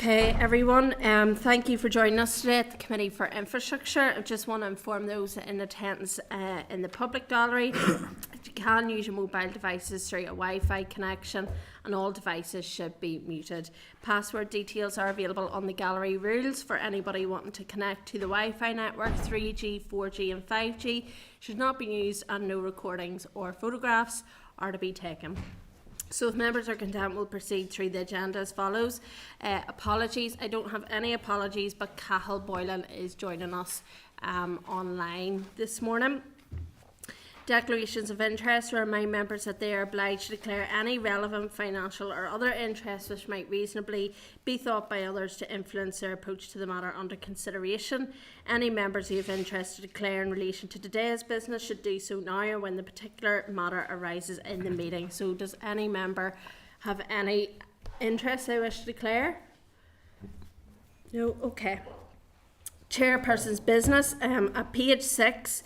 Okay, everyone, thank you for joining us today at the Committee for Infrastructure. I just want to inform those in attendance in the public gallery that you can use your mobile devices through a Wi-Fi connection, and all devices should be muted. Password details are available on the gallery rules for anybody wanting to connect to the Wi-Fi network. 3G, 4G and 5G should not be used, and no recordings or photographs are to be taken. So if members are content, we'll proceed through the agenda as follows. Apologies, I don't have any apologies, but Cathal Boylan is joining us online this morning. Declarations of interest remind members that they are obliged to declare any relevant financial or other interests which might reasonably be thought by others to influence their approach to the matter under consideration. Any members who have interest to declare in relation to today's business should do so now or when the particular matter arises in the meeting. So does any member have any interest they wish to declare? No? Okay. Chairperson's business. At page 6,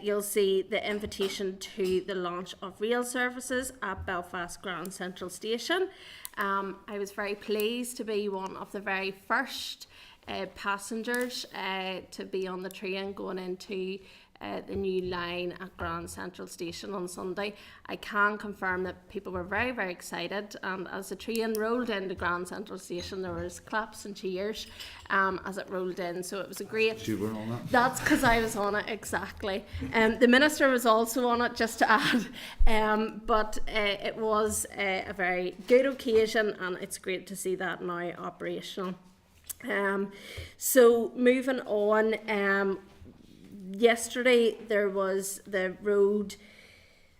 you'll see the invitation to the launch of rail services at Belfast Grand Central Station. I was very pleased to be one of the very first passengers to be on the train going into the new line at Grand Central Station on Sunday. I can confirm that people were very, very excited, and as the train rolled into Grand Central Station, there was claps and cheers as it rolled in. So it was a great. You were on that? That's because I was on it, exactly. The Minister was also on it, just to add. But it was a very good occasion, and it's great to see that now operational. So moving on. Yesterday there was the Road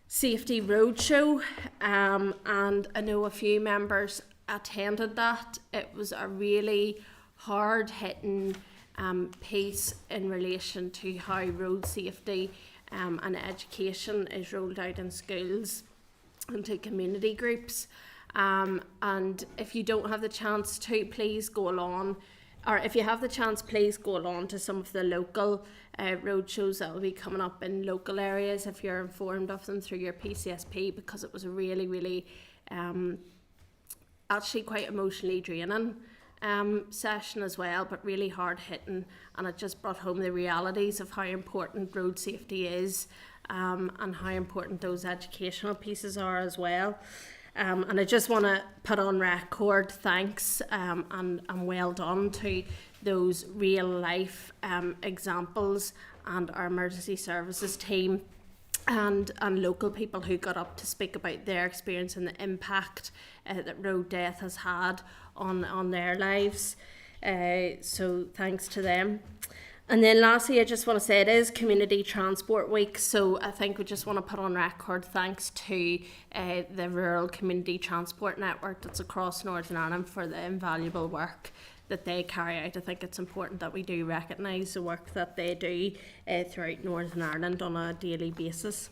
Safety Roadshow, and I know a few members attended that. It was a really hard-hitting piece in relation to how road safety and education is rolled out in schools and to community groups. And if you don't have the chance to, please go along. Or if you have the chance, please go along to some of the local road shows that will be coming up in local areas if you're informed of them through your PCSP, because it was a really, really actually quite emotionally draining session as well, but really hard hitting, and it just brought home the realities of how important road safety is and how important those educational pieces are as well. And I just want to put on record thanks and well done to those real life examples and our emergency services team and local people who got up to speak about their experience and the impact that road death has had on their lives. So thanks to them. And then lastly, I just want to say it is Community Transport Week, so I think we just want to put on record thanks to the Rural Community Transport Network that's across Northern Ireland for the invaluable work that they carry out. I think it's important that we do recognise the work that they do throughout Northern Ireland on a daily basis.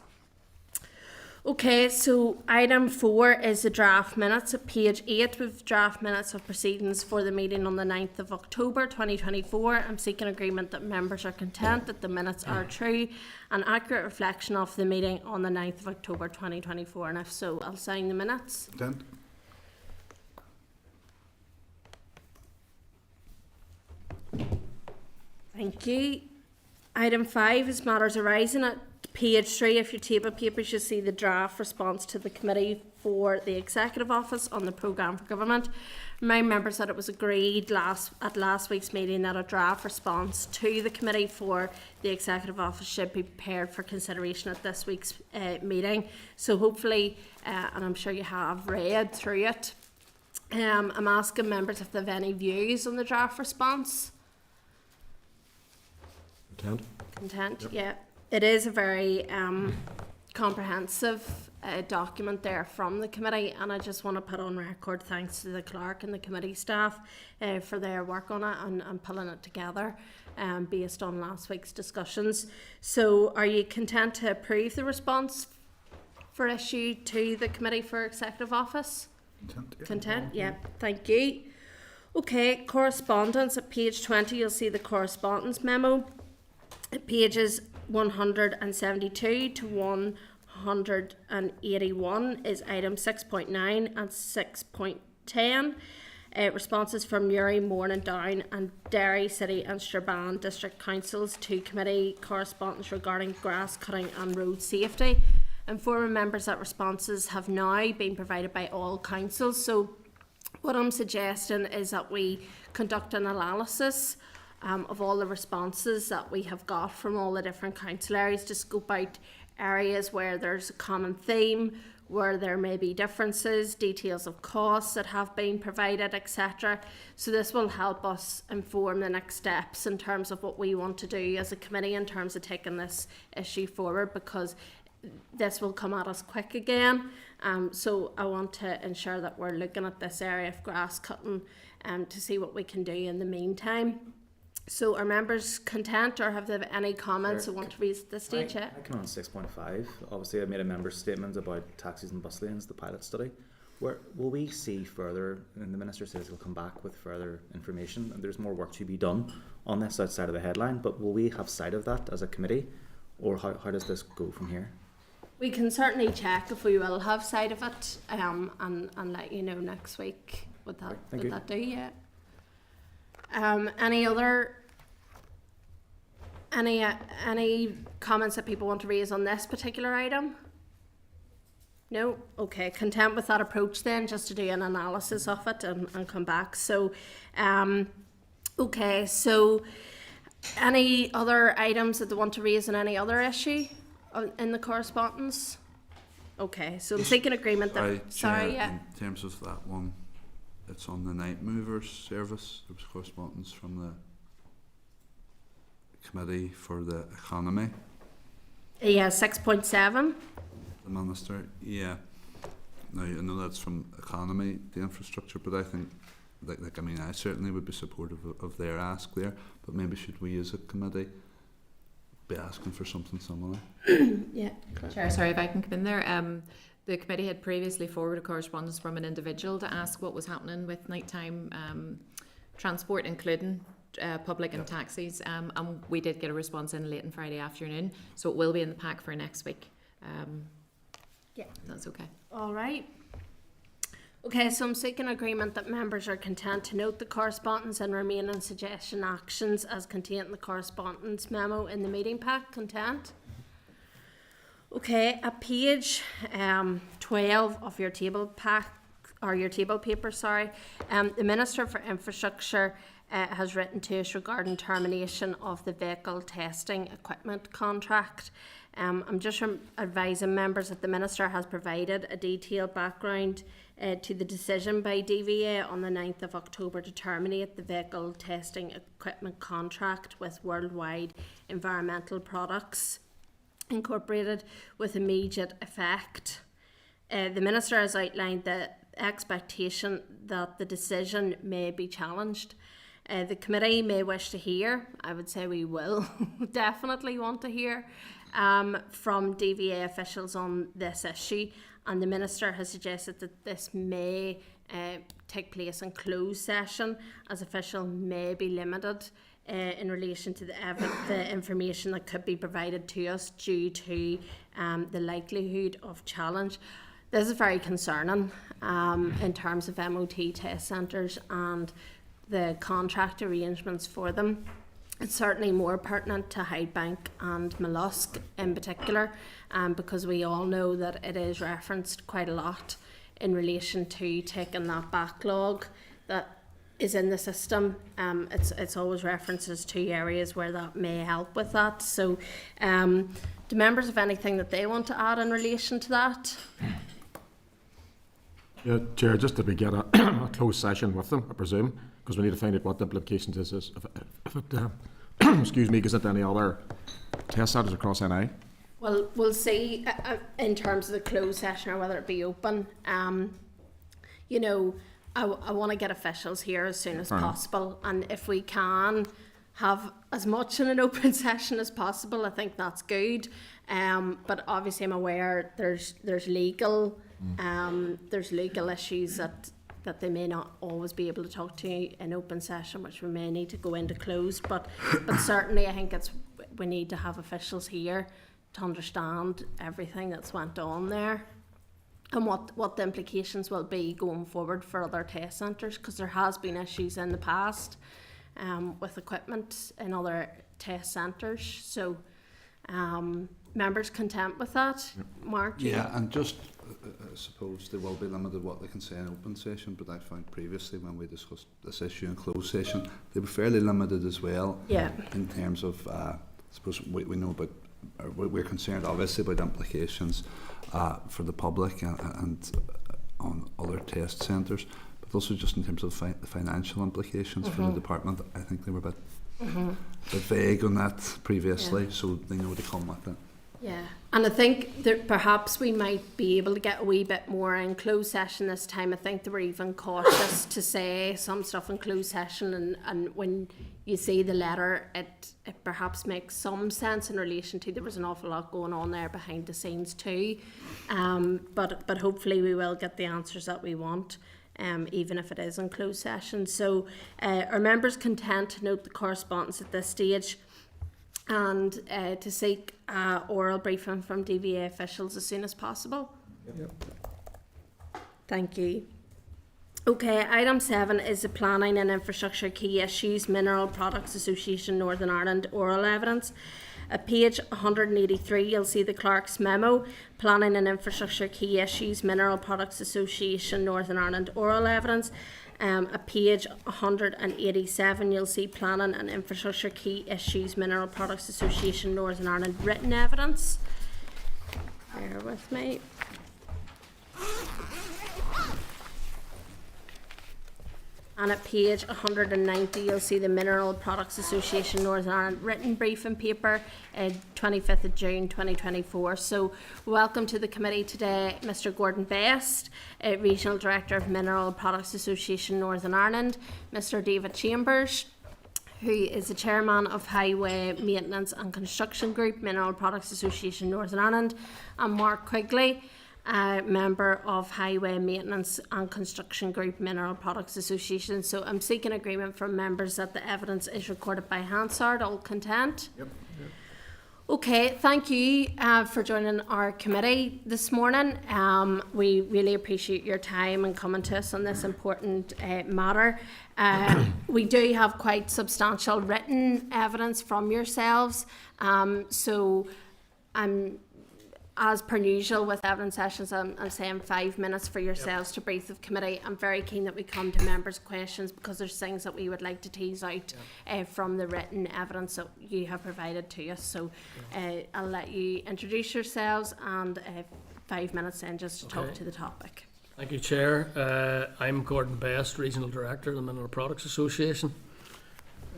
Okay, so item 4 is the draft minutes. At page 8, we've draft minutes of proceedings for the meeting on the 9th of October 2024. I'm seeking agreement that members are content that the minutes are true, an accurate reflection of the meeting on the 9th of October 2024. And if so, I'll sign the minutes. Content. Thank you. Item 5 is matters arising. At page 3 of your table papers, you'll see the draft response to the Committee for the Executive Office on the Programme for Government. Remind members that it was agreed at last week's meeting that a draft response to the Committee for the Executive Office should be prepared for consideration at this week's meeting. So hopefully, and I'm sure you have read through it, I'm asking members if they have any views on the draft response. Content, yep. Yeah. It is a very comprehensive document there from the committee, and I just want to put on record thanks to the clerk and the committee staff for their work on it and pulling it together based on last week's discussions. So are you content to approve the response for issue to the Committee for Executive Office? Content, yeah. Thank you. Okay, correspondence. At page 20 you'll see the correspondence memo. At pages 172 to 181 is item 6.9 and 6.10. responses from Newry, Morning Down and Derry City and Strabane District Councils to committee correspondence regarding grass cutting and road safety. Informing members that responses have now been provided by all councils. So what I'm suggesting is that we conduct an analysis of all the responses that we have got from all the different council areas to scope out areas where there's a common theme, where there may be differences, details of costs that have been provided, etc. So this will help us inform the next steps in terms of what we want to do as a committee in terms of taking this issue forward, because this will come at us quick again. So I want to ensure that we're looking at this area of grass cutting to see what we can do in the meantime. So are members content, or have they any comments they want to raise at this stage yet? I come on 6.5. Obviously I made a member's statement about taxis and bus lanes, the pilot study. Where will we see further, and the Minister says he'll come back with further information, and there's more work to be done on this outside of the headline, but will we have sight of that as a committee, or how does this go from here? We can certainly check if we will have sight of it and let you know next week. Would that do? Yeah. Any comments that people want to raise on this particular item? No? Okay, content with that approach then, just to do an analysis of it and come back. So, okay, so any other items that they want to raise on any other issue in the correspondence? Okay, so I'm seeking agreement that... Sorry, yeah. In terms of that one, it's on the night movers service. There was correspondence from the committee for the economy. Yeah, 6.7. The Minister, yeah. Now, I know that's from economy, the infrastructure, but I think, I certainly would be supportive of their ask there, but maybe should we as a committee be asking for something similar? Yeah. Chair, sorry if I can come in there. The committee had previously forwarded correspondence from an individual to ask what was happening with nighttime transport, including public and taxis, and we did get a response in late on Friday afternoon, so it will be in the pack for next week. Yeah, that's okay. All right. Okay, so I'm seeking agreement that members are content to note the correspondence and remaining suggestion actions as contained in the correspondence memo in the meeting pack. Content? Okay, at page 12 of your table pack, or your table paper, sorry, the Minister for Infrastructure has written to us regarding termination of the vehicle testing equipment contract. I'm just advising members that the Minister has provided a detailed background to the decision by DVA on the 9th of October to terminate the vehicle testing equipment contract with Worldwide Environmental Products Incorporated with immediate effect. The Minister has outlined the expectation that the decision may be challenged. The committee may wish to hear, I would say we will definitely want to hear from DVA officials on this issue, and the Minister has suggested that this may take place in closed session, as officials may be limited in relation to the information that could be provided to us due to the likelihood of challenge. This is very concerning in terms of MOT test centres and the contract arrangements for them. It's certainly more pertinent to Hydebank and Mollusk in particular, because we all know that it is referenced quite a lot in relation to taking that backlog that is in the system. It's always references to areas where that may help with that. So do members have anything that they want to add in relation to that? Yeah, Chair, just to begin a closed session with them, I presume, because we need to find out what the implications is if it excuse me, goes into any other test centres across NI. Well, we'll see in terms of the closed session or whether it be open. You know, I want to get officials here as soon as possible, and if we can have as much in an open session as possible, I think that's good. But obviously, I'm aware there's legal issues that they may not always be able to talk to in open session, which we may need to go into closed. But certainly, I think we need to have officials here to understand everything that's went on there. and what the implications will be going forward for other test centres, because there has been issues in the past with equipment in other test centres. So members content with that? Mark? Yeah, and just I suppose they will be limited what they can say in open session, but I found previously when we discussed this issue in closed session, they were fairly limited as well. Yeah. In terms of, I suppose we know about, we're concerned obviously about implications for the public and on other test centres, but also just in terms of the financial implications for the department. I think they were a bit vague on that previously, so they know to come with it. Yeah, and I think that perhaps we might be able to get a wee bit more in closed session this time. I think they were even cautious to say some stuff in closed session, and when you see the letter, it perhaps makes some sense in relation to there was an awful lot going on there behind the scenes too. But hopefully we will get the answers that we want, even if it is in closed session. So are members content to note the correspondence at this stage, and to seek oral briefing from DVA officials as soon as possible? Yep. Thank you. Okay, item 7 is the Planning and Infrastructure Key Issues Mineral Products Association Northern Ireland oral evidence. At page 183, you'll see the clerk's memo, Planning and Infrastructure Key Issues Mineral Products Association Northern Ireland oral evidence. At page 187, you'll see Planning and Infrastructure Key Issues Mineral Products Association Northern Ireland written evidence. Bear with me. And at page 190, you'll see the Mineral Products Association Northern Ireland written briefing paper, 25th of June 2024. So welcome to the committee today, Mr. Gordon Best, Regional Director of Mineral Products Association Northern Ireland, Mr. David Chambers, who is the Chairman of Highway Maintenance and Construction Group, Mineral Products Association Northern Ireland, and Mark Quigley, member of Highway Maintenance and Construction Group Mineral Products Association. So I'm seeking agreement from members that the evidence is recorded by Hansard. All content? Yep. Okay, thank you for joining our committee this morning. We really appreciate your time and coming to us on this important matter. We do have quite substantial written evidence from yourselves, so as per usual with evidence sessions, I'm saying 5 minutes for yourselves to brief the committee. I'm very keen that we come to members' questions, because there's things that we would like to tease out from the written evidence that you have provided to us. So I'll let you introduce yourselves, and 5 minutes then just to talk to the topic. Thank you, Chair. I'm Gordon Best, Regional Director of the Mineral Products Association.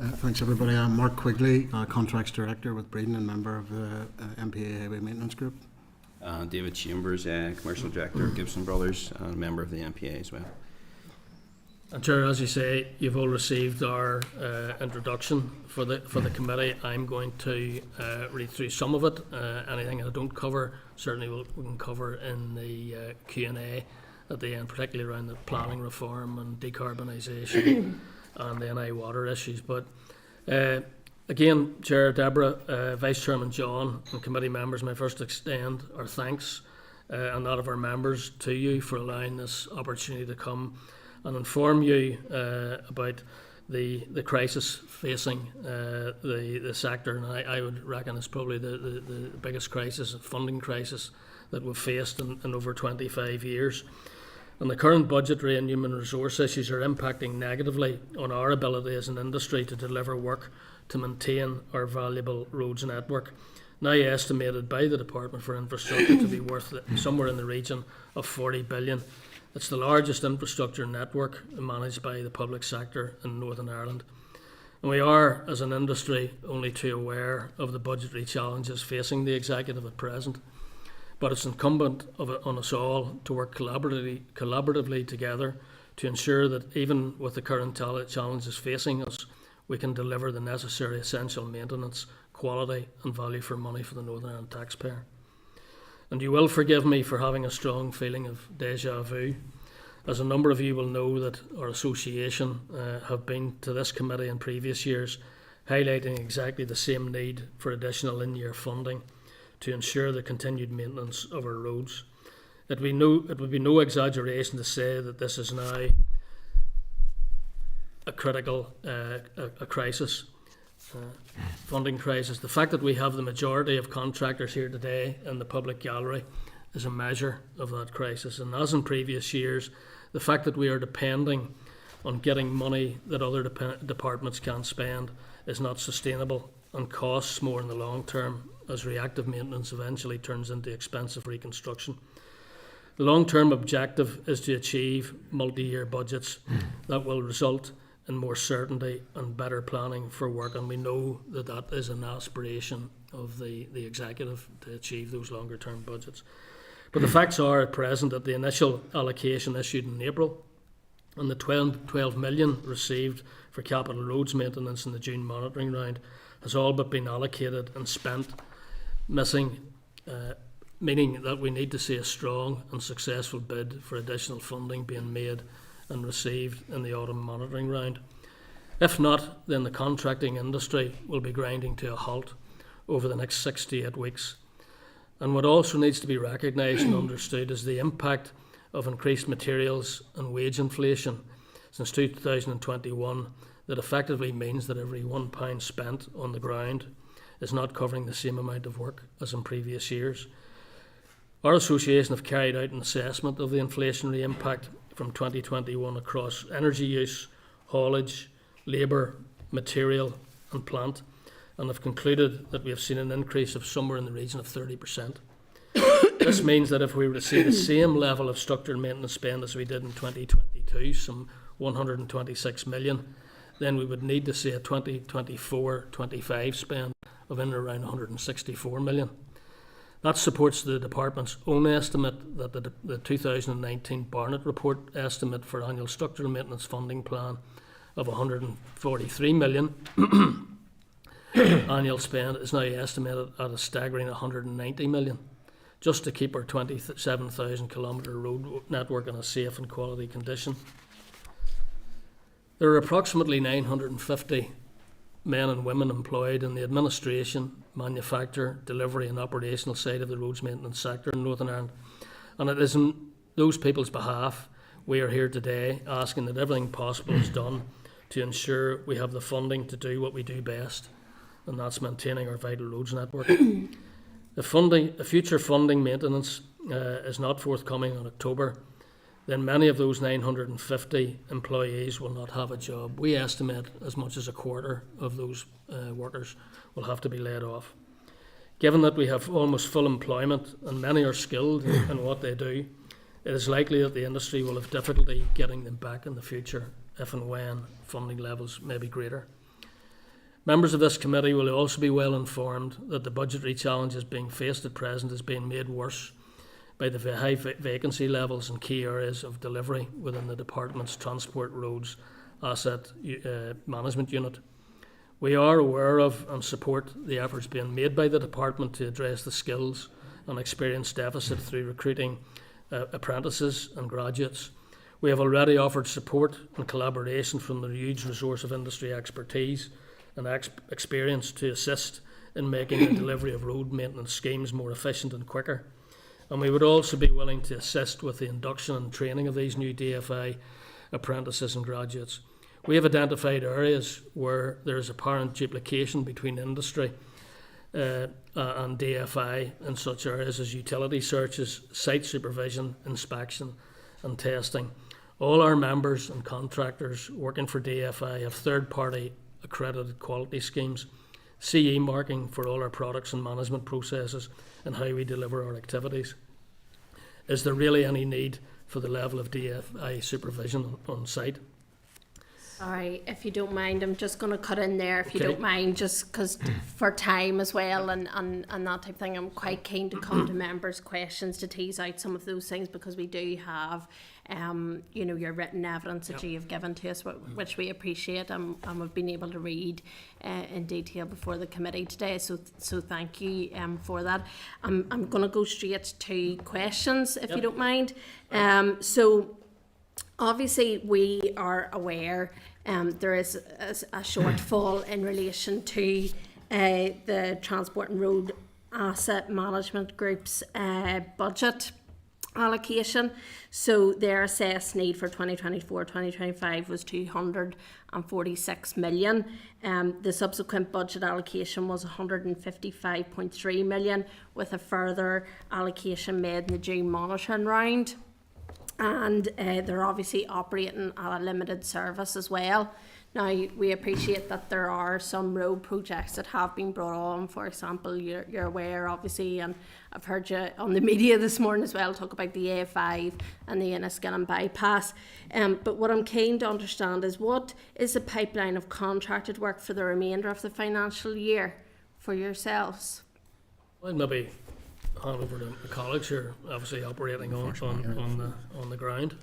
Thanks everybody. I'm Mark Quigley, Contracts Director with Breedon and member of the MPA Highway Maintenance Group. David Chambers, Commercial Director of Gibson Brothers, and a member of the MPA as well. And Chair, as you say, you've all received our introduction for the committee. I'm going to read through some of it. Anything I don't cover, certainly we can cover in the Q&A at the end, particularly around the planning reform and decarbonisation and the NI water issues. But again, Chair Deborah, Vice Chairman John, and committee members, may first extend our thanks and that of our members to you for allowing this opportunity to come and inform you about the crisis facing the sector. And I would reckon it's probably the biggest crisis, funding crisis, that we've faced in over 25 years. And the current budgetary and human resource issues are impacting negatively on our ability as an industry to deliver work to maintain our valuable roads network, now estimated by the Department for Infrastructure to be worth somewhere in the region of 40 billion. It's the largest infrastructure network managed by the public sector in Northern Ireland. And we are, as an industry, only too aware of the budgetary challenges facing the executive at present. But it's incumbent on us all to work collaboratively together to ensure that even with the current challenges facing us, we can deliver the necessary essential maintenance, quality and value for money for the Northern Ireland taxpayer. And you will forgive me for having a strong feeling of déjà vu, as a number of you will know that our association have been to this committee in previous years, highlighting exactly the same need for additional in-year funding to ensure the continued maintenance of our roads. it would be no exaggeration to say that this is now a critical a crisis, funding crisis. The fact that we have the majority of contractors here today in the public gallery is a measure of that crisis. And as in previous years, the fact that we are depending on getting money that other departments can't spend is not sustainable and costs more in the long term, as reactive maintenance eventually turns into expensive reconstruction. The long-term objective is to achieve multi-year budgets that will result in more certainty and better planning for work, and we know that that is an aspiration of the executive to achieve those longer-term budgets. But the facts are at present that the initial allocation issued in April and the 12 million received for capital roads maintenance in the June monitoring round has all but been allocated and spent, meaning that we need to see a strong and successful bid for additional funding being made and received in the autumn monitoring round. If not, then the contracting industry will be grinding to a halt over the next 6 to 8 weeks. And what also needs to be recognised and understood is the impact of increased materials and wage inflation since 2021 that effectively means that every £1 spent on the ground is not covering the same amount of work as in previous years. Our association have carried out an assessment of the inflationary impact from 2021 across energy use, haulage, labour, material and plant, and have concluded that we have seen an increase of somewhere in the region of 30%. This means that if we were to see the same level of structural maintenance spend as we did in 2022, some 126 million, then we would need to see a 2024-25 spend of in and around 164 million. That supports the department's own estimate that the 2019 Barnett report estimate for annual structural maintenance funding plan of 143 million annual spend is now estimated at a staggering 190 million, just to keep our 27,000 kilometre road network in a safe and quality condition. There are approximately 950 men and women employed in the administration, manufacture, delivery and operational side of the roads maintenance sector in Northern Ireland. And it is on those people's behalf we are here today asking that everything possible is done to ensure we have the funding to do what we do best, and that's maintaining our vital roads network. If future funding maintenance is not forthcoming in October, then many of those 950 employees will not have a job. We estimate as much as a quarter of those workers will have to be laid off. Given that we have almost full employment and many are skilled in what they do, it is likely that the industry will have difficulty getting them back in the future if and when funding levels may be greater. Members of this committee will also be well informed that the budgetary challenges being faced at present is being made worse by the high vacancy levels in key areas of delivery within the department's Transport Roads Asset Management Unit. We are aware of and support the efforts being made by the department to address the skills and experience deficit through recruiting apprentices and graduates. We have already offered support and collaboration from the huge resource of industry expertise and experience to assist in making the delivery of road maintenance schemes more efficient and quicker. And we would also be willing to assist with the induction and training of these new DFI apprentices and graduates. We have identified areas where there is apparent duplication between industry and DFI in such areas as utility searches, site supervision, inspection and testing. All our members and contractors working for DFI have third-party accredited quality schemes, CE marking for all our products and management processes and how we deliver our activities. Is there really any need for the level of DFI supervision on site? Sorry, if you don't mind, I'm just going to cut in there, if you Okay. don't mind, just because for time as well and that type of thing. I'm quite keen to come to members' questions to tease out some of those things, because we do have, your written evidence that you've given to us, which we appreciate, and we've been able to read in detail before the committee today. So thank you for that. I'm going to go straight to questions, if you don't mind. So obviously we are aware there is a shortfall in relation to the Transport and Road Asset Management Group's budget. allocation. So their assessed need for 2024-2025 was 246 million. The subsequent budget allocation was 155.3 million, with a further allocation made in the June monitoring round. And they're obviously operating at a limited service as well. Now, we appreciate that there are some road projects that have been brought on. For example, you're aware, obviously, and I've heard you on the media this morning as well talk about the A5 and the Enniskillen bypass. But what I'm keen to understand is, what is the pipeline of contracted work for the remainder of the financial year for yourselves? Well, maybe hand over to the college here, obviously operating on the ground.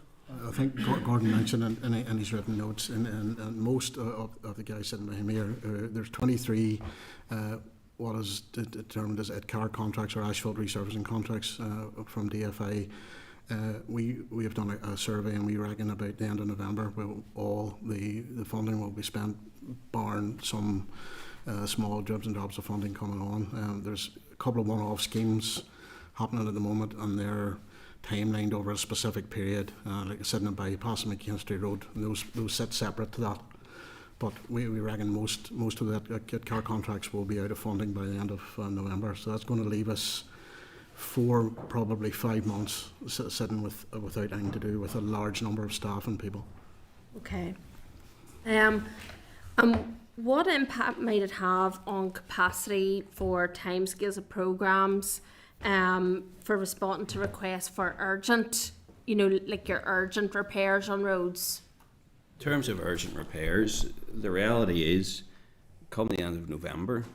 I think Gordon mentioned in his written notes, and most of the guys sitting behind me there's 23 what is determined as car contracts or asphalt resurfacing contracts from DFI. We have done a survey, and we reckon about the end of November all the funding will be spent, barring some small dribs and drabs of funding coming on. There's a couple of one-off schemes happening at the moment, and they're timelined over a specific period, like sitting and bypass and McKinstry Road. And those sit separate to that. But we reckon most of that car contracts will be out of funding by the end of November. So that's going to leave us 4, probably 5 months sitting without anything to do with a large number of staff and people. Okay. What impact might it have on capacity for timescales of programmes, for responding to requests for urgent, like your urgent repairs on roads? In terms of urgent repairs, the reality is, come the end of November,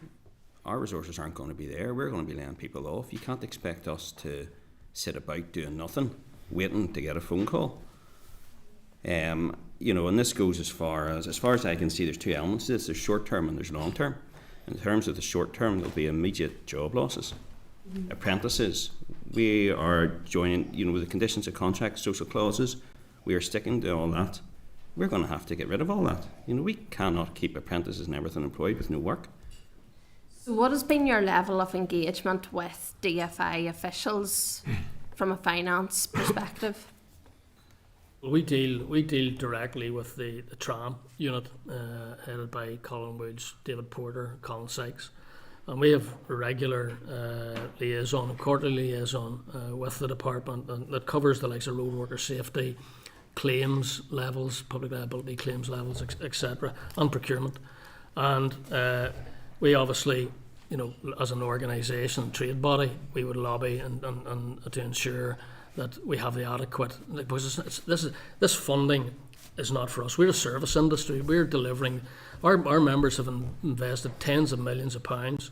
our resources aren't going to be there. We're going to be laying people off. You can't expect us to sit about doing nothing, waiting to get a phone call. And this goes as far as I can see, there's 2 elements to this. There's short term and there's long term. In terms of the short term, there'll be immediate job losses. Apprentices, we are joining, with the conditions of contract, social clauses, we are sticking to all that. We're going to have to get rid of all that. We cannot keep apprentices and everything employed with no work. So what has been your level of engagement with DFI officials from a finance perspective? Well, we deal directly with the tram unit headed by Colin Woods, David Porter, Colin Sykes. And we have a regular quarterly liaison with the department, and that covers the likes of road worker safety, claims levels, public liability claims levels, etc., and procurement. And we obviously, as an organisation, trade body, we would lobby and to ensure that we have the adequate, because this funding is not for us. We're a service industry. We're delivering. Our members have invested tens of millions of pounds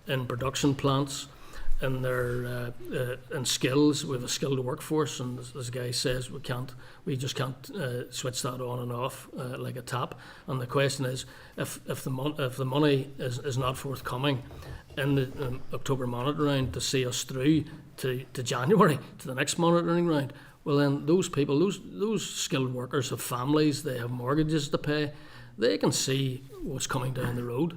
in production plants, in their in skills. We have a skilled workforce, and as the guy says, we just can't switch that on and off like a tap. And the question is, if the money is not forthcoming in the October monitoring round to see us through to January, to the next monitoring round, well then those people, those skilled workers have families, they have mortgages to pay, they can see what's coming down the road.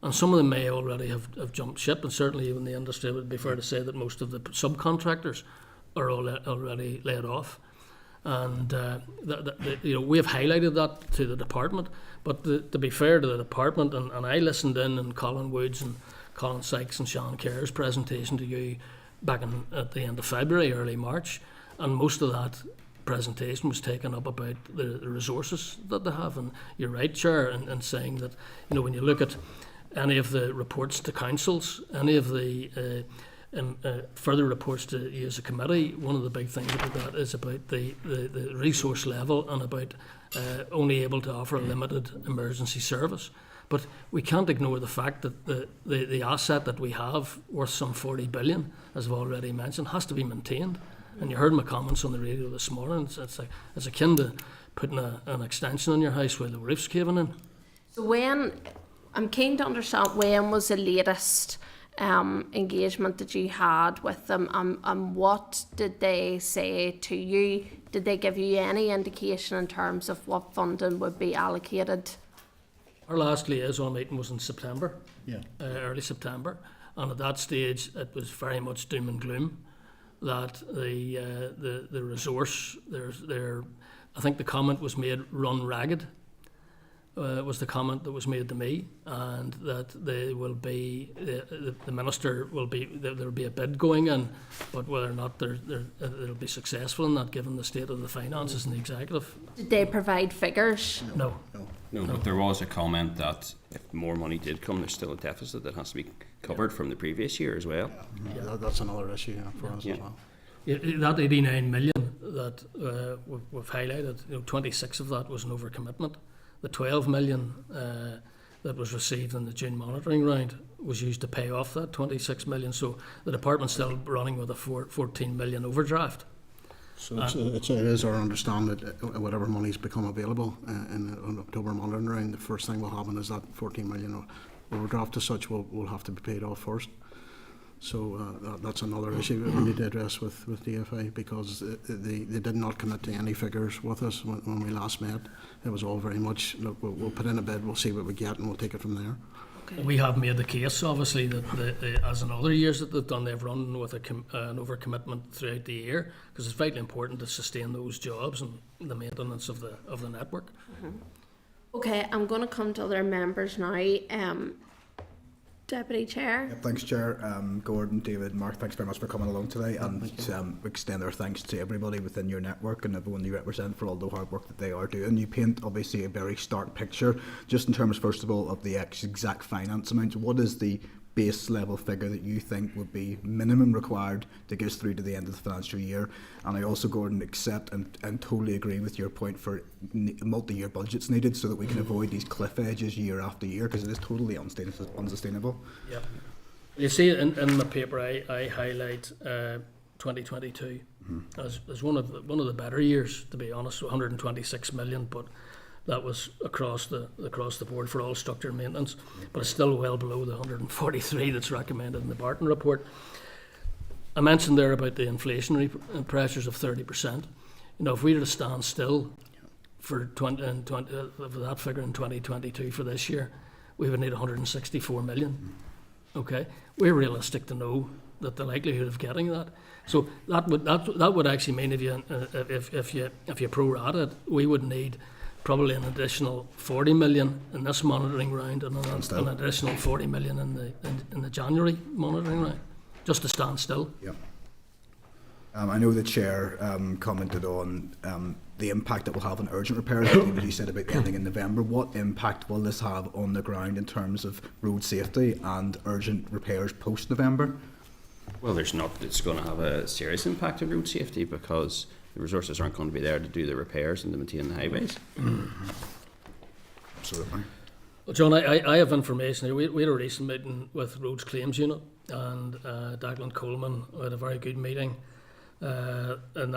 And some of them may already have jumped ship, and certainly in the industry it would be fair to say that most of the subcontractors are already laid off. And we have highlighted that to the department, but to be fair to the department, and I listened in Colin Woods and Colin Sykes and Sean Kerr's presentation to you back at the end of February, early March, and most of that presentation was taken up about the resources that they have. And you're right, Chair, in saying that when you look at any of the reports to councils, any of the further reports to you as a committee, one of the big things about that is about the resource level and about only able to offer a limited emergency service. But we can't ignore the fact that the asset that we have, worth some 40 billion, as I've already mentioned, has to be maintained. And you heard my comments on the radio this morning. It's akin to putting an extension on your house while the roof's caving in. So I'm keen to understand, when was the latest engagement that you had with them, and what did they say to you? Did they give you any indication in terms of what funding would be allocated? Our last liaison meeting was in September, Yeah. early September, and at that stage it was very much doom and gloom. that the resource, I think the comment was made, run ragged, was the comment that was made to me, and that they will be, the minister will be, there will be a bid going in, but whether or not they'll be successful in that, given the state of the finances and the executive. Did they provide figures? No. No, but there was a comment that if more money did come, there's still a deficit that has to be covered from the previous year as well. That's another issue for us as well. That 89 million that we've highlighted, 26 of that was an overcommitment. The 12 million that was received in the June monitoring round was used to pay off that 26 million. So the department's still running with a 14 million overdraft. So it is our understanding that whatever money's become available in the October monitoring round, the first thing will happen is that 14 million overdraft as such will have to be paid off first. So that's another issue that we need to address with DFI, because they did not commit to any figures with us when we last met. It was all very much, look, we'll put in a bid, we'll see what we get, and we'll take it from there. Okay. We have made the case, obviously, that as in other years that they've done, they've run with an overcommitment throughout the year, because it's vitally important to sustain those jobs and the maintenance of the network. Mm-hmm. Okay, I'm going to come to other members now. Deputy Chair. Yep, thanks, Chair. Gordon, David, Mark, thanks very much for coming along today, and extend our thanks to everybody within your network and everyone you represent for all the hard work that they are doing. You paint, obviously, a very stark picture, just in terms, first of all, of the exact finance amount. What is the base level figure that you think would be minimum required to get us through to the end of the financial year? And I also, Gordon, accept and totally agree with your point for multi-year budgets needed, so that we can avoid these cliff edges year after year, because it is totally unsustainable. Yep. You see, in the paper, I highlight 2022 as one of the better years, to be honest. 126 million, but that was across the board for all structure maintenance, but it's still well below the 143 that's recommended in the Barton report. I mentioned there about the inflationary pressures of 30%. If we were to stand still for that figure in 2022 for this year, we would need 164 million. Okay, we're realistic to know that the likelihood of getting that. So that would actually mean if you prorate it, we would need probably an additional 40 million in this monitoring round, and an additional 40 million in the January monitoring round, just to stand still. Yeah. I know the Chair commented on the impact it will have on urgent repairs, as you said, about ending in November. What impact will this have on the ground in terms of road safety and urgent repairs post-November? Well, it's going to have a serious impact on road safety, because the resources aren't going to be there to do the repairs and to maintain the highways. Absolutely. Well, John, I have information here. We had a recent meeting with Roads Claims Unit, and Declan Coleman had a very good meeting. In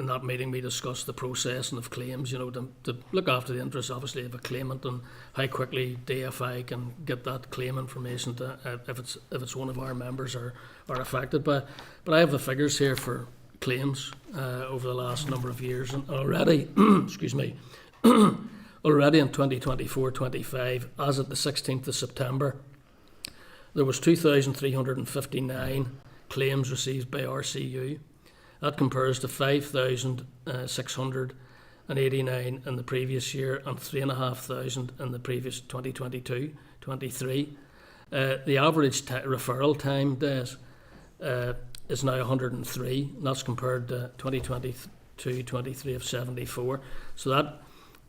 that meeting, we discussed the processing of claims, to look after the interests, obviously, of a claimant, and how quickly DFI can get that claim information to, if it's one of our members are affected by. But I have the figures here for claims over the last number of years, and already, excuse me, already in 2024-25, as of the 16th of September, there was 2,359 claims received by RCU. That compares to 5,689 in the previous year and 3,500 in the previous 2022-23. The average referral time days is now 103, and that's compared to 2022-23 of 74. So that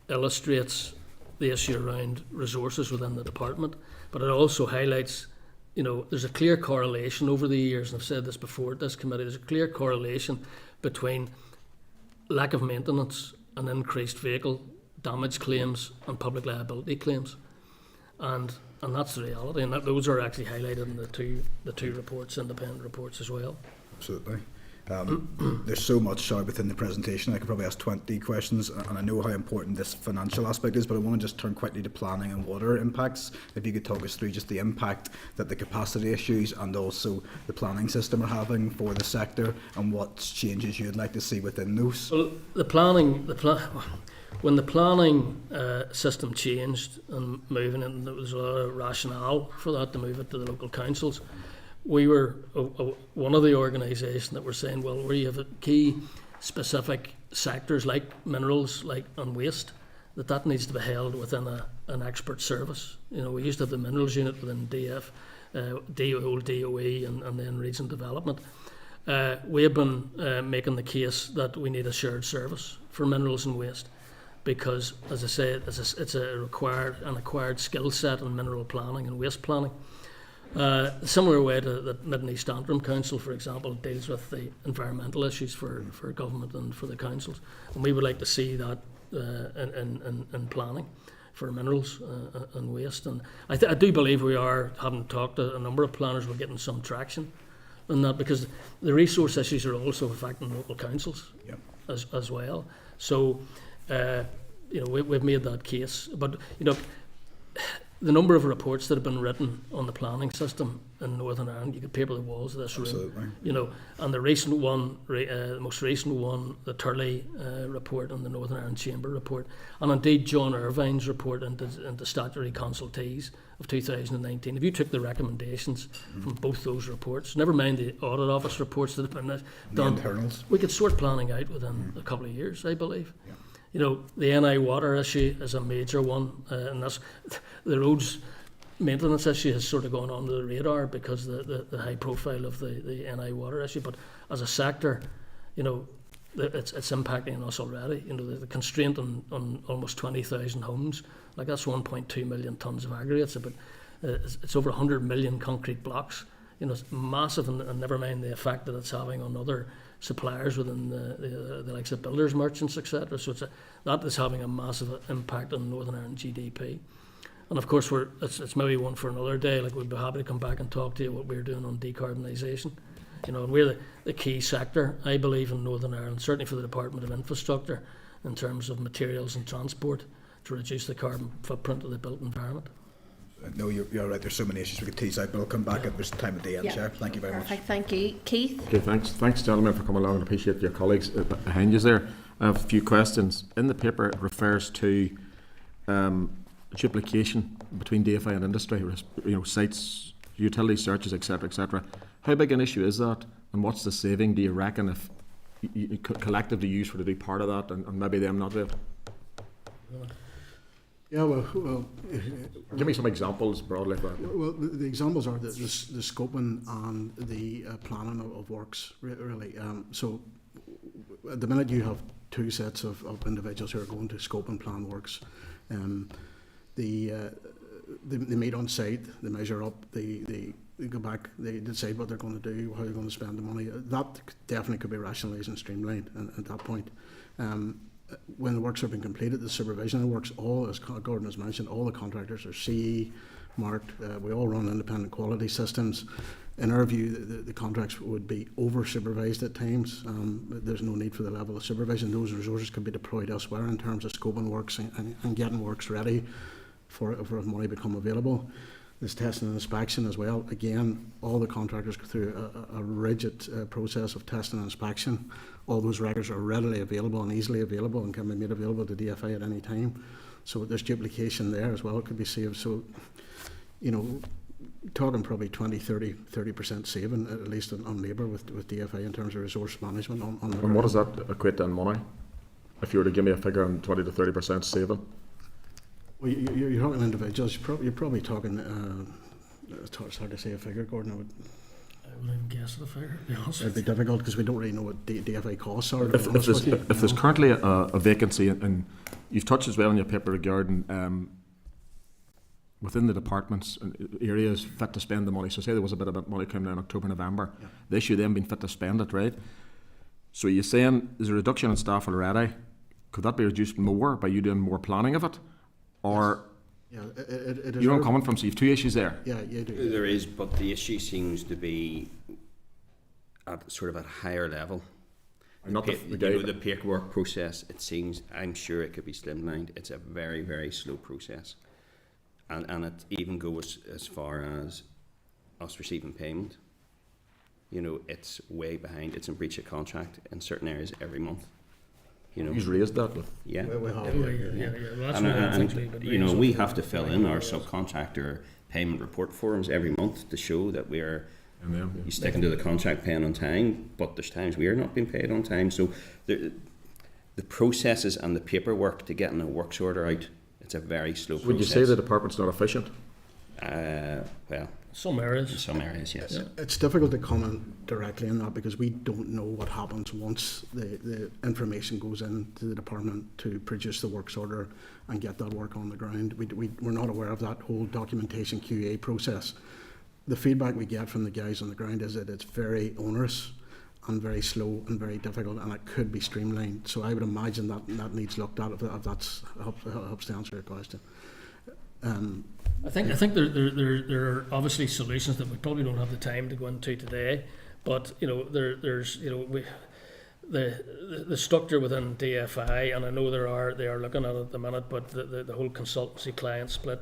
illustrates the issue around resources within the department, but it also highlights, there's a clear correlation over the years, and I've said this before at this committee, there's a clear correlation between lack of maintenance and increased vehicle damage claims and public liability claims, and that's the reality, and those are actually highlighted in the two reports, independent reports as well. Absolutely. There's so much within the presentation. I could probably ask 20 questions, and I know how important this financial aspect is, but I want to just turn quickly to planning and water impacts. If you could talk us through just the impact that the capacity issues and also the planning system are having for the sector, and what changes you'd like to see within those. Well, when the planning system changed and moving in, there was a lot of rationale for that, to move it to the local councils. we were one of the organisations that were saying, well, where you have a key specific sectors like minerals, like and waste, that needs to be held within an expert service. You know, we used to have the minerals unit within DF, DOE, and then regional development. We have been making the case that we need a shared service for minerals and waste, because, as I say, it's a acquired skill set in mineral planning and waste planning. Similar way to the Mid and East Antrim Council, for example, deals with the environmental issues for government and for the councils, and we would like to see that in planning for minerals and waste. And I do believe we are, having talked to a number of planners, we're getting some traction in that, because the resource issues are also affecting local councils as well. So, we've made that case. But, the number of reports that have been written on the planning system in Northern Ireland, you could paper the walls of this room. And the recent one, the most recent one, the Turley report and the Northern Ireland Chamber report, and indeed John Irvine's report into Statutory Consultees of 2019. If you took the recommendations from both those reports, never mind the Audit Office reports that have been done, internals, we could sort planning out within a couple of years, I believe. The NI water issue is a major one, and that's the roads maintenance issue has sort of gone under the radar because the high profile of the NI water issue. But as a sector, it's impacting us already. The constraint on almost 20,000 homes, like that's 1.2 million tonnes of aggregates, but it's over 100 million concrete blocks. It's massive, and never mind the effect that it's having on other suppliers within the likes of builders, merchants, etc. So that is having a massive impact on Northern Ireland GDP. And of course, it's maybe one for another day. Like, we'd be happy to come back and talk to you what we're doing on decarbonisation. And we're the key sector, I believe, in Northern Ireland, certainly for the Department of Infrastructure, in terms of materials and transport, to reduce the carbon footprint of the built environment. No, you're right. There's so many issues we could tease out, but I'll come back at this time at the end, Chair. Thank you very much. Perfect. Thank you. Keith? Okay, thanks gentlemen for coming along, and appreciate your colleagues behind you there. I have a few questions. In the paper it refers to duplication between DFI and industry, sites, utility searches, etc., etc. How big an issue is that, and what's the saving, do you reckon, if you collectively use to do part of that and maybe them not do it? Yeah, well, give me some examples broadly. Well, the examples are the scoping and the planning of works, really. So at the minute you have two sets of individuals who are going to scope and plan works. They meet on site, they measure up, they go back, they decide what they're going to do, how they're going to spend the money. That definitely could be rationalised and streamlined at that point. When the works have been completed, the supervision of the works, all, as Gordon has mentioned, all the contractors are CE marked. We all run independent quality systems. In our view, the contracts would be over-supervised at times. There's no need for the level of supervision. Those resources could be deployed elsewhere in terms of scoping works and getting works ready for if money become available. There's testing and inspection as well. Again, all the contractors go through a rigid process of testing and inspection. All those records are readily available and easily available and can be made available to DFI at any time. So there's duplication there as well. It could be saved. So, talking probably 30% saving, at least on labour with DFI in terms of resource management. And what does that equate to in money? If you were to give me a figure on 20 to 30% saving? Well, you're talking individuals. You're probably talking. It's hard to say a figure, Gordon. I wouldn't even guess the figure. To be honest, it'd be difficult because we don't really know what DFI costs are. If there's currently a vacancy, and you've touched as well in your paper regarding within the departments and areas fit to spend the money. So say there was a bit of money coming in October, November. Yeah. The issue then being fit to spend it, right? So you're saying there's a reduction in staff already. Could that be reduced more by you doing more planning of it? Or yeah, it is. You know where I'm coming from, so you have two issues there. Yeah, you do. There is, but the issue seems to be at sort of at a higher level. Not the paperwork process, it seems, I'm sure it could be slimlined. It's a very, very slow process. And it even goes as far as us receiving payment. It's way behind. It's in breach of contract in certain areas every month. He's raised that with. Yeah. And we have to fill in our subcontractor payment report forms every month to show that we're And then, You sticking to the contract, paying on time, but there's times we are not being paid on time. So the processes and the paperwork to getting a works order out, it's a very slow process. would you say the department's not efficient? Well, Some areas. in some areas, yes. It's difficult to comment directly on that because we don't know what happens once the information goes into the department to produce the works order and get that work on the ground. We're not aware of that whole documentation QA process. The feedback we get from the guys on the ground is that it's very onerous and very slow and very difficult, and it could be streamlined. So I would imagine that needs looked at if that helps to answer your question. I think there are obviously solutions that we probably don't have the time to go into today, but there's the structure within DFI, and I know they are looking at it at the minute, but the whole consultancy client split,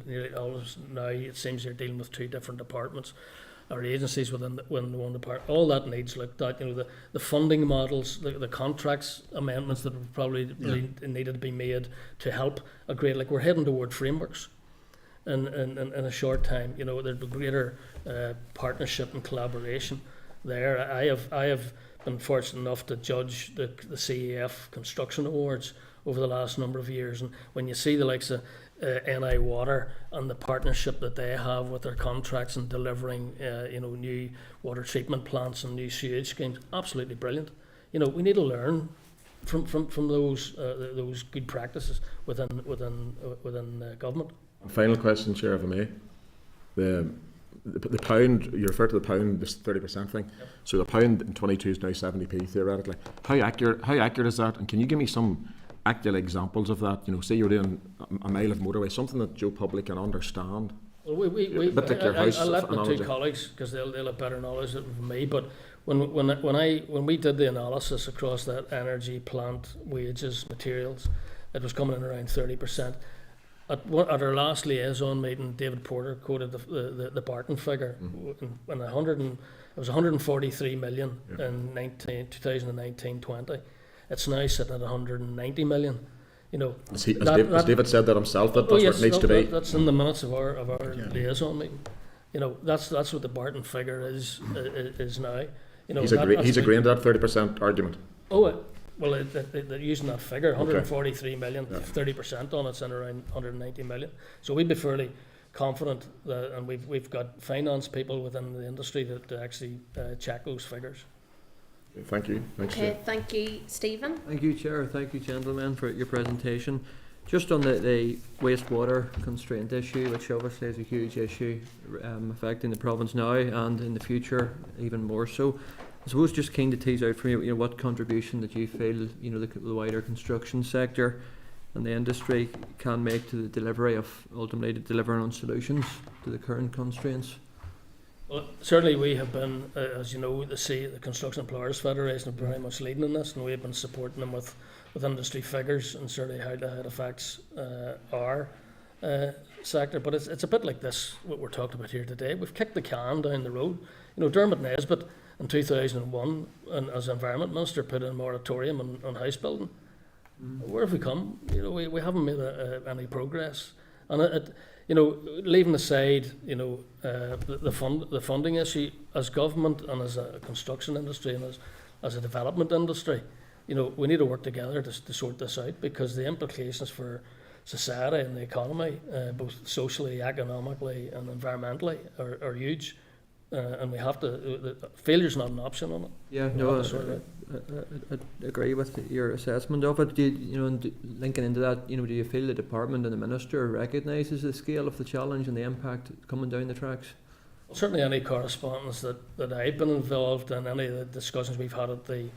nearly always now it seems they're dealing with two different departments or agencies within one department. All that needs looked at. The funding models, the contracts amendments that would probably really needed to be made to help a great, like we're heading toward frameworks in a short time. There'd be greater partnership and collaboration there. I have been fortunate enough to judge the CEF construction awards over the last number of years, and when you see the likes of NI Water and the partnership that they have with their contracts and delivering new water treatment plants and new sewage schemes, absolutely brilliant. We need to learn from those good practices within government. Final question, Chair, if I may. The pound, you refer to the pound, this 30% thing. Yep. So the pound in 22 is now 70p theoretically. How accurate is that? And can you give me some actual examples of that? Say you're doing a mile of motorway, something that Joe Public can understand. Well, I'll let my two colleagues, because they'll have better knowledge than me. But when we did the analysis across that energy, plant, wages, materials, it was coming in around 30%. At our last liaison meeting, David Porter quoted the Barton figure. It was 143 million in 2019-20. It's now sitting at 190 million. Has David said that himself? That's what it needs to be. That's in the minutes of our liaison meeting. That's what the Barton figure is now. He's agreeing to that 30% argument. Well, they're using that figure, 143 million, 30% on it's in around 190 million. So we'd be fairly confident that, and we've got finance people within the industry that actually check those figures. Thank you. Thanks, okay, thank you, Stephen. Thank you, Chair. Thank you, gentlemen, for your presentation. Just on the wastewater constraint issue, which obviously is a huge issue affecting the province now and in the future even more so. I suppose just keen to tease out from you, what contribution that you feel, the wider construction sector and the industry can make to the delivery of, ultimately, delivering on solutions to the current constraints. Well, certainly we have been, as you know, the Construction Employers Federation are very much leading in this, and we have been supporting them with industry figures and certainly how it affects our sector. But it's a bit like this, what we're talking about here today. We've kicked the can down the road. Dermot Nesbitt in 2001, and as Environment Minister, put in a moratorium on house building. Where have we come? We haven't made any progress. And leaving aside, the funding issue, as government and as a construction industry and as a development industry, we need to work together to sort this out, because the implications for society and the economy, both socially, economically, and environmentally, are huge. And we have to. Failure's not an option on it. Yeah, no, I agree with your assessment of it. And linking into that, do you feel the department and the minister recognises the scale of the challenge and the impact coming down the tracks? Well, certainly, any correspondence that I've been involved in, any of the discussions we've had at the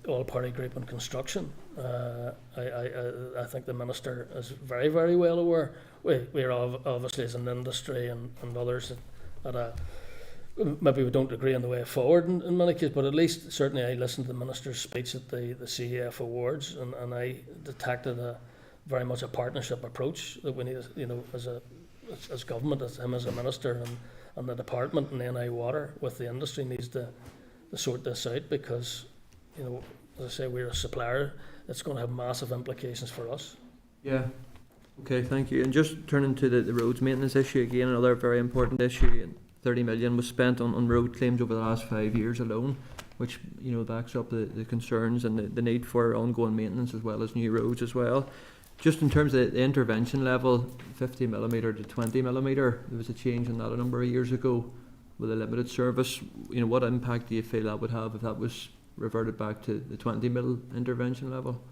all-party group on construction, I think the minister is very, very well aware. We're obviously, as an industry and others, maybe we don't agree on the way forward in many cases, but at least certainly I listened to the minister's speech at the CEF Awards, and I detected very much a partnership approach that we need, as government, as him as a minister, and the department and NI Water with the industry needs to sort this out, because as I say, we're a supplier. It's going to have massive implications for us. Yeah. Okay, thank you. And just turning to the roads maintenance issue again, another very important issue. And 30 million was spent on road claims over the last 5 years alone, which backs up the concerns and the need for ongoing maintenance as well as new roads as well. Just in terms of the intervention level, 50mm to 20mm, there was a change in that a number of years ago with a limited service. What impact do you feel that would have if that was reverted back to the 20mm intervention level?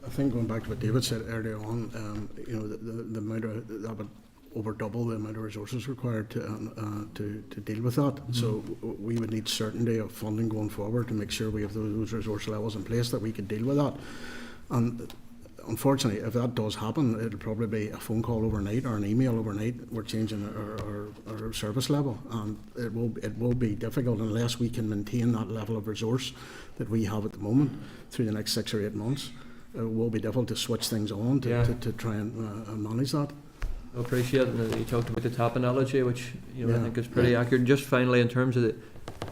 I think going back to what David said earlier on, the amount of, that would over double the amount of resources required to deal with that. So we would need certainty of funding going forward to make sure we have those resource levels in place that we can deal with that. And unfortunately, if that does happen, it'll probably be a phone call overnight or an email overnight. We're changing our service level, and it will be difficult unless we can maintain that level of resource that we have at the moment through the next 6 or 8 months. It will be difficult to switch things on to try and manage that. I appreciate it. You talked about the tap analogy, which I think is pretty accurate. Just finally, in terms of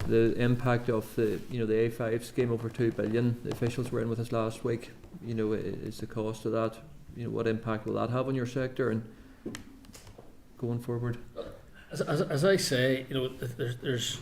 the impact of the A5 scheme, over 2 billion. The officials were in with us last week. Is the cost of that? What impact will that have on your sector and going forward? As I say, there's.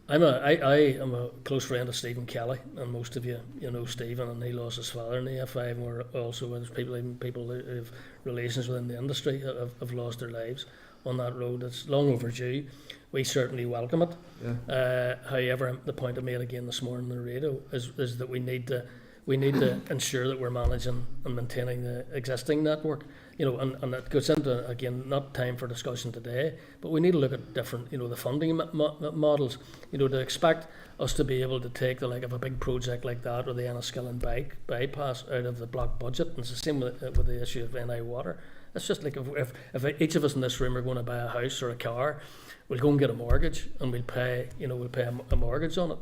I am a close friend of Stephen Kelly, and most of you know Stephen, and he lost his father in the A5, and we're also there's people who have relations within the industry have lost their lives on that road. It's long overdue. We certainly welcome it. Yeah. However, the point I made again this morning on the radio is that we need to ensure that we're managing and maintaining the existing network. And it goes into, again, not time for discussion today, but we need to look at different, the funding models. To expect us to be able to take the of a big project like that, or the Enniskillen bypass, out of the block budget, and it's the same with the issue of NI Water. It's just like if each of us in this room are going to buy a house or a car, we'll go and get a mortgage, and we'll pay a mortgage on it.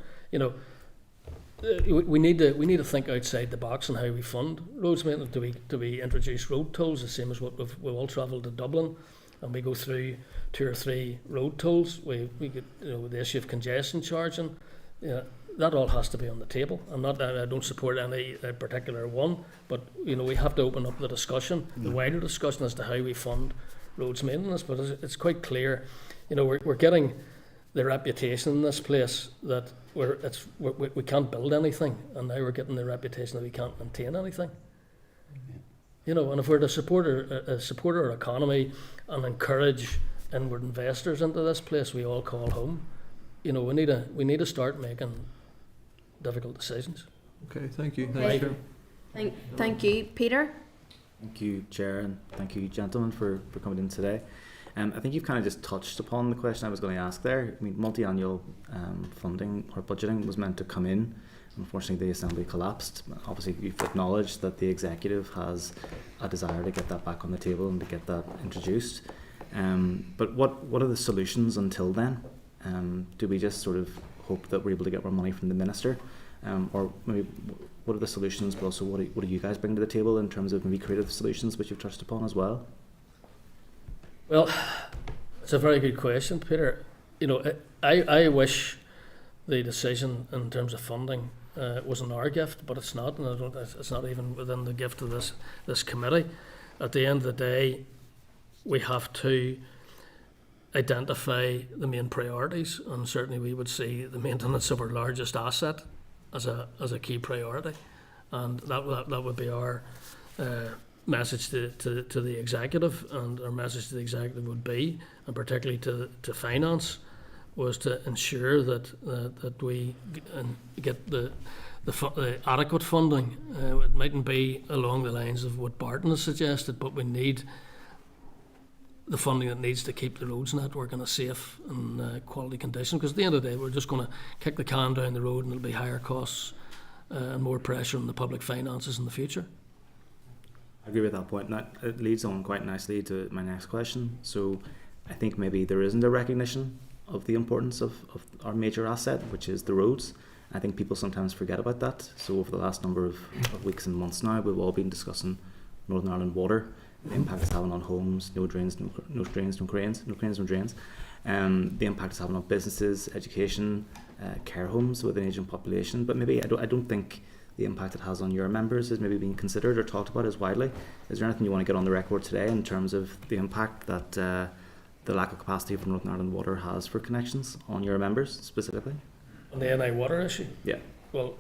We need to think outside the box on how we fund roads maintenance. Do we introduce road tolls, the same as what we've all travelled to Dublin, and we go through 2 or 3 road tolls? We get the issue of congestion charging. That all has to be on the table. I don't support any particular one, but we have to open up the discussion, the wider discussion as to how we fund roads maintenance. But it's quite clear, we're getting the reputation in this place that we can't build anything, and now we're getting the reputation that we can't maintain anything. And if we're to support our economy and encourage inward investors into this place we all call home, we need to start making difficult decisions. Okay, thank you. Thank you, Peter. Thank you, Chair, and thank you, gentlemen, for coming in today. I think you've kind of just touched upon the question I was going to ask there. I mean, multi-annual funding or budgeting was meant to come in. Unfortunately, the Assembly collapsed. Obviously, you've acknowledged that the Executive has a desire to get that back on the table and to get that introduced. But what are the solutions until then? Do we just sort of hope that we're able to get more money from the Minister? Or maybe what are the solutions, but also what do you guys bring to the table in terms of maybe creative solutions, which you've touched upon as well? Well, it's a very good question, Peter. I wish the decision in terms of funding wasn't our gift, but it's not, and it's not even within the gift of this committee. At the end of the day, we have to identify the main priorities, and certainly we would see the maintenance of our largest asset as a key priority, and that would be our message to the Executive, and our message to the Executive would be, and particularly to Finance, was to ensure that we get the adequate funding. It mightn't be along the lines of what Barton has suggested, but we need the funding that needs to keep the roads network in a safe and quality condition, because at the end of the day we're just going to kick the can down the road, and it'll be higher costs and more pressure on the public finances in the future. I agree with that point, and it leads on quite nicely to my next question. So I think maybe there isn't a recognition of the importance of our major asset, which is the roads. I think people sometimes forget about that. So over the last number of weeks and months now, we've all been discussing Northern Ireland Water, the impact it's having on homes, no drains, no drains, the impact it's having on businesses, education, care homes with an ageing population. But maybe I don't think the impact it has on your members is maybe being considered or talked about as widely. Is there anything you want to get on the record today in terms of the impact that the lack of capacity for Northern Ireland Water has for connections on your members specifically? On the NI water issue, Yeah. well,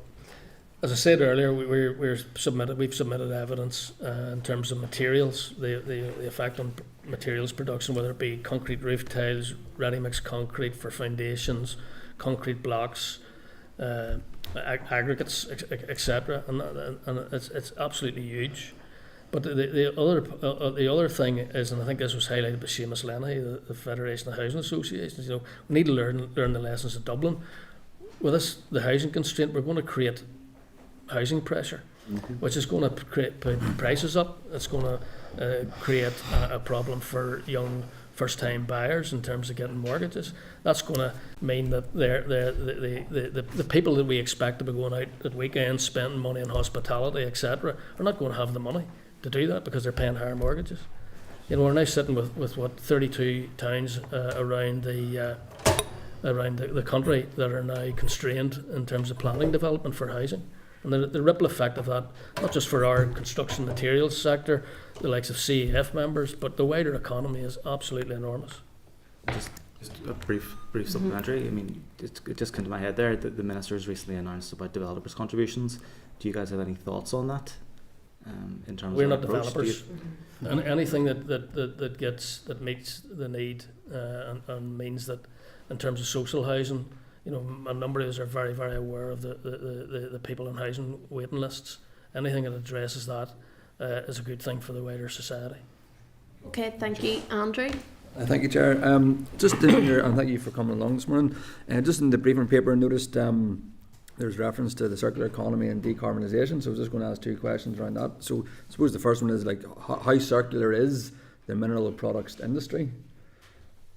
as I said earlier, we've submitted evidence in terms of materials, the effect on materials production, whether it be concrete roof tiles, ready mix concrete for foundations, concrete blocks, aggregates, etc. And it's absolutely huge. But the other thing is, and I think this was highlighted by Seamus Lenny, the Federation of Housing Associations. You know, we need to learn the lessons of Dublin. With this, the housing constraint, we're going to create housing pressure, which is going to put prices up. It's going to create a problem for young first-time buyers in terms of getting mortgages. That's going to mean that the people that we expect to be going out at weekends, spending money on hospitality, etc., are not going to have the money to do that because they're paying higher mortgages. You know, we're now sitting with what 32 towns around the country that are now constrained in terms of planning development for housing. And the ripple effect of that, not just for our construction materials sector, the likes of CEF members, but the wider economy is absolutely enormous. Just a brief supplementary. I mean, it just came to my head there that the Minister has recently announced about developers' contributions. Do you guys have any thoughts on that? In terms We're of not approach? developers. And anything that meets the need and means that in terms of social housing, you know, a number of us are very, very aware of the people on housing waiting lists. Anything that addresses that is a good thing for the wider society. Okay, thank you. Andrew? Thank you, Chair. Just in your, and thank you for coming along this morning. Just in the briefing paper, I noticed there's reference to the circular economy and decarbonisation. So I was just going to ask two questions around that. So I suppose the first one is, like, how circular is the mineral products industry?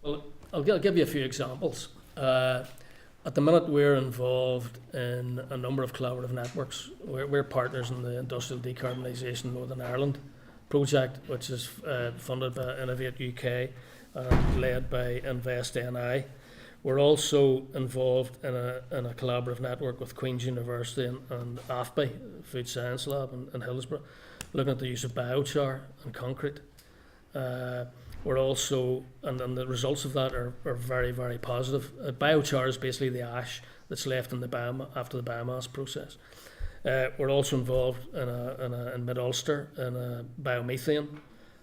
Well, I'll give you a few examples. At the minute, we're involved in a number of collaborative networks. We're partners in the Industrial Decarbonisation Northern Ireland project, which is funded by Innovate UK and led by Invest NI. We're also involved in a collaborative network with Queen's University and AFBI, Food Science Lab in Hillsborough, looking at the use of biochar and concrete. We're also, and the results of that are very, very positive. Biochar is basically the ash that's left in after the biomass process. We're also involved in Mid-Ulster in a biomethane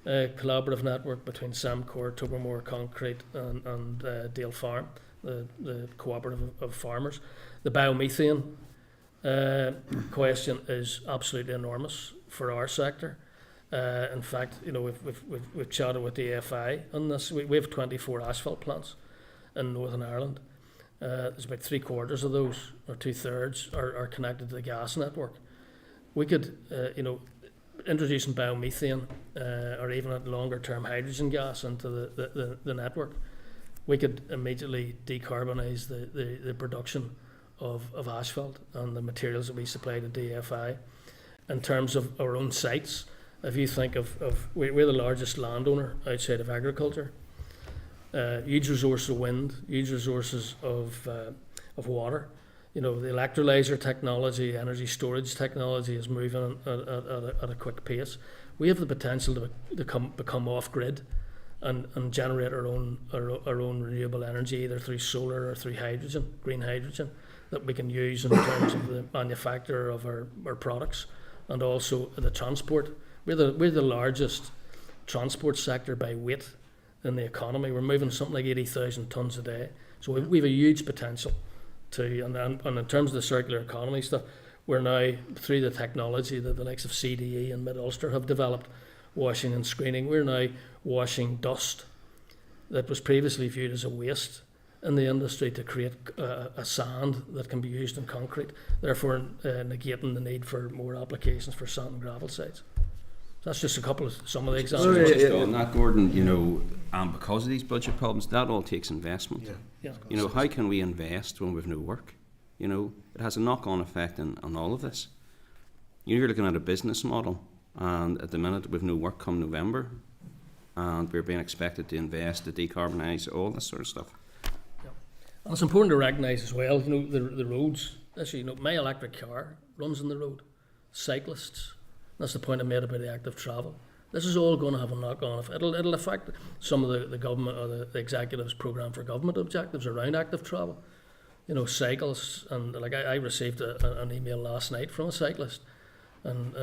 collaborative network between Samcor, Tobermore Concrete and Dale Farm, the cooperative of farmers. The biomethane question is absolutely enormous for our sector. In fact, you know, we've chatted with the AFI on this. We have 24 asphalt plants in Northern Ireland. There's about 3/4 of those, or 2/3, are connected to the gas network. We could, you know, introducing biomethane or even a longer-term hydrogen gas into the network, we could immediately decarbonise the production of asphalt and the materials that we supply to DFI. In terms of our own sites, if you think of we're the largest landowner outside of agriculture, huge resource of wind, huge resources of water. You know, the electrolyser technology, energy storage technology is moving at a quick pace. We have the potential to become off-grid and generate our own renewable energy, either through solar or through hydrogen, green hydrogen, that we can use in terms of the manufacture of our products, and also the transport. We're the largest transport sector by weight in the economy. We're moving something like 80,000 tonnes a day. So we have a huge potential to, and in terms of the circular economy stuff, we're now, through the technology that the likes of CDE and Mid-Ulster have developed, washing and screening, we're now washing dust that was previously viewed as a waste in the industry to create a sand that can be used in concrete, therefore negating the need for more applications for sand and gravel sites. That's just some of the examples. Just on that, Gordon, you know, because of these budget problems, that all takes investment. Yeah. You know, how can we invest when we've no work? You know, it has a knock-on effect on all of this. You're looking at a business model, and at the minute we've no work come November, and we're being expected to invest to decarbonise all this sort of stuff. Yeah. And it's important to recognise as well, you know, the roads. Actually, you know, my electric car runs on the road. Cyclists. That's the point I made about the active travel. This is all going to have a knock-on effect. It'll affect some of the government or the executive's programme for government objectives around active travel. You know, cycles, and like I received an email last night from a cyclist, and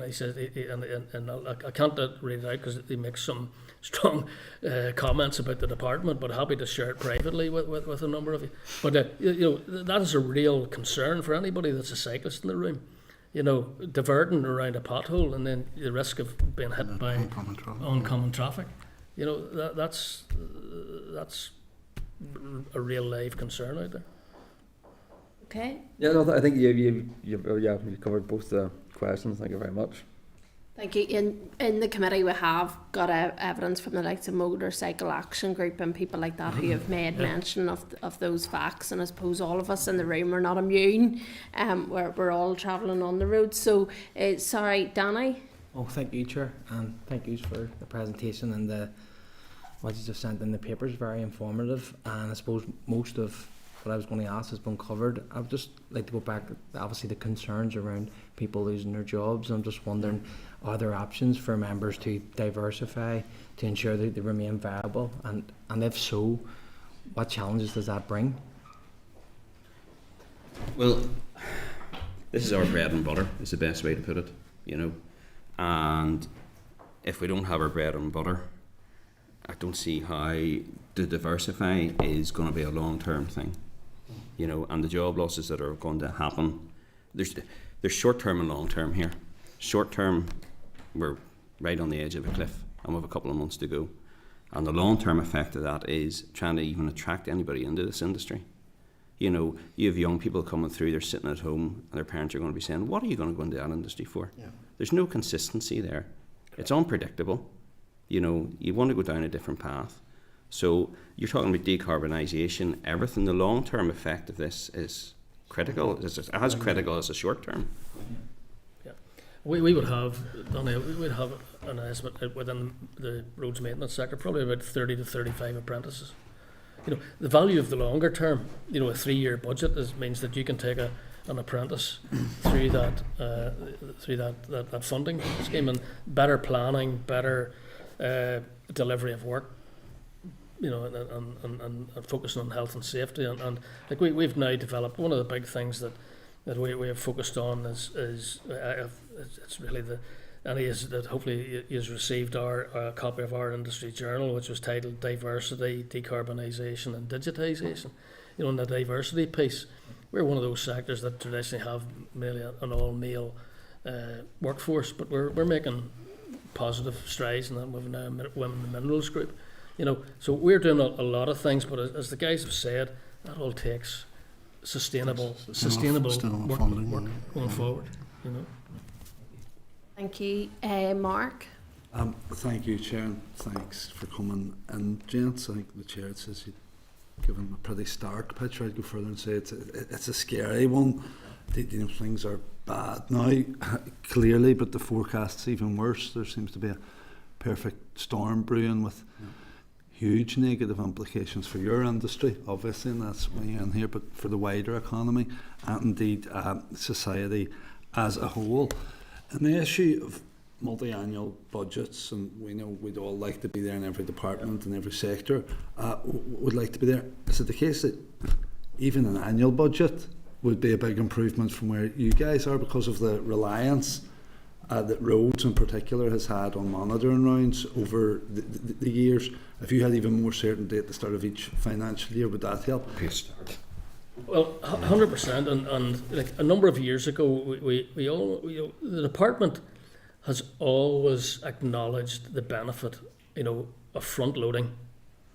he says, and I can't read it out because he makes some strong comments about the department, but happy to share it privately with a number of you. But you know, that is a real concern for anybody that's a cyclist in the room. You know, diverting around a pothole and then the risk of being hit by oncoming traffic. You know, that's a real live concern out there. Okay. Yeah, no, I think you covered both the questions. Thank you very much. Thank you. In the committee, we have got evidence from the likes of Motorcycle Action Group and people like that who have made mention of those facts. And I suppose all of us in the room are not immune. We're all travelling on the road. So, sorry, Danny. Oh, thank you, Chair, and thank you for the presentation and what you just sent in the papers. Very informative, and I suppose most of what I was going to ask has been covered. I would just like to go back, obviously, the concerns around people losing their jobs. I'm just wondering, are there options for members to diversify to ensure that they remain viable? And if so, what challenges does that bring? Well, this is our bread and butter, is the best way to put it, you know. And if we don't have our bread and butter, I don't see how to diversify is going to be a long-term thing. You know, and the job losses that are going to happen, there's short-term and long-term here. Short-term, we're right on the edge of a cliff and we have a couple of months to go. And the long-term effect of that is trying to even attract anybody into this industry. You know, you have young people coming through, they're sitting at home and their parents are going to be saying, what are you going to go into that industry for? Yeah. There's no consistency there. It's unpredictable. You know, you want to go down a different path. So you're talking about decarbonisation, everything. The long-term effect of this is critical. It's as critical as the short-term. Yeah, we would have, an estimate within the roads maintenance sector, probably about 30 to 35 apprentices. You know, the value of the longer term, you know, a 3-year budget means that you can take an apprentice through that funding scheme, and better planning, better delivery of work, you know, and focusing on health and safety, and like we've now developed one of the big things that we have focused on is it's really that hopefully he has received a copy of our industry journal, which was titled Diversity, Decarbonisation and Digitisation. You know, in the diversity piece, we're one of those sectors that traditionally have mainly an all-male workforce, but we're making positive strides in that. We've now a women in the minerals group. You know, so we're doing a lot of things, but as the guys have said, that all takes sustainable work going forward. You know. Thank you, Mark. Thank you, Chair, and thanks for coming. And gents, I think the Chair says you've given a pretty stark picture. I'd go further and say it's a scary one. You know, things are bad now, clearly, but the forecast's even worse. There seems to be a perfect storm brewing with huge negative implications for your industry, obviously, and that's why you're in here, but for the wider economy and indeed society as a whole. And the issue of multi-annual budgets, and we know we'd all like to be there in every department and every sector, would like to be there. Is it the case that even an annual budget would be a big improvement from where you guys are because of the reliance that roads in particular has had on monitoring rounds over the years? If you had even more certainty at the start of each financial year, would that help? Well, 100%, and like a number of years ago, we all, you know, the department has always acknowledged the benefit, you know, of front loading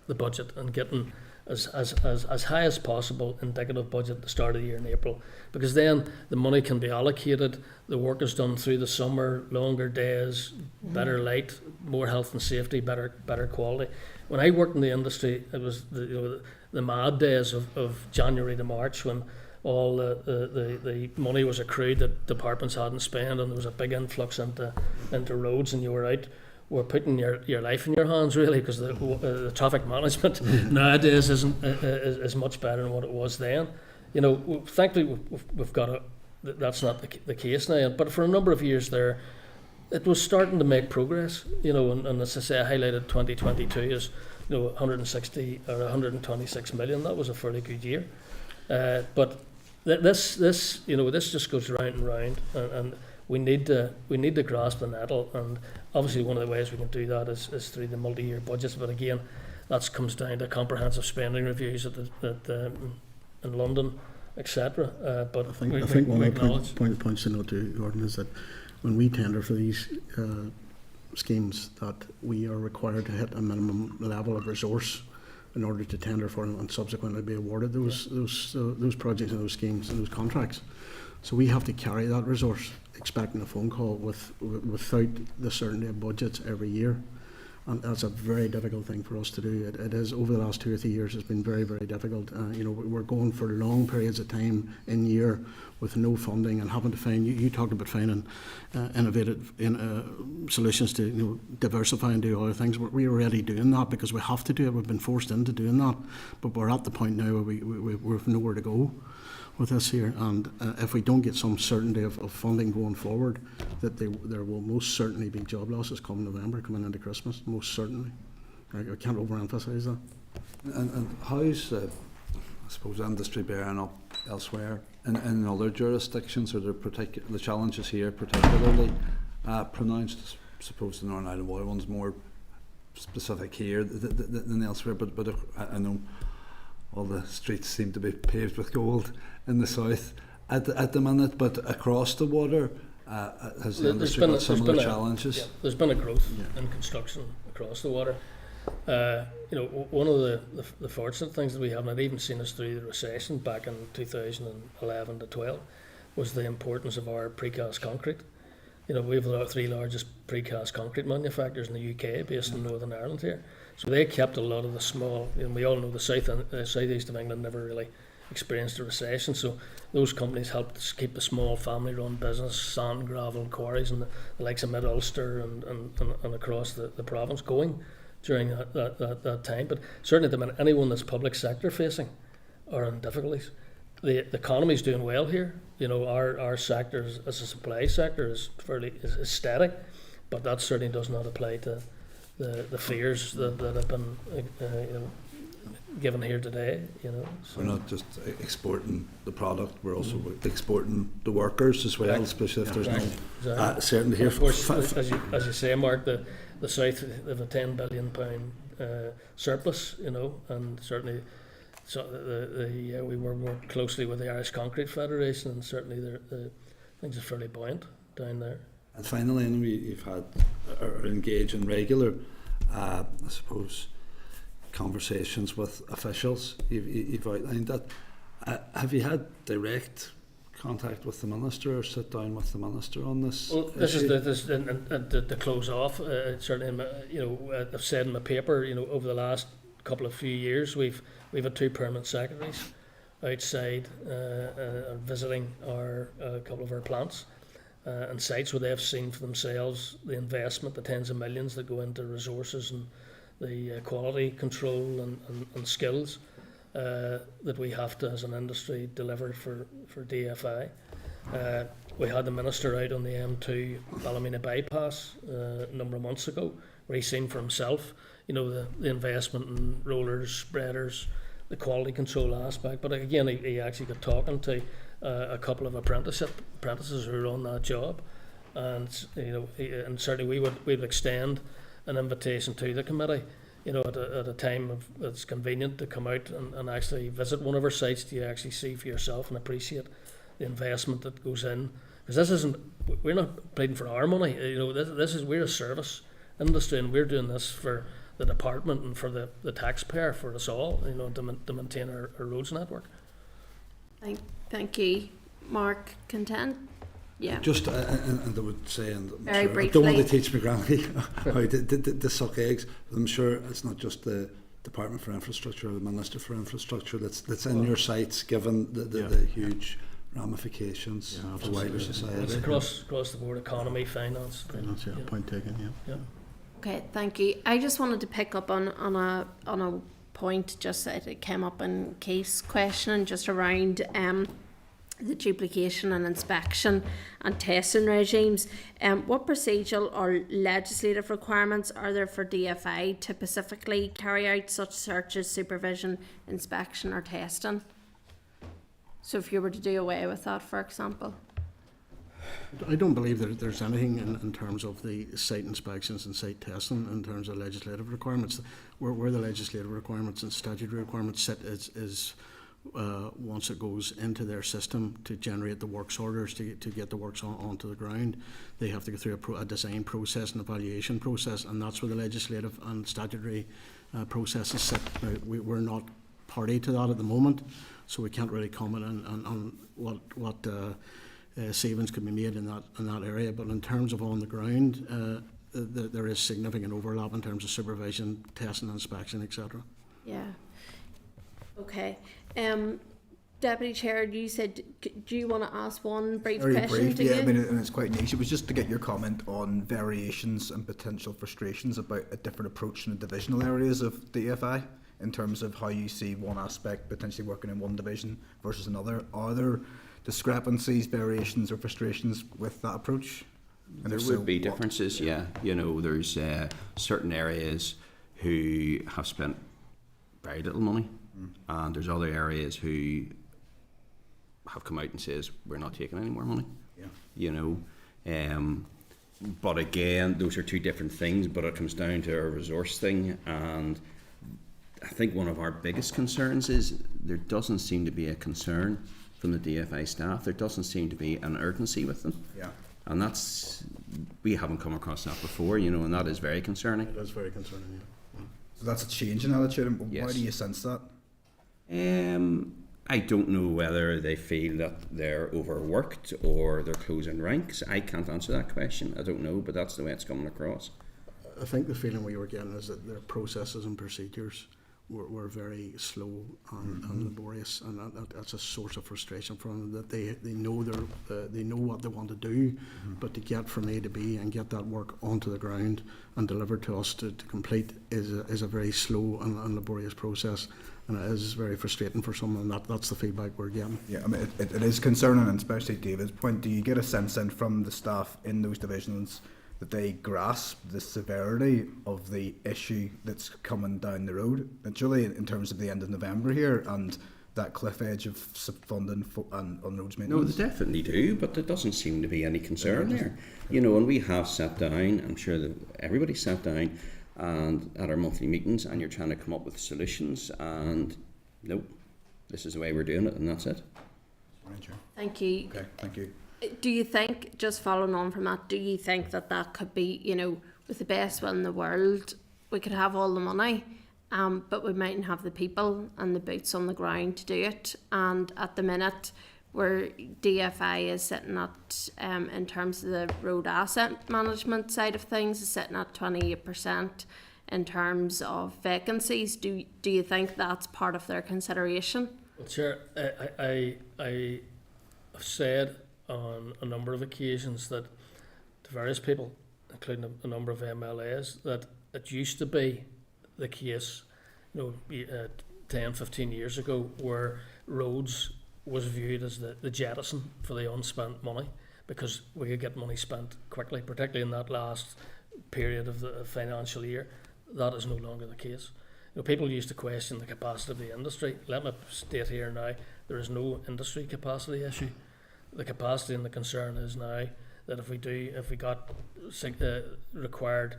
the budget and getting as high as possible indicative budget at the start of the year in April, because then the money can be allocated, the work is done through the summer, longer days, better light, more health and safety, better quality. When I worked in the industry, it was the mad days of January to March, when all the money was accrued that departments hadn't spent, and there was a big influx into roads, and you were out. We're putting your life in your hands, really, because the traffic management nowadays is much better than what it was then. You know, thankfully we've got that's not the case now. But for a number of years there, it was starting to make progress, and as I say, I highlighted 2022 as 160 or 126 million. That was a fairly good year, but this just goes round and round, and we need to grasp the nettle, and obviously one of the ways we can do that is through the multi-year budgets. But again, that comes down to comprehensive spending reviews in London, etc. But I think one of the points to note to Gordon is that when we tender for these schemes, that we are required to hit a minimum level of resource in order to tender for them and subsequently be awarded those projects and those schemes and those contracts. So we have to carry that resource, expecting a phone call without the certainty of budgets every year. And that's a very difficult thing for us to do. It is, over the last 2 or 3 years, it's been very, very difficult. We're going for long periods of time in year with no funding and having to find, you talked about finding innovative solutions to diversify and do other things. We're already doing that because we have to do it. We've been forced into doing that. But we're at the point now where we've nowhere to go with this here, and if we don't get some certainty of funding going forward, that there will most certainly be job losses come November, coming into Christmas, most certainly. I can't overemphasise that. And how's, I suppose, industry bearing up elsewhere in other jurisdictions? Are there the challenges here particularly pronounced? I suppose the Northern Ireland Oil one's more specific here than elsewhere, but I know all the streets seem to be paved with gold in the south at the minute, but across the water, has the industry got similar challenges? There's been a growth in construction across the water. One of the fortunate things that we have, and I'd even seen us through the recession back in 2011 to 12, was the importance of our precast concrete. We have the 3 largest precast concrete manufacturers in the UK, based in Northern Ireland here. So they kept a lot of the small, we all know the southeast of England never really experienced a recession, so those companies helped keep the small family-run business, sand, gravel, quarries, and the likes of Mid-Ulster and across the province going during that time. But certainly at the minute, anyone that's public sector facing are in difficulties. The economy is doing well here. Our sector as a supply sector is steady, but that certainly does not apply to the fears that have been given here today. So we're not just exporting the product; we're also exporting the workers as well, especially if there's no certainty here. Of course, as you say, Mark, the South have a £10 billion surplus, and certainly. So we work closely with the Irish Concrete Federation, and certainly the things are fairly buoyant down there. And finally, I know you've had or engaged in regular, I suppose, conversations with officials. You've outlined that. Have you had direct contact with the minister or sit down with the minister on this? Well, this is the close off. Certainly, I've said in my paper, over the last couple of few years, we've had 2 permanent secretaries outside visiting a couple of our plants and sites where they have seen for themselves the investment, the tens of millions that go into resources and the quality control and skills that we have to, as an industry, deliver for DFI. We had the minister out on the M2 Ballymena bypass a number of months ago, where he's seen for himself the investment in rollers, spreaders, the quality control aspect. But again, he actually got talking to a couple of apprentices who are on that job, and and certainly we would extend an invitation to the committee, at a time that's convenient, to come out and actually visit one of our sites, to actually see for yourself and appreciate the investment that goes in. Because we're not pleading for our money. We're a service industry, and we're doing this for the department and for the taxpayer, for us all, to maintain our roads network. Thank you, Mark. Content? Yeah. Just, and I would say, and very briefly, I don't want to teach my granny how to suck eggs, but I'm sure it's not just the Department for Infrastructure or the Minister for Infrastructure that's in your sites, given the huge ramifications for wider society. It's across the board: economy, finance. Point taken. Yeah. Okay, thank you. I just wanted to pick up on a point just that it came up in Keith's question, just around the duplication and inspection and testing regimes. What procedural or legislative requirements are there for DFI to specifically carry out such searches, supervision, inspection or testing? So if you were to do away with that, for example. I don't believe there's anything in terms of the site inspections and site testing in terms of legislative requirements. Where the legislative requirements and statutory requirements sit is once it goes into their system to generate the works orders to get the works onto the ground, they have to go through a design process and evaluation process, and that's where the legislative and statutory processes sit. Now, we're not party to that at the moment, so we can't really comment on what savings could be made in that area. But in terms of on the ground, there is significant overlap in terms of supervision, testing, inspection, etc. Yeah. Okay. Deputy Chair, you said, do you want to ask one brief Very question? brief, to yeah, you? I mean, and it's quite niche. It was just to get your comment on variations and potential frustrations about a different approach in the divisional areas of DFI in terms of how you see one aspect potentially working in one division versus another. Are there discrepancies, variations or frustrations with that approach? And there would be differences, yeah. You know, there's certain areas who have spent very little money, and there's other areas who have come out and says we're not taking any more money. Yeah. You know, but again, those are two different things. But it comes down to a resource thing, and I think one of our biggest concerns is there doesn't seem to be a concern from the DFI staff. There doesn't seem to be an urgency with them. Yeah. And we haven't come across that before, you know, and that is very concerning. It is very concerning, yeah. So that's a change in attitude. And Yes. Why do you sense that? I don't know whether they feel that they're overworked or they're closing ranks. I can't answer that question. I don't know, but that's the way it's coming across. I think the feeling we were getting is that their processes and procedures were very slow and laborious, and that's a source of frustration for them. That they know they know what they want to do, but to get from A to B and get that work onto the ground and delivered to us to complete is a very slow and laborious process, and it is very frustrating for someone. That's the feedback we're getting. Yeah, I mean, it is concerning, and especially David's point. Do you get a sense then from the staff in those divisions that they grasp the severity of the issue that's coming down the road? And surely in terms of the end of November here and that cliff edge of funding on roads maintenance? No, they definitely do, but there doesn't seem to be any concern there. You know, and we have sat down, I'm sure that everybody sat down and at our monthly meetings, and you're trying to come up with solutions, and nope, this is the way we're doing it, and that's it. Thank you. Okay, thank you. Do you think, just following on from that, do you think that could be, you know, with the best will in the world, we could have all the money, but we mightn't have the people and the boots on the ground to do it? And at the minute, where DFI is sitting at, in terms of the road asset management side of things, is sitting at 28% in terms of vacancies. Do you think that's part of their consideration? Well, Chair, I have said on a number of occasions that to various people, including a number of MLAs, that it used to be the case, you know, 10, 15 years ago, where roads was viewed as the jettison for the unspent money, because we could get money spent quickly, particularly in that last period of the financial year. That is no longer the case. You know, people used to question the capacity of the industry. Let me state here now, there is no industry capacity issue. The capacity and the concern is now that if we got required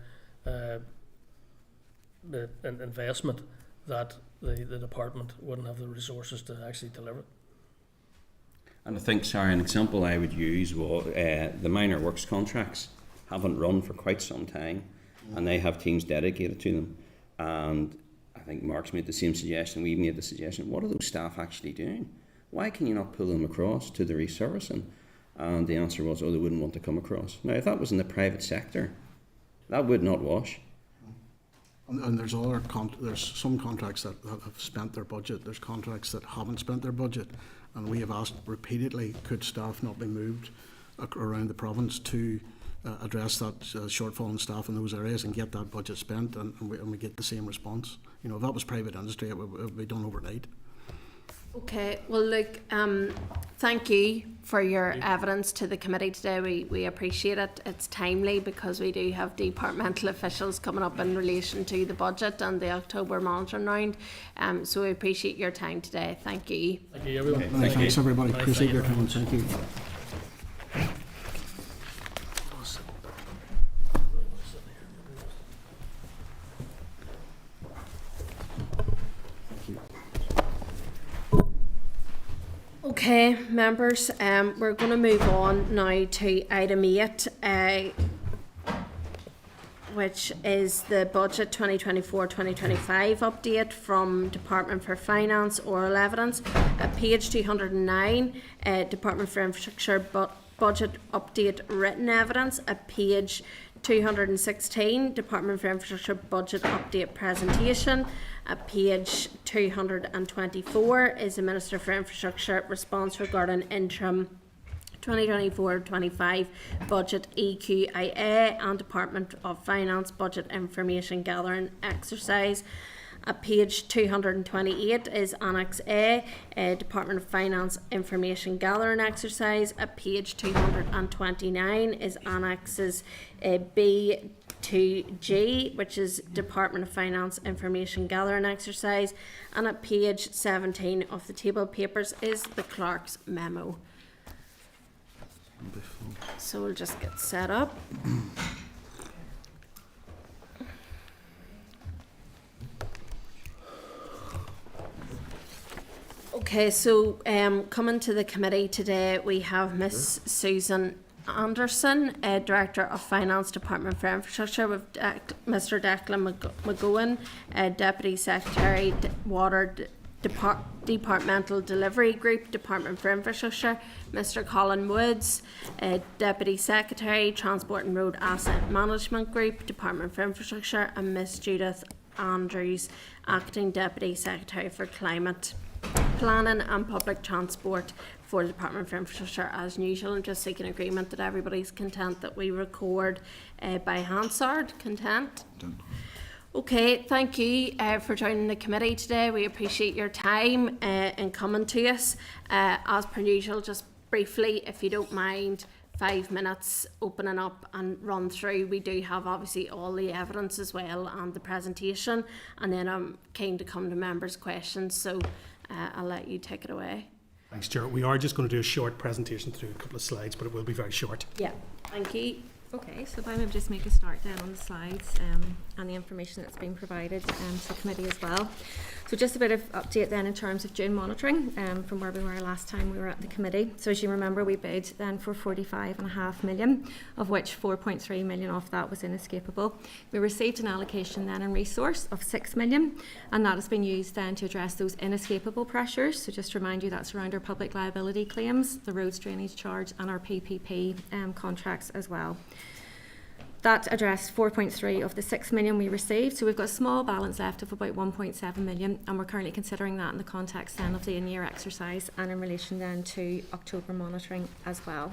investment, that the department wouldn't have the resources to actually deliver it. And I think, sorry, an example I would use was the minor works contracts haven't run for quite some time, and they have teams dedicated to them. And I think Mark's made the same suggestion, we made the suggestion, what are those staff actually doing? Why can you not pull them across to the resurfacing? And the answer was, they wouldn't want to come across. Now, if that was in the private sector, that would not wash. And there's there's some contracts that have spent their budget. There's contracts that haven't spent their budget, and we have asked repeatedly, could staff not be moved around the province to address that shortfall in staff in those areas and get that budget spent, and we get the same response. You know, if that was private industry, it would be done overnight. Okay, well, look, Thank you for your evidence to the committee today. We appreciate it. It's timely because we do have departmental officials coming up in relation to the budget and the October monitoring round. So we appreciate your time today. Thank you. Thank you, everyone. Thanks everybody. Appreciate your time. Thank you. Okay, members, we're going to move on now to item 8, which is the budget 2024-2025 update from Department for Finance oral evidence. At page 209, Department for Infrastructure budget update written evidence. At page 216, Department for Infrastructure budget update presentation. At page 224 is the Minister for Infrastructure response regarding interim 2024-25 budget EQIA and Department of Finance budget information gathering exercise. At page 228 is Annex A, Department of Finance information gathering exercise. At page 229 is Annexes B to G, which is Department of Finance information gathering exercise. And at page 17 of the table papers is the clerk's memo. So we'll just get set up. Okay, so coming to the committee today, we have Miss Susan Anderson, Director of Finance Department for Infrastructure, with Mr. Declan McGowan, Deputy Secretary, Water Departmental Delivery Group, Department for Infrastructure, Mr. Colin Woods, Deputy Secretary, Transport and Road Asset Management Group, Department for Infrastructure, and Miss Judith Andrews, Acting Deputy Secretary for Climate Planning and Public Transport for the Department for Infrastructure. As usual, I'm just seeking agreement that everybody's content that we record by Hansard. Content? Done. Okay, thank you for joining the committee today. We appreciate your time in coming to us. As per usual, just briefly, if you don't mind, 5 minutes opening up and run through. We do have obviously all the evidence as well and the presentation, and then I'm keen to come to members' questions, so I'll let you take it away. Thanks, Chair. We are just going to do a short presentation through a couple of slides, but it will be very short. Yeah, thank you. Okay, so if I may just make a start then on the slides and the information that's been provided to the committee as well. So just a bit of update then in terms of June monitoring from where we were last time we were at the committee. So as you remember, we bid then for 45.5 million, of which 4.3 million of that was inescapable. We received an allocation then in resource of 6 million, and that has been used then to address those inescapable pressures. So just to remind you, that's around our public liability claims, the roads drainage charge, and our PPP contracts as well. That addressed 4.3 of the 6 million we received, so we've got a small balance left of about 1.7 million, and we're currently considering that in the context then of the in-year exercise and in relation then to October monitoring as well.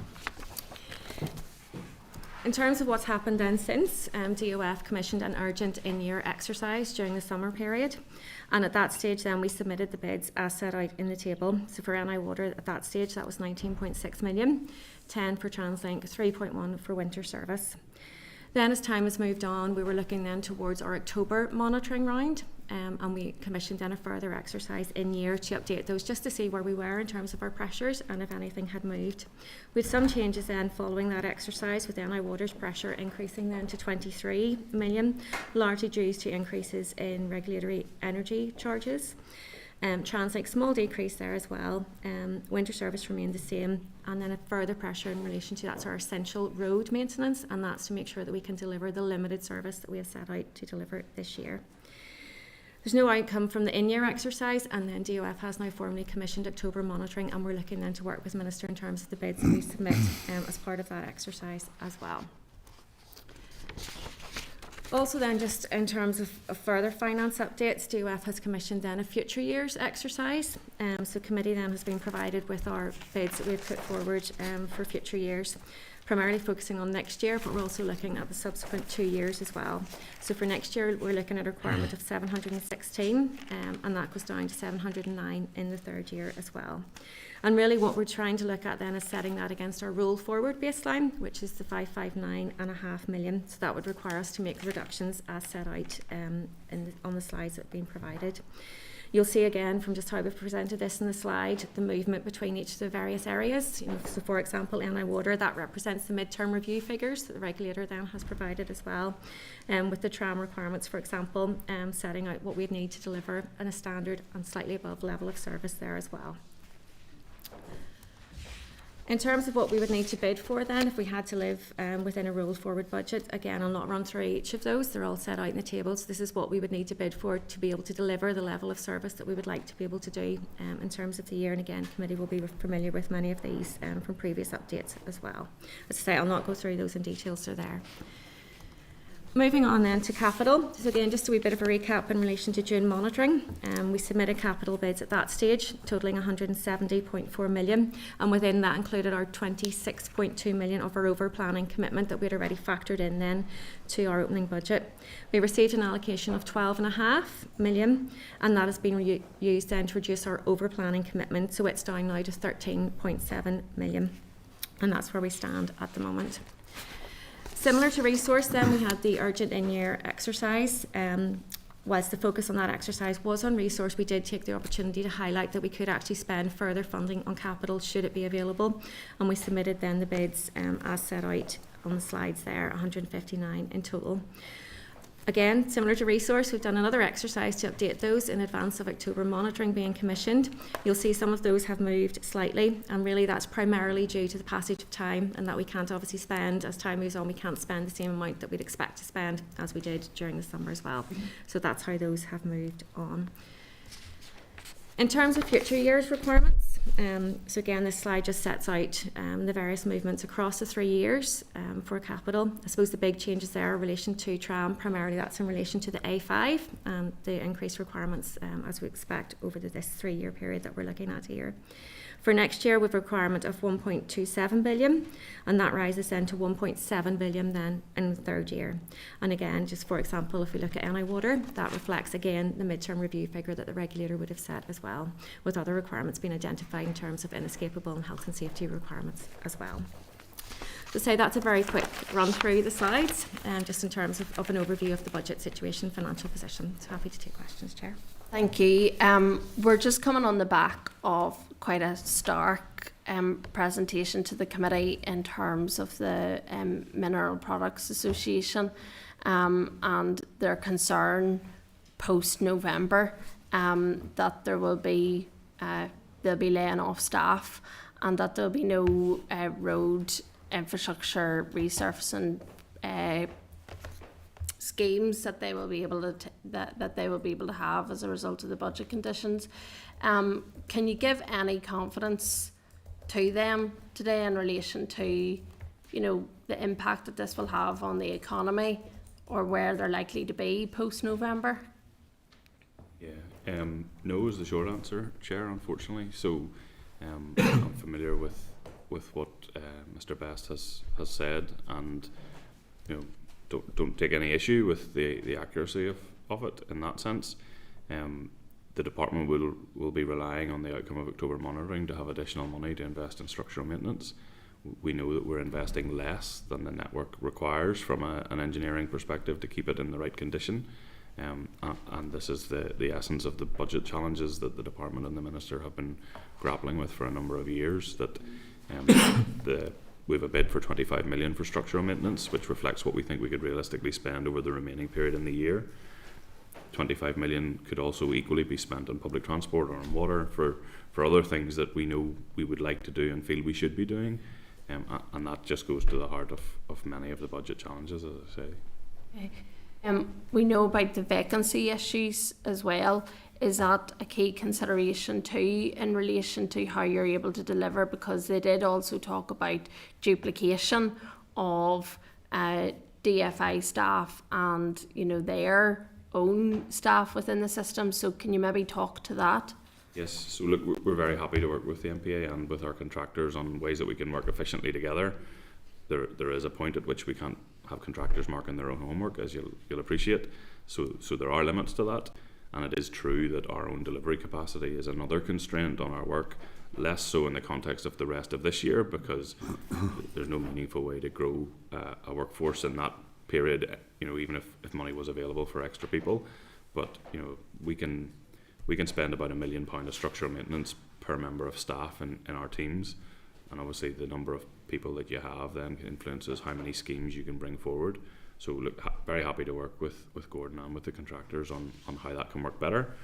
In terms of what's happened then since, DOF commissioned an urgent in-year exercise during the summer period, and at that stage then we submitted the bids as set out in the table. So for NI Water at that stage that was 19.6 million, 10 for TransLink, 3.1 for winter service. Then as time has moved on, we were looking then towards our October monitoring round, and we commissioned then a further exercise in year to update those just to see where we were in terms of our pressures and if anything had moved. With some changes then following that exercise, with NI Water's pressure increasing then to 23 million, largely due to increases in regulatory energy charges. TransLink, small decrease there as well. Winter service remained the same, and then a further pressure in relation to that's our essential road maintenance, and that's to make sure that we can deliver the limited service that we have set out to deliver this year. There's no outcome from the in-year exercise, and then DOF has now formally commissioned October monitoring, and we're looking then to work with Minister in terms of the bids that we submit as part of that exercise as well. Also then, just in terms of further finance updates, DOF has commissioned then a future years exercise. So committee then has been provided with our bids that we've put forward for future years. primarily focusing on next year, but we're also looking at the subsequent 2 years as well. So for next year, we're looking at a requirement of 716, and that goes down to 709 in the third year as well. And really what we're trying to look at then is setting that against our roll forward baseline, which is the 559.5 million. So that would require us to make reductions as set out on the slides that have been provided. You'll see again from just how we've presented this in the slide, the movement between each of the various areas. So for example, NI Water, that represents the mid-term review figures that the regulator then has provided as well. With the tram requirements, for example, setting out what we'd need to deliver in a standard and slightly above level of service there as well. In terms of what we would need to bid for then, if we had to live within a roll forward budget, again, I'll not run through each of those, they're all set out in the tables. This is what we would need to bid for to be able to deliver the level of service that we would like to be able to do in terms of the year. And again, committee will be familiar with many of these from previous updates as well. As I say, I'll not go through those in detail, so they're there. Moving on then to capital. So again, just a wee bit of a recap in relation to June monitoring. We submitted capital bids at that stage, totalling 170.4 million, and within that included our 26.2 million of our over planning commitment that we'd already factored in then to our opening budget. We received an allocation of 12.5 million, and that has been used then to reduce our over planning commitment, so it's down now to 13.7 million, and that's where we stand at the moment. Similar to resource then, we had the urgent in-year exercise. Whilst the focus on that exercise was on resource, we did take the opportunity to highlight that we could actually spend further funding on capital should it be available, and we submitted then the bids as set out on the slides there, 159 in total. Again, similar to resource, we've done another exercise to update those in advance of October monitoring being commissioned. You'll see some of those have moved slightly, and really that's primarily due to the passage of time, and that we can't obviously spend, as time moves on, we can't spend the same amount that we'd expect to spend as we did during the summer as well. So that's how those have moved on. In terms of future years requirements, so again, this slide just sets out the various movements across the 3 years for capital. I suppose the big changes there are in relation to tram, primarily that's in relation to the A5 and the increased requirements as we expect over this 3-year period that we're looking at here. For next year, we have a requirement of 1.27 billion, and that rises then to 1.7 billion then in the third year. And again, just for example, if we look at NI Water, that reflects again the mid-term review figure that the regulator would have set as well, with other requirements being identified in terms of inescapable and health and safety requirements as well. To say that's a very quick run through the slides, just in terms of an overview of the budget situation, financial position. So happy to take questions, Chair. Thank you. We're just coming on the back of quite a stark presentation to the committee in terms of the Mineral Products Association and their concern post-November that there will be they'll be laying off staff and that there'll be no road infrastructure resurfacing schemes that they will be able to that they will be able to have as a result of the budget conditions. Can you give any confidence to them today in relation to, you know, the impact that this will have on the economy or where they're likely to be post-November? Yeah, no is the short answer, Chair, unfortunately. So I'm familiar with what Mr. Best has said, and you know, don't take any issue with the accuracy of it in that sense. The department will be relying on the outcome of October monitoring to have additional money to invest in structural maintenance. We know that we're investing less than the network requires from an engineering perspective to keep it in the right condition. And this is the essence of the budget challenges that the department and the minister have been grappling with for a number of years. That we have a bid for 25 million for structural maintenance, which reflects what we think we could realistically spend over the remaining period in the year. 25 million could also equally be spent on public transport or on water for other things that we know we would like to do and feel we should be doing. And that just goes to the heart of many of the budget challenges, as I say. Okay. We know about the vacancy issues as well. Is that a key consideration too in relation to how you're able to deliver? Because they did also talk about duplication of DFI staff and, you know, their own staff within the system. So can you maybe talk to that? Yes, so look, we're very happy to work with the MPA and with our contractors on ways that we can work efficiently together. there is a point at which we can't have contractors marking their own homework, as you'll appreciate. So there are limits to that, and it is true that our own delivery capacity is another constraint on our work. Less so in the context of the rest of this year, because there's no meaningful way to grow a workforce in that period. Even if money was available for extra people, but we can spend about £1 million of structural maintenance per member of staff in our teams, and obviously the number of people that you have then influences how many schemes you can bring forward. So look, very happy to work with Gordon and with the contractors on how that can work better.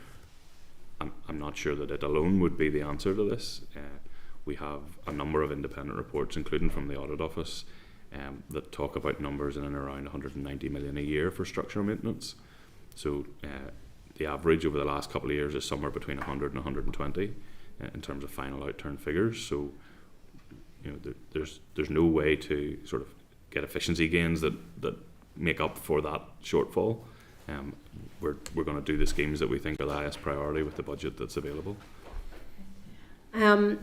I'm not sure that it alone would be the answer to this. We have a number of independent reports, including from the Audit Office, that talk about numbers in and around 190 million a year for structural maintenance. So the average over the last couple of years is somewhere between 100 and 120 in terms of final outturn figures. So there's no way to sort of get efficiency gains that make up for that shortfall. We're going to do the schemes that we think are the highest priority with the budget that's available. I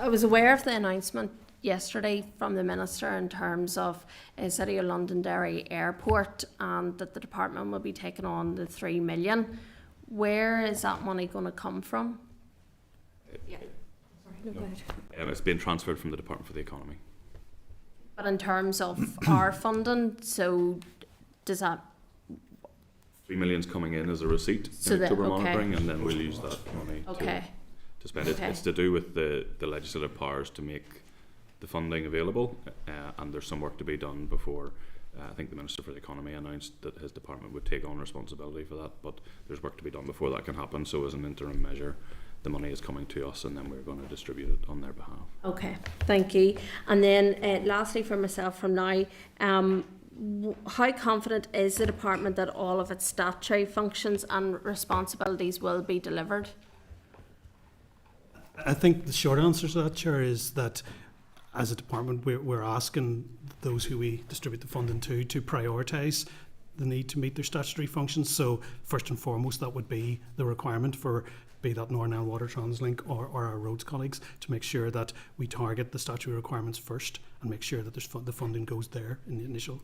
was aware of the announcement yesterday from the Minister in terms of City of Londonderry Airport, and that the department will be taking on the 3 million. Where is that money going to come from? It's being transferred from the Department for the Economy. But in terms of our funding, so does that... 3 million's coming in as a receipt in October monitoring, and then we'll use that money to spend it. It's to do with the legislative powers to make the funding available, and there's some work to be done before. I think the Minister for the Economy announced that his department would take on responsibility for that, but there's work to be done before that can happen. So as an interim measure, the money is coming to us, and then we're going to distribute it on their behalf. Okay, thank you. And then lastly for myself from now, how confident is the department that all of its statutory functions and responsibilities will be delivered? I think the short answer to that, Chair, is that as a department we're asking those who we distribute the funding to prioritise the need to meet their statutory functions. So first and foremost, that would be the requirement for, be that Northern Water Translink or our roads colleagues, to make sure that we target the statutory requirements first and make sure that the funding goes there in the initial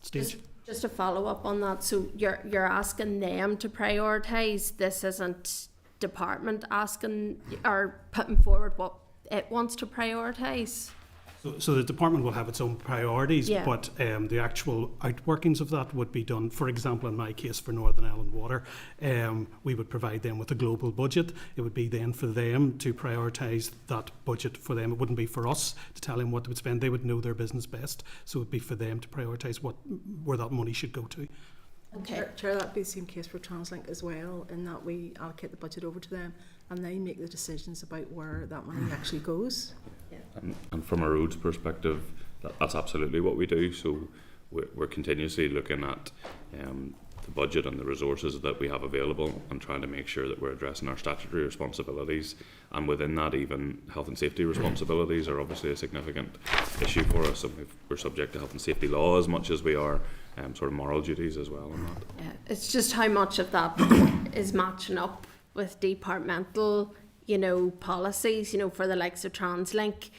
stage. Just to follow up on that, so you're asking them to prioritise. This isn't department asking or putting forward what it wants to prioritise. So the department will have its own priorities, but the actual outworkings of that would be done. For example, in my case for Northern Ireland Water, we would provide them with a global budget. It would be then for them to prioritise that budget for them. It wouldn't be for us to tell them what they would spend. They would know their business best. So it would be for them to prioritise where that money should go to. Okay. Chair, that'd be the same case for Translink as well, in that we allocate the budget over to them and they make the decisions about where that money actually goes. And from a roads perspective, that's absolutely what we do. So we're continuously looking at the budget and the resources that we have available and trying to make sure that we're addressing our statutory responsibilities. And within that, even health and safety responsibilities are obviously a significant issue for us. And we're subject to health and safety law as much as we are sort of moral duties as well on that. Yeah, it's just how much of that is matching up with departmental, policies, for the likes of Translink,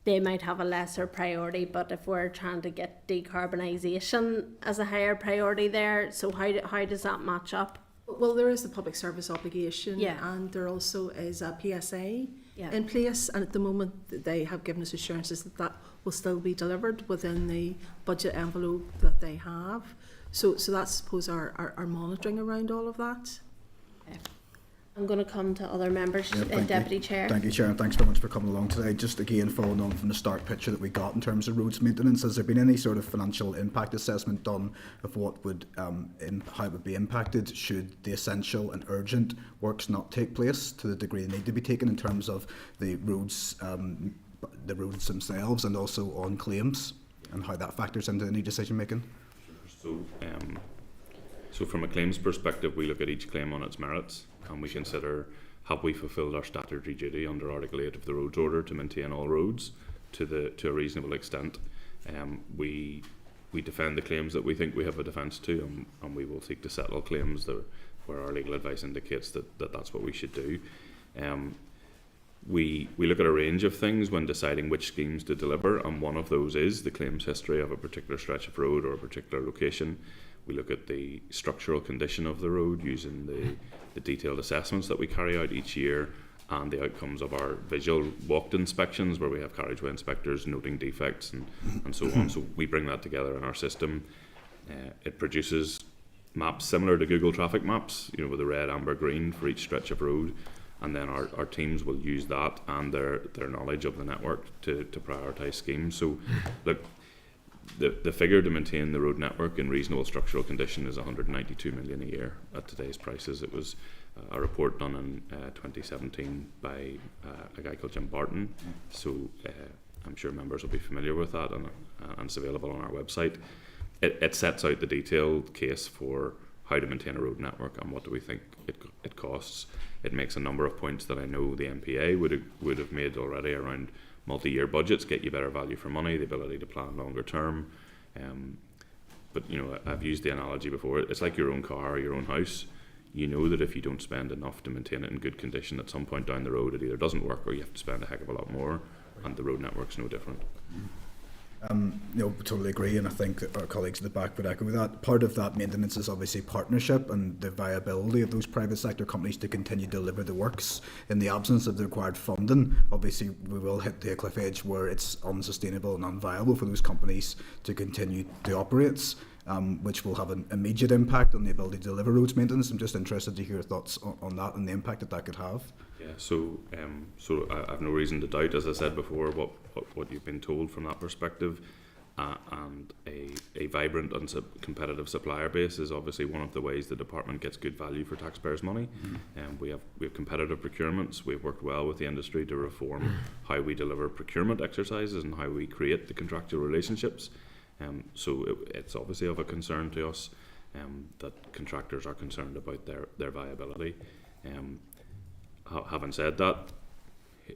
they might have a lesser priority, but if we're trying to get decarbonisation as a higher priority there, so how does that match up? Well, there is the public service obligation, and there also is a PSA in place, and at the moment they have given us assurances that will still be delivered within the budget envelope that they have. So that's, I suppose, our monitoring around all of that. I'm going to come to other members, Deputy Chair. Thank you, Chair, and thanks very much for coming along today. Just again, following on from the start picture that we got in terms of roads maintenance, has there been any sort of financial impact assessment done of what would, how it would be impacted should the essential and urgent works not take place to the degree they need to be taken in terms of the roads themselves and also on claims, and how that factors into any decision making? So from a claims perspective, we look at each claim on its merits, and we consider, have we fulfilled our statutory duty under Article 8 of the Roads Order to maintain all roads to a reasonable extent. We defend the claims that we think we have a defence to, and we will seek to settle claims where our legal advice indicates that that's what we should do. we look at a range of things when deciding which schemes to deliver, and one of those is the claims history of a particular stretch of road or a particular location. We look at the structural condition of the road using the detailed assessments that we carry out each year, and the outcomes of our visual walked inspections, where we have carriageway inspectors noting defects and so on. So we bring that together in our system. It produces maps similar to Google traffic maps, you know, with the red, amber, green for each stretch of road, and then our teams will use that and their knowledge of the network to prioritise schemes. So look, the figure to maintain the road network in reasonable structural condition is 192 million a year at today's prices. It was a report done in 2017 by a guy called Jim Barton, so I'm sure members will be familiar with that, and it's available on our website. It sets out the detailed case for how to maintain a road network and what do we think it costs. It makes a number of points that I know the MPA would have made already around multi-year budgets, get you better value for money, the ability to plan longer term. But you know, I've used the analogy before. It's like your own car or your own house. You know that if you don't spend enough to maintain it in good condition, at some point down the road it either doesn't work or you have to spend a heck of a lot more, and the road network's no different. You know, totally agree, and I think that our colleagues at the back would echo that. Part of that maintenance is obviously partnership and the viability of those private sector companies to continue to deliver the works in the absence of the required funding. Obviously, we will hit the cliff edge where it's unsustainable and unviable for those companies to continue to operate, which will have an immediate impact on the ability to deliver roads maintenance. I'm just interested to hear your thoughts on that and the impact that could have. Yeah, so I have no reason to doubt, as I said before, what you've been told from that perspective, and a vibrant and competitive supplier base is obviously one of the ways the department gets good value for taxpayers' money. We have competitive procurements. We've worked well with the industry to reform how we deliver procurement exercises and how we create the contractual relationships. So it's obviously of a concern to us that contractors are concerned about their viability. Having said that,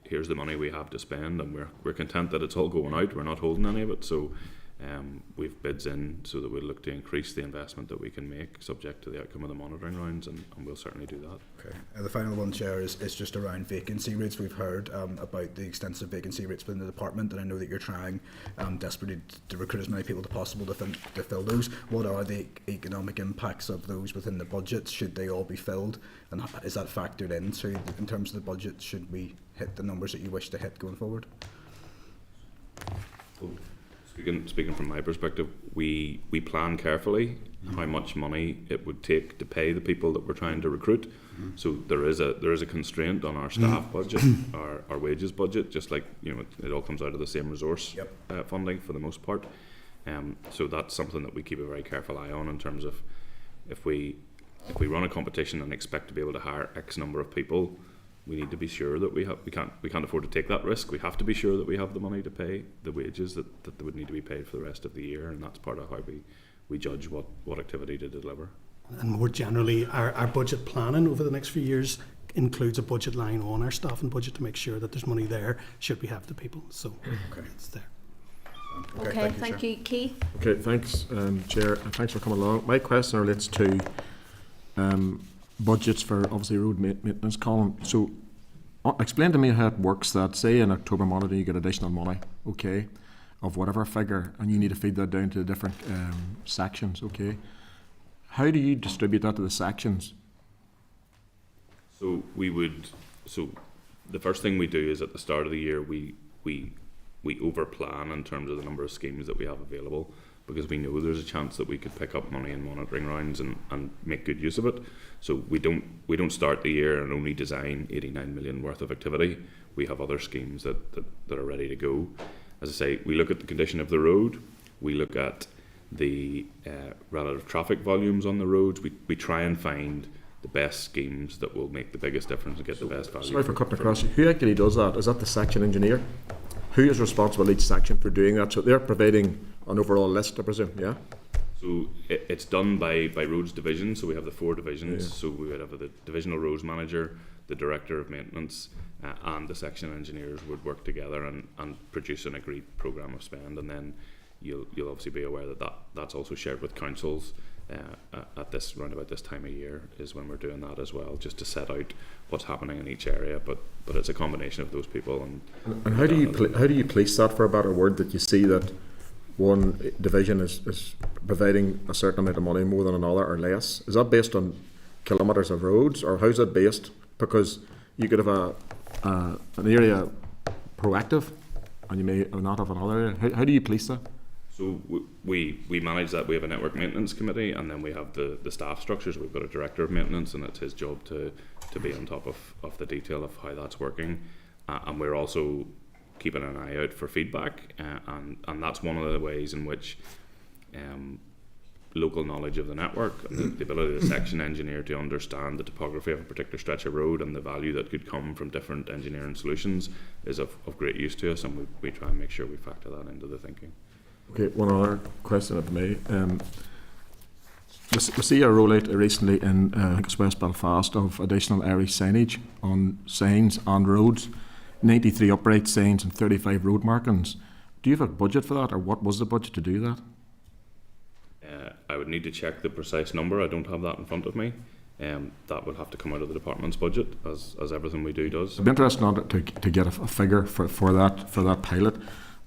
here's the money we have to spend, and we're content that it's all going out. We're not holding any of it, so we've bids in so that we'll look to increase the investment that we can make, subject to the outcome of the monitoring rounds, and we'll certainly do that. Okay. The final one, Chair, is just around vacancy rates. We've heard about the extensive vacancy rates within the department, and I know that you're trying desperately to recruit as many people as possible to fill those. What are the economic impacts of those within the budget? Should they all be filled, and is that factored into in terms of the budget? Should we hit the numbers that you wish to hit going forward? Well, speaking from my perspective, we plan carefully how much money it would take to pay the people that we're trying to recruit. So there is a constraint on our staff budget, our wages budget, just like, you know, it all comes out of the same resource funding for the most part. So that's something that we keep a very careful eye on in terms of if we run a competition and expect to be able to hire X number of people, we need to be sure that we can't afford to take that risk. We have to be sure that we have the money to pay the wages that would need to be paid for the rest of the year, and that's part of how we judge what activity to deliver. And more generally, our budget planning over the next few years includes a budget line on our staffing budget to make sure that there's money there should we have the people. So it's there. Okay, thank you, Keith. Okay, thanks, Chair, and thanks for coming along. My question relates to budgets for obviously road maintenance, Colin. So explain to me how it works that, say in October monitoring you get additional money, okay, of whatever figure, and you need to feed that down to the different sections, okay. How do you distribute that to the sections? So the first thing we do is at the start of the year we over plan in terms of the number of schemes that we have available, because we know there's a chance that we could pick up money in monitoring rounds and make good use of it. So we don't start the year and only design 89 million worth of activity. We have other schemes that are ready to go. As I say, we look at the condition of the road, we look at the relative traffic volumes on the roads. We try and find the best schemes that will make the biggest difference and get the best value. Sorry for cutting across. Who actually does that? Is that the section engineer? Who is responsible each section for doing that? So they're providing an overall list, I presume, yeah? So it's done by roads division, so we have the 4 divisions. Yeah. So we would have the divisional roads manager, the director of maintenance, and the section engineers would work together and produce an agreed programme of spend, and then you'll obviously be aware that's also shared with councils at this round about this time of year is when we're doing that as well, just to set out what's happening in each area. But it's a combination of those people. And how do you police that, for a better word, that you see that one division is providing a certain amount of money more than another or less? Is that based on kilometres of roads, or how's it based? Because you could have an area proactive and you may not have another area. How do you police that? So we manage that. We have a network maintenance committee, and then we have the staff structures. We've got a director of maintenance, and it's his job to be on top of the detail of how that's working. And we're also keeping an eye out for feedback, and that's one of the ways in which local knowledge of the network and the ability of the section engineer to understand the topography of a particular stretch of road and the value that could come from different engineering solutions is of great use to us, and we try and make sure we factor that into the thinking. Okay, one other question of me. We see a rollout recently in I think it's West Belfast of additional Irish signage on signs and roads, 93 upright signs and 35 road markings. Do you have a budget for that, or what was the budget to do that? I would need to check the precise number. I don't have that in front of me. That would have to come out of the department's budget, as everything we do does. I'd be interested to get a figure for that pilot,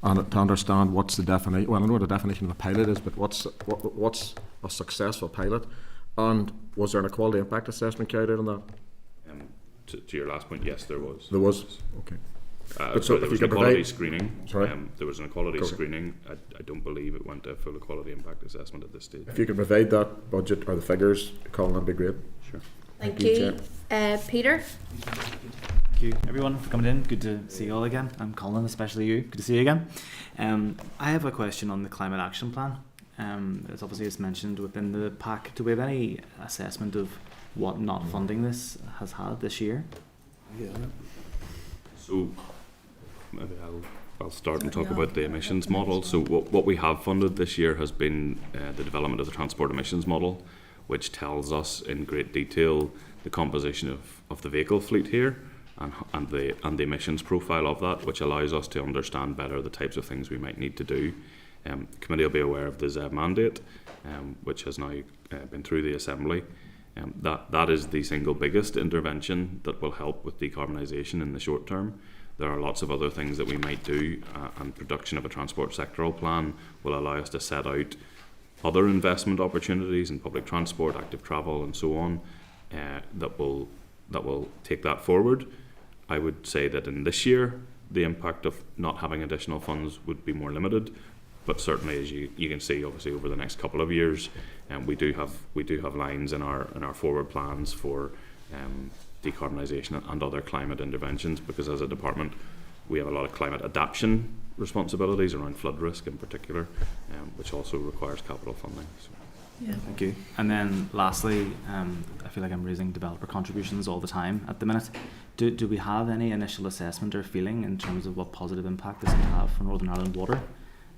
and to understand what's the definition. Well, I know what the definition of a pilot is, but what's a successful pilot, and was there an equality impact assessment carried out on that? To your last point, yes, there was. There was. Okay. So there was an equality screening. Sorry? There was an equality screening. I don't believe it went to a full equality impact assessment at this stage. If you could provide that budget or the figures, Colin, that'd be great. Sure. Thank you. Peter? Thank you, everyone, for coming in. Good to see you all again. I'm Colin, especially you. Good to see you again. I have a question on the climate action plan. As obviously it's mentioned within the pack, do we have any assessment of what not funding this has had this year? Yeah. So maybe I'll start and talk about the emissions model. So what we have funded this year has been the development of the transport emissions model, which tells us in great detail the composition of the vehicle fleet here and the emissions profile of that, which allows us to understand better the types of things we might need to do. The committee will be aware of the ZEB mandate, which has now been through the Assembly. That is the single biggest intervention that will help with decarbonisation in the short term. There are lots of other things that we might do, and production of a transport sectoral plan will allow us to set out other investment opportunities in public transport, active travel and so on, that will take that forward. I would say that in this year the impact of not having additional funds would be more limited, but certainly, as you can see, obviously over the next couple of years, we do have lines in our forward plans for decarbonisation and other climate interventions, because as a department we have a lot of climate adaptation responsibilities around flood risk in particular, which also requires capital funding. So. Yeah. Thank you. And then lastly, I feel like I'm raising developer contributions all the time at the minute. Do we have any initial assessment or feeling in terms of what positive impact this can have for Northern Ireland Water?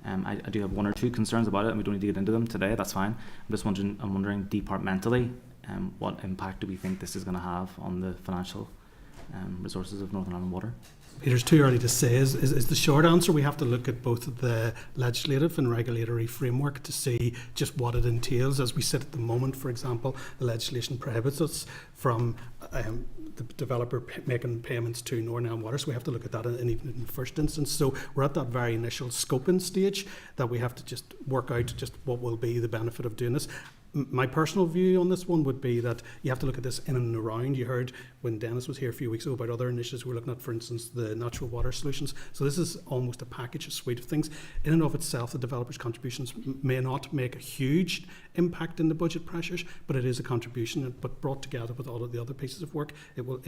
I do have one or two concerns about it, and we don't need to get into them today. That's fine. I'm wondering departmentally, what impact do we think this is going to have on the financial resources of Northern Ireland Water? Peter's too early to say is the short answer. We have to look at both the legislative and regulatory framework to see just what it entails. As we sit at the moment, for example, the legislation prohibits us from the developer making payments to Northern Ireland Water, so we have to look at that even in the first instance. So we're at that very initial scoping stage that we have to just work out just what will be the benefit of doing this. My personal view on this one would be that you have to look at this in and around. You heard when Dennis was here a few weeks ago about other initiatives we're looking at, for instance, the natural water solutions. So this is almost a package, a suite of things. In and of itself, the developers' contributions may not make a huge impact in the budget pressures, but it is a contribution. But brought together with all of the other pieces of work, it will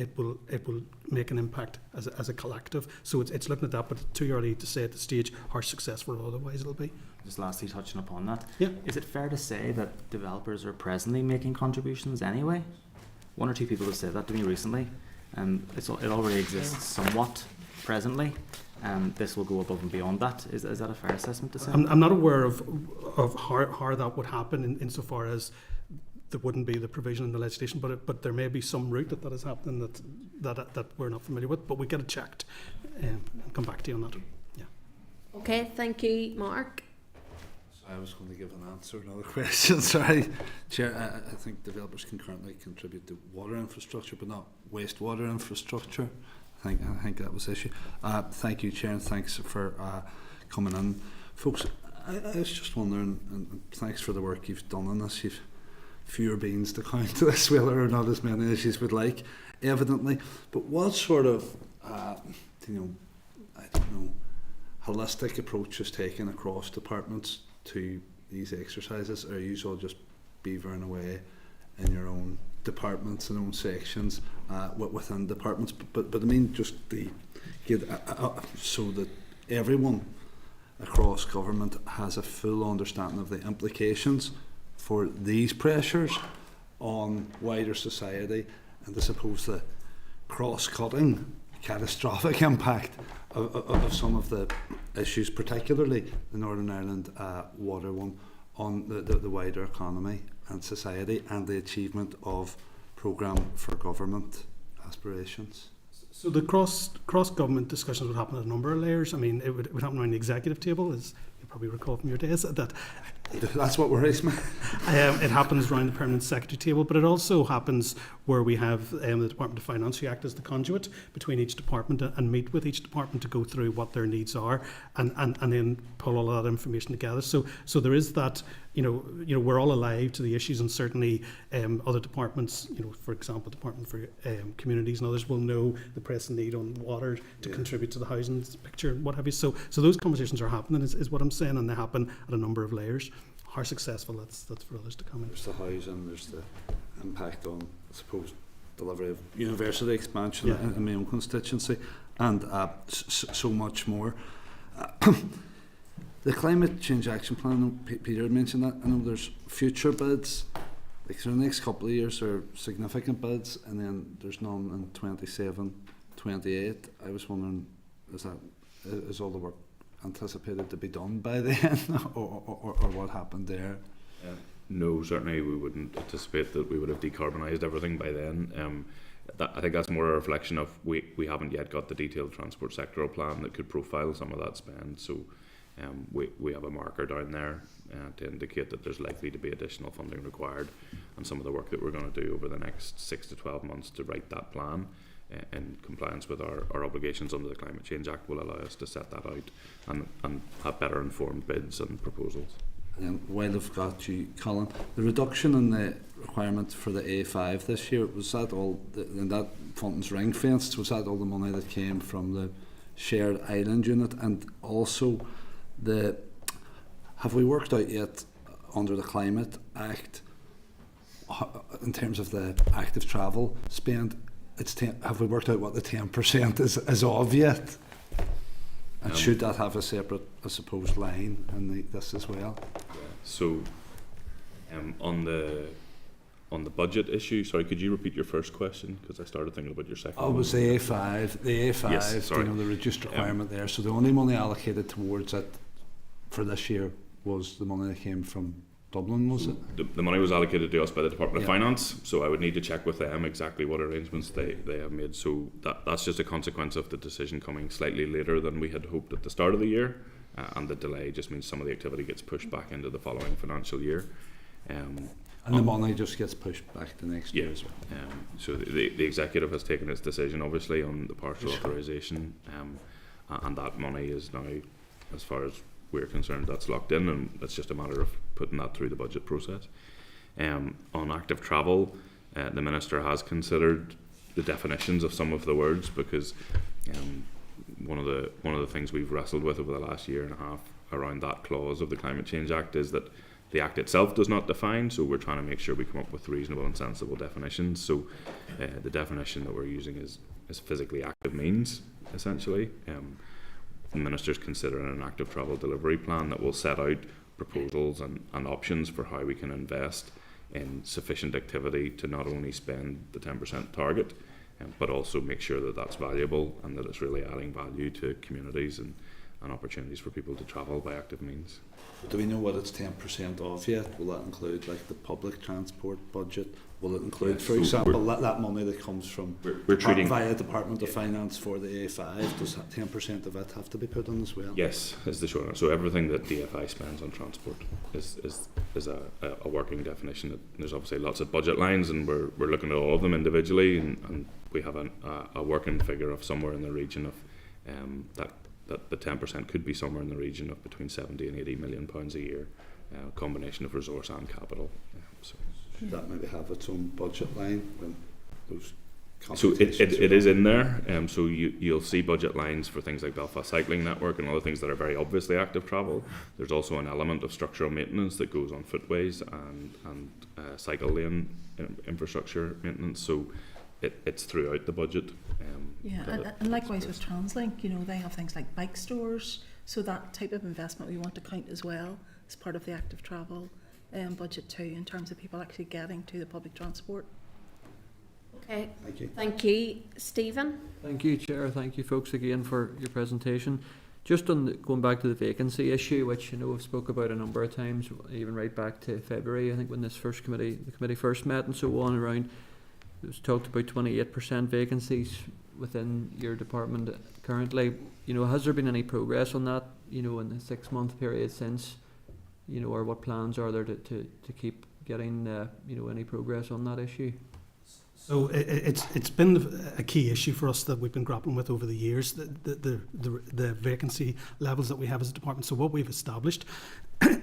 make an impact as a collective. So it's looking at that, but it's too early to say at this stage how successful or otherwise it'll be. Just lastly, touching upon that, yeah. Is it fair to say that developers are presently making contributions anyway? One or two people have said that to me recently. It already exists somewhat presently, and this will go above and beyond that. Is that a fair assessment to say? I'm not aware of how that would happen insofar as there wouldn't be the provision in the legislation, but there may be some route that is happening that we're not familiar with, but we get it checked and come back to you on that. Yeah. Okay, thank you, Mark. I was going to give an answer, another question, sorry. Chair, I think developers can currently contribute to water infrastructure, but not wastewater infrastructure. I think that was the issue. Thank you, Chair, and thanks for coming in. Folks, I was just wondering, and thanks for the work you've done on this. You've fewer beans to count to this, whether or not as many as you would like, evidently. But what sort of, I don't know, holistic approach is taken across departments to these exercises? Are you all just beavering away in your own departments and own sections within departments? But I mean, just so that everyone across government has a full understanding of the implications for these pressures on wider society, and I suppose the cross-cutting catastrophic impact of some of the issues, particularly the Northern Ireland water one, on the wider economy and society, and the achievement of programme for government aspirations. So the cross-government discussions would happen at a number of layers. I mean, it would happen around the executive table, as you probably recall from your days. That's what worries me. It happens around the permanent secretary table, but it also happens where we have the Department of Finance who act as the conduit between each department and meet with each department to go through what their needs are and then pull all of that information together. So there is that, you know, we're all alive to the issues, and certainly other departments, for example, Department for Communities and others will know the pressing need on water to contribute to the housing picture and what have you. So those conversations are happening, is what I'm saying, and they happen at a number of layers. How successful, that's for others to comment. There's the housing, there's the impact on, I suppose, delivery of university expansion in my own constituency, and so much more. The Climate Change Action Plan, Peter mentioned that. I know there's future bids, like for the next couple of years there are significant bids, and then there's none in 27, 28. I was wondering, is all the work anticipated to be done by then, or what happened there? No, certainly we wouldn't anticipate that we would have decarbonised everything by then. I think that's more a reflection of we haven't yet got the detailed transport sectoral plan that could profile some of that spend. So we have a marker down there to indicate that there's likely to be additional funding required, and some of the work that we're going to do over the next 6 to 12 months to write that plan in compliance with our obligations under the Climate Change Act will allow us to set that out and have better informed bids and proposals. And while I've got you, Colin, the reduction in the requirement for the A5 this year, was that all, and that funding's ring fenced, was that all the money that came from the shared island unit? And also, have we worked out yet under the Climate Act, in terms of the active travel spend, have we worked out what the 10% is of yet? And should that have a separate, I suppose, line in this as well? So, on the budget issue, sorry, could you repeat your first question? Because I started thinking about your second one. It was the A5. The A5, yes, sorry. The reduced requirement there. So the only money allocated towards it for this year was the money that came from Dublin, was it? The money was allocated to us by the Department of Finance, so I would need to check with them exactly what arrangements they have made. So that's just a consequence of the decision coming slightly later than we had hoped at the start of the year, and the delay just means some of the activity gets pushed back into the following financial year. And the money just gets pushed back to next year as well. So the executive has taken its decision, obviously, on the partial authorisation, and that money is now, as far as we're concerned, that's locked in, and it's just a matter of putting that through the budget process. On active travel, the Minister has considered the definitions of some of the words, because one of the things we've wrestled with over the last year and a half around that clause of the Climate Change Act is that the Act itself does not define, so we're trying to make sure we come up with reasonable and sensible definitions. So the definition that we're using is physically active means, essentially. The Minister's considering an active travel delivery plan that will set out proposals and options for how we can invest in sufficient activity to not only spend the 10% target, but also make sure that that's valuable and that it's really adding value to communities and opportunities for people to travel by active means. Do we know what it's 10% of yet? Will that include like the public transport budget? Will it include, for example, that money that comes from we're treating via Department of Finance for the A5? Does 10% of it have to be put on as well? Yes, is the short answer. So everything that DFI spends on transport is a working definition. There's obviously lots of budget lines, and we're looking at all of them individually, and we have a working figure of somewhere in the region of that the 10% could be somewhere in the region of between 70 and 80 million pounds a year, a combination of resource and capital. So should that maybe have its own budget line when those? So it is in there. So you'll see budget lines for things like Belfast Cycling Network and other things that are very obviously active travel. There's also an element of structural maintenance that goes on footways and cycle lane infrastructure maintenance. So it's throughout the budget. And likewise with TransLink, you know, they have things like bike stores, so that type of investment we want to count as well as part of the active travel budget too, in terms of people actually getting to the public transport. Okay, thank you. Thank you, Stephen. Thank you, Chair. Thank you, folks, again for your presentation. Just on going back to the vacancy issue, which I've spoke about a number of times, even right back to February, I think, when the committee first met and so on around. It was talked about 28% vacancies within your department currently. Has there been any progress on that, in the 6-month period since, or what plans are there to keep getting, any progress on that issue? So it's been a key issue for us that we've been grappling with over the years, the vacancy levels that we have as a department. So what we've established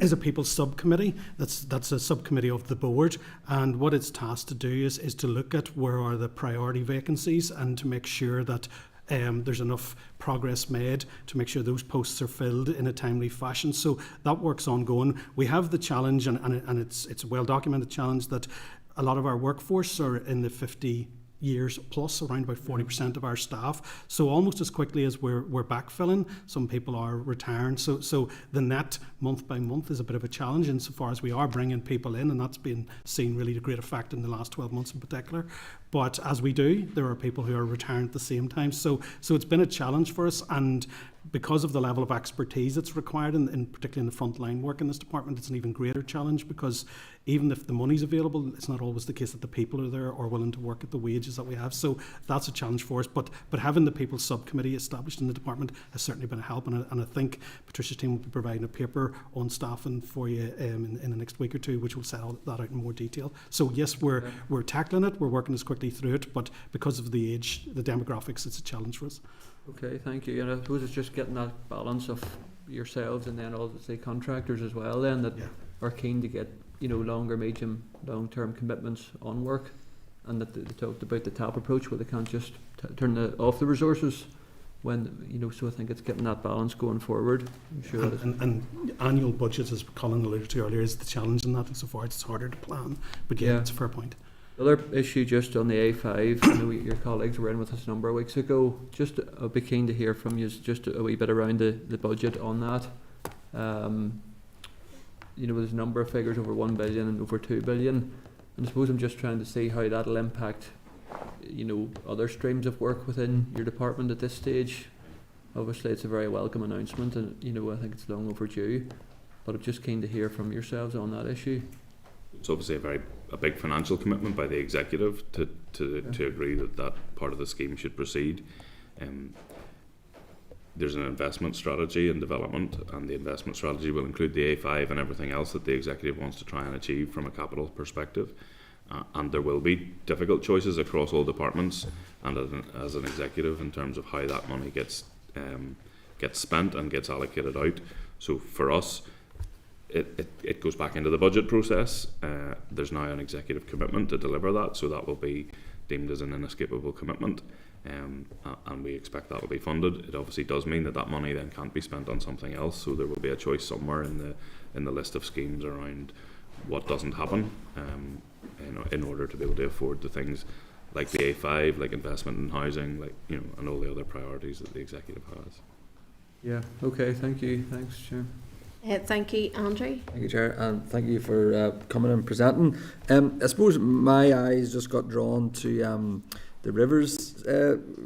is a people's subcommittee. That's a subcommittee of the board, and what it's tasked to do is to look at where are the priority vacancies and to make sure that there's enough progress made to make sure those posts are filled in a timely fashion. So that work's ongoing. We have the challenge, and it's a well documented challenge, that a lot of our workforce are in the 50 years plus, around about 40% of our staff. So almost as quickly as we're backfilling, some people are retiring. So the net month by month is a bit of a challenge insofar as we are bringing people in, and that's been seen really to great effect in the last 12 months in particular. But as we do, there are people who are retiring at the same time. So it's been a challenge for us, and because of the level of expertise that's required, particularly in the frontline work in this department, it's an even greater challenge, because even if the money's available, it's not always the case that the people are there or willing to work at the wages that we have. So that's a challenge for us. But having the People's Subcommittee established in the department has certainly been a help, and I think Patricia's team will be providing a paper on staffing for you in the next week or two, which will set all that out in more detail. So yes, we're tackling it, we're working as quickly through it, but because of the age, the demographics, it's a challenge for us. Okay, thank you. And I suppose it's just getting that balance of yourselves and then all the contractors as well then that are keen to get longer, medium, long-term commitments on work, and that they talked about the TAP approach where they can't just turn off the resources when so I think it's getting that balance going forward. I'm sure and annual budgets, as Colin alluded to earlier, is the challenge in that, and so far it's harder to plan, but it's a fair point. The other issue just on the A5, I know your colleagues were in with us a number of weeks ago. Just I'd be keen to hear from you just a wee bit around the budget on that. There's a number of figures over 1 billion and over 2 billion, and I suppose I'm just trying to see how that'll impact other streams of work within your department at this stage. Obviously it's a very welcome announcement, and I think it's long overdue, but I'm just keen to hear from yourselves on that issue. It's obviously a big financial commitment by the executive to agree that part of the scheme should proceed. There's an investment strategy and development, and the investment strategy will include the A5 and everything else that the executive wants to try and achieve from a capital perspective. And there will be difficult choices across all departments and as an executive in terms of how that money gets spent and gets allocated out. So for us, it goes back into the budget process. There's now an executive commitment to deliver that, so that will be deemed as an inescapable commitment, and we expect that will be funded. It obviously does mean that money then can't be spent on something else, so there will be a choice somewhere in the list of schemes around what doesn't happen in order to be able to afford the things like the A5, like investment in housing, and all the other priorities that the executive has. Yeah, okay, thank you. Thanks, Chair. Thank you, Andrew. Thank you, Chair, and thank you for coming and presenting. I suppose my eyes just got drawn to the Rivers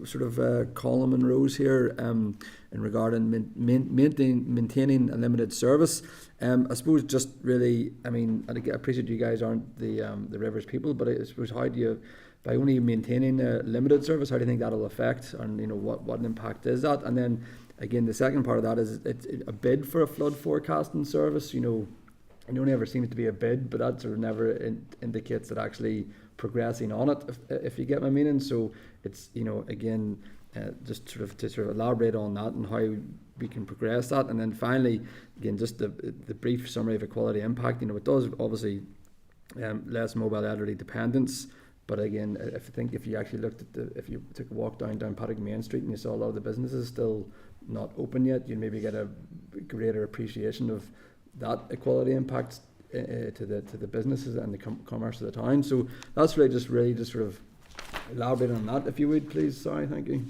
sort of column and rows here in regarding maintaining a limited service. I suppose just really, I mean, I appreciate you guys aren't the Rivers people, but I suppose how do you, by only maintaining a limited service, how do you think that'll affect, and you know what impact is that? And then again, the second part of that is it's a bid for a flood forecasting service. You know, it only ever seems to be a bid, but that sort of never indicates that actually progressing on it, if you get my meaning. So it's, you know, again, just to elaborate on that and how we can progress that. And then finally, again, just the brief summary of equality impact. You know, it does obviously less mobile elderly dependence. But again, if you actually looked at if you took a walk down Paddock Main Street and you saw a lot of the businesses still not open yet, you'd maybe get a greater appreciation of that equality impact to the businesses and the commerce of the town. So that's really just sort of elaborate on that, if you would, please. Sorry, thank you.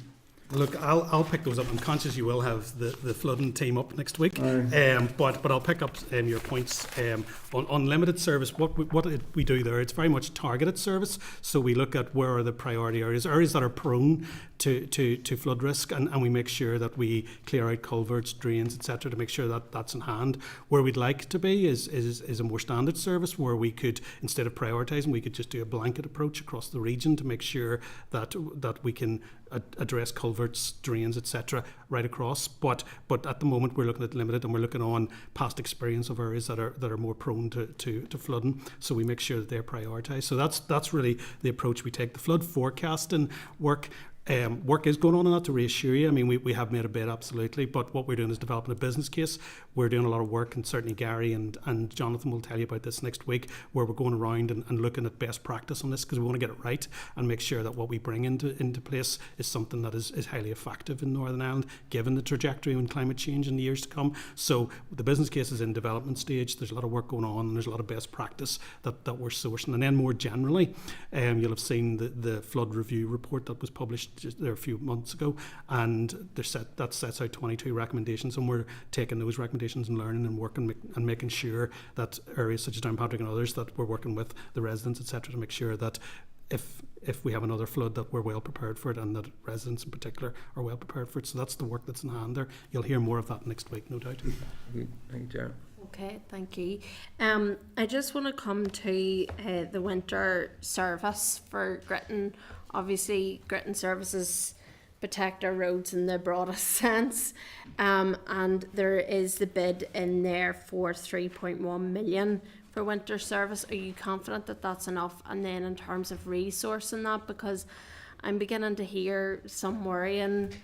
Look, I'll pick those up. I'm conscious you will have the flooding team up next week, but I'll pick up your points on limited service. What we do there, it's very much targeted service. So we look at where are the priority areas that are prone to flood risk, and we make sure that we clear out culverts, drains, etc. to make sure that that's in hand. Where we'd like to be is a more standard service where we could, instead of prioritising, we could just do a blanket approach across the region to make sure that we can address culverts, drains, etc. right across. But at the moment we're looking at limited, and we're looking on past experience of areas that are more prone to flooding. So we make sure that they're prioritised. So that's really the approach we take. The flood forecasting work is going on that, to reassure you. I mean, we have made a bid, absolutely, but what we're doing is developing a business case. We're doing a lot of work, and certainly Gary and Jonathan will tell you about this next week, where we're going around and looking at best practice on this, because we want to get it right and make sure that what we bring into place is something that is highly effective in Northern Ireland, given the trajectory and climate change in the years to come. So the business case is in development stage. There's a lot of work going on, and there's a lot of best practice that we're sourcing. And then more generally, you'll have seen the flood review report that was published just there a few months ago, and that sets out 22 recommendations, and we're taking those recommendations and learning and working and making sure that areas such as Downpatrick and others, that we're working with the residents, etc., to make sure that if we have another flood, that we're well prepared for it, and that residents in particular are well prepared for it. So that's the work that's in hand there. You'll hear more of that next week, no doubt. Thank you, Chair. Okay, thank you. I just want to come to the winter service for Gritton. Obviously, Gritton services protect our roads in the broadest sense, and there is the bid in there for 3.1 million for winter service. Are you confident that that's enough? And then in terms of resourcing that, because I'm beginning to hear some worrying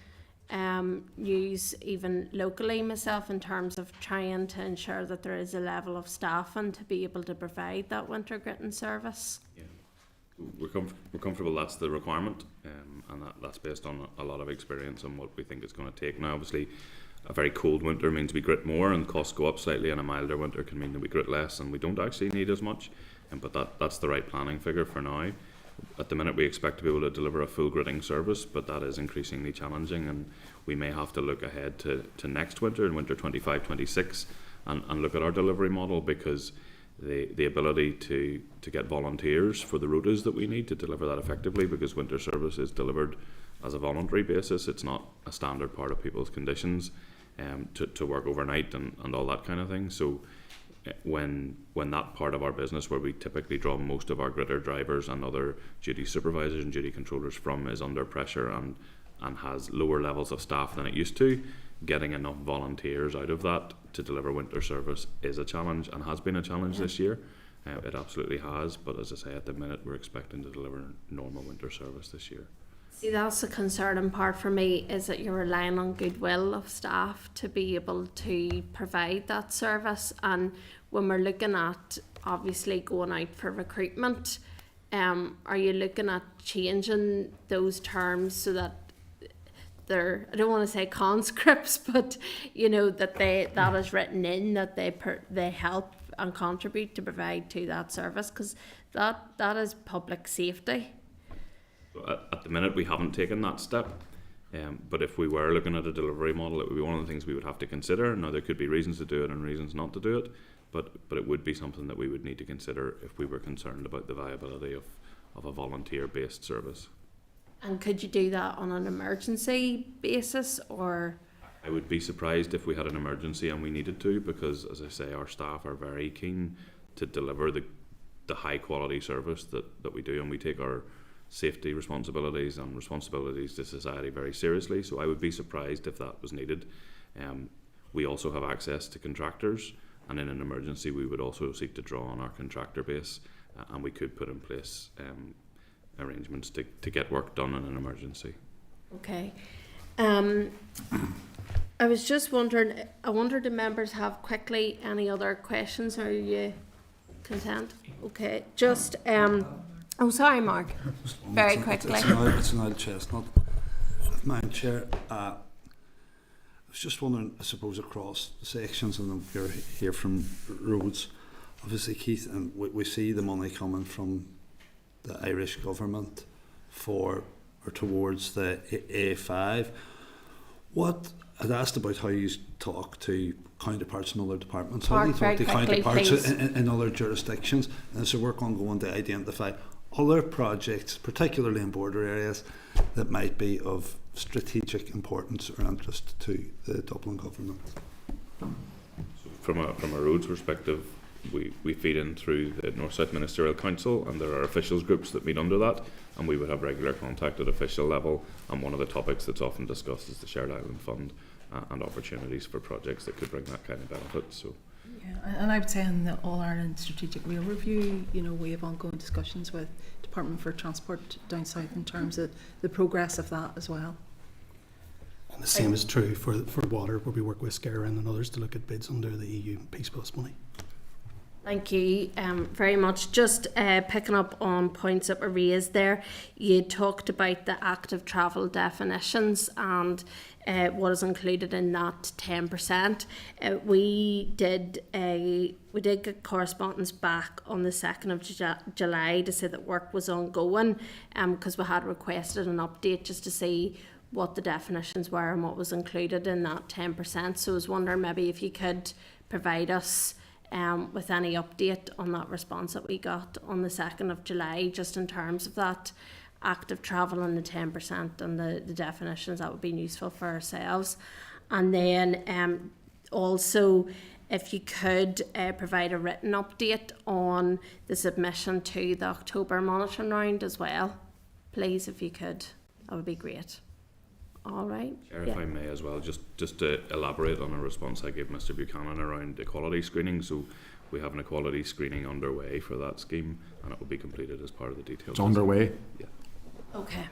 news even locally myself in terms of trying to ensure that there is a level of staffing to be able to provide that winter Gritton service. Yeah. We're comfortable that's the requirement, and that's based on a lot of experience and what we think it's going to take. Now, obviously, a very cold winter means we grit more and costs go up slightly, and a milder winter can mean that we grit less and we don't actually need as much. But that's the right planning figure for now. At the minute, we expect to be able to deliver a full gritting service, but that is increasingly challenging, and we may have to look ahead to next winter, in winter 25-26, and look at our delivery model, because the ability to get volunteers for the rotas that we need to deliver that effectively, because winter service is delivered as a voluntary basis. It's not a standard part of people's conditions to work overnight and all that kind of thing. So when that part of our business, where we typically draw most of our gritter drivers and other duty supervisors and duty controllers from, is under pressure and has lower levels of staff than it used to, getting enough volunteers out of that to deliver winter service is a challenge, and has been a challenge this year. It absolutely has, but as I say, at the minute we're expecting to deliver normal winter service this year. See, that's the concerning part for me, is that you're relying on goodwill of staff to be able to provide that service. And when we're looking at obviously going out for recruitment, are you looking at changing those terms so that they're, I don't want to say conscripts, but you know, that is written in, that they help and contribute to provide to that service, because that is public safety. At the minute, we haven't taken that step, but if we were looking at a delivery model, it would be one of the things we would have to consider. Now, there could be reasons to do it and reasons not to do it, but it would be something that we would need to consider if we were concerned about the viability of a volunteer-based service. And could you do that on an emergency basis, or? I would be surprised if we had an emergency and we needed to, because, as I say, our staff are very keen to deliver the high quality service that we do, and we take our safety responsibilities and responsibilities to society very seriously. So I would be surprised if that was needed. We also have access to contractors, and in an emergency we would also seek to draw on our contractor base, and we could put in place arrangements to get work done in an emergency. Okay. I was just wondering, I wonder do members have quickly any other questions? Are you content? Okay, just, oh sorry Mark, very quickly. It's an old chestnut. Madam Chair, I was just wondering, I suppose across the sections, and we're here from roads, obviously Keith, and we see the money coming from the Irish government for or towards the A5. What I'd asked about how you talk to counterparts in other departments. How do you talk to counterparts in other jurisdictions? And is there work ongoing to identify other projects, particularly in border areas, that might be of strategic importance or interest to the Dublin government? So from a roads perspective, we feed in through the North-South Ministerial Council, and there are officials groups that meet under that, and we would have regular contact at official level, and one of the topics that's often discussed is the Shared Island Fund and opportunities for projects that could bring that kind of benefit. So, yeah, and I would say in the All Ireland Strategic Rail Review, we have ongoing discussions with Department for Transport down south in terms of the progress of that as well. And the same is true for water, where we work with Scarin and others to look at bids under the EU Peace Plus money. Thank you very much. Just picking up on points that were raised there, you talked about the active travel definitions and what is included in that 10%. We did get correspondence back on the 2nd of July to say that work was ongoing, because we had requested an update just to see what the definitions were and what was included in that 10%. So I was wondering maybe if you could provide us with any update on that response that we got on the 2nd of July, just in terms of that active travel and the 10% and the definitions. That would be useful for ourselves. And then also if you could provide a written update on the submission to the October monitoring round as well, please, if you could, that would be great. All right. Chair, if I may as well, just to elaborate on a response I gave Mr. Buchanan around equality screening. So we have an equality screening underway for that scheme, and it will be completed as part of the details. It's underway? Yeah. Okay.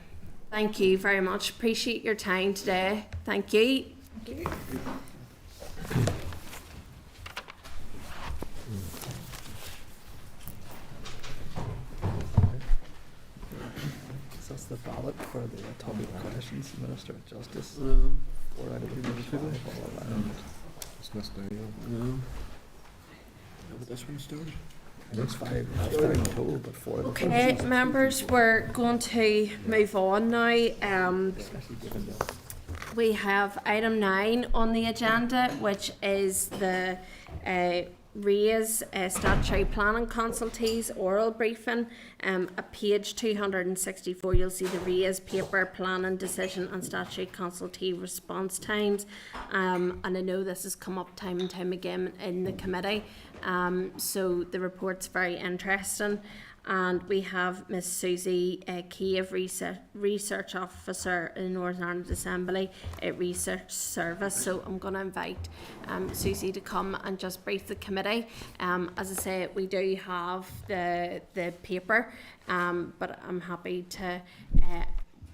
Thank you very much. Appreciate your time today. Thank you. Thank you. That's the ballot for the topic questions, Minister of Justice. 4 out of 5, all around. It's missed now, But this one started. It's 5 in total, but 4 of the Okay, members, we're going to move on now. We have item 9 on the agenda, which is the RAISE Statutory Planning Consultees oral briefing. At page 264 you'll see the RAISE paper, planning decision and statutory consultee response times, and I know this has come up time and time again in the committee, so the report's very interesting. And we have Miss Susie Cave, Research Officer in Northern Ireland Assembly at Research Service. So I'm going to invite Susie to come and just brief the committee. As I say, we do have the paper, but I'm happy to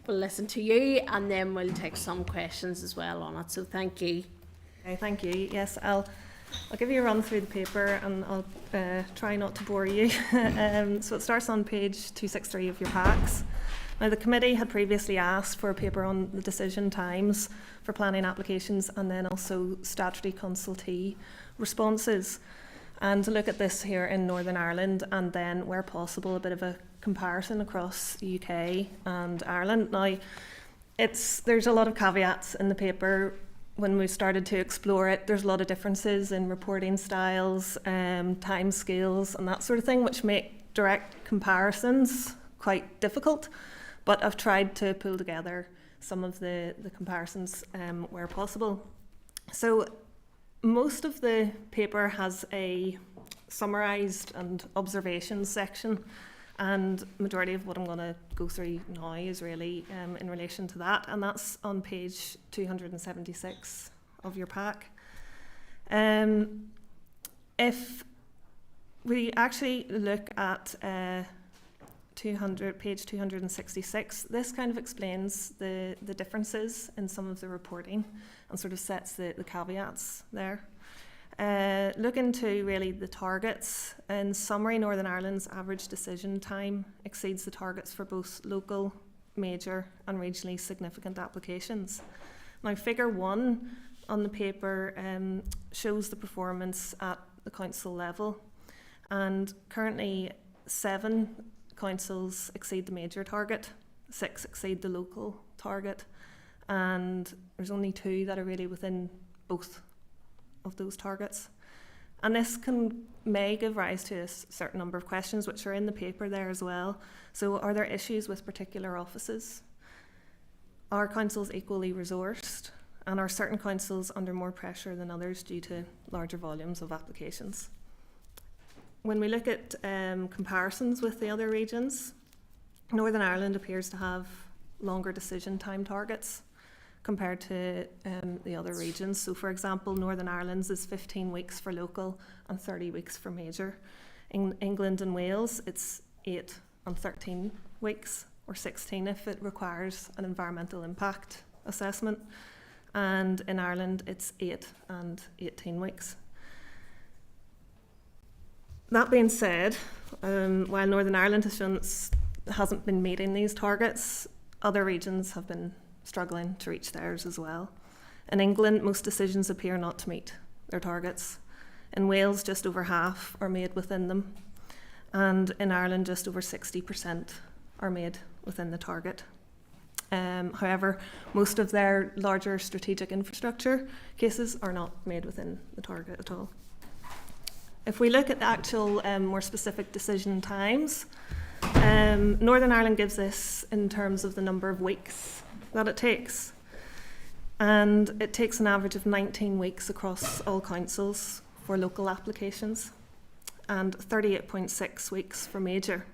listen to you, and then we'll take some questions as well on it. So thank you. Okay, thank you. Yes, I'll give you a run through the paper, and I'll try not to bore you. So it starts on page 263 of your packs. Now, the committee had previously asked for a paper on the decision times for planning applications, and then also statutory consultee responses, and to look at this here in Northern Ireland, and then, where possible, a bit of a comparison across the UK and Ireland. Now, there's a lot of caveats in the paper. When we started to explore it, there's a lot of differences in reporting styles, time scales and that sort of thing, which make direct comparisons quite difficult. But I've tried to pull together some of the comparisons where possible. So most of the paper has a summarised and observations section, and majority of what I'm going to go through now is really in relation to that, and that's on page 276 of your pack. If we actually look at page 266, this kind of explains the differences in some of the reporting and sort of sets the caveats there. Look into really the targets. In summary, Northern Ireland's average decision time exceeds the targets for both local, major and regionally significant applications. Now, figure 1 on the paper shows the performance at the council level, and currently 7 councils exceed the major target, 6 exceed the local target, and there's only 2 that are really within both of those targets. And this may give rise to a certain number of questions, which are in the paper there as well. So are there issues with particular offices? Are councils equally resourced? And are certain councils under more pressure than others due to larger volumes of applications? When we look at comparisons with the other regions, Northern Ireland appears to have longer decision time targets compared to the other regions. So for example, Northern Ireland's is 15 weeks for local and 30 weeks for major. In England and Wales, it's 8 and 13 weeks, or 16 if it requires an environmental impact assessment. And in Ireland, it's 8 and 18 weeks. That being said, while Northern Ireland has shown hasn't been meeting these targets, other regions have been struggling to reach theirs as well. In England, most decisions appear not to meet their targets. In Wales, just over half are made within them. And in Ireland, just over 60% are made within the target. However, most of their larger strategic infrastructure cases are not made within the target at all. If we look at the actual more specific decision times, Northern Ireland gives this in terms of the number of weeks that it takes. And it takes an average of 19 weeks across all councils for local applications and 38.6 weeks for major.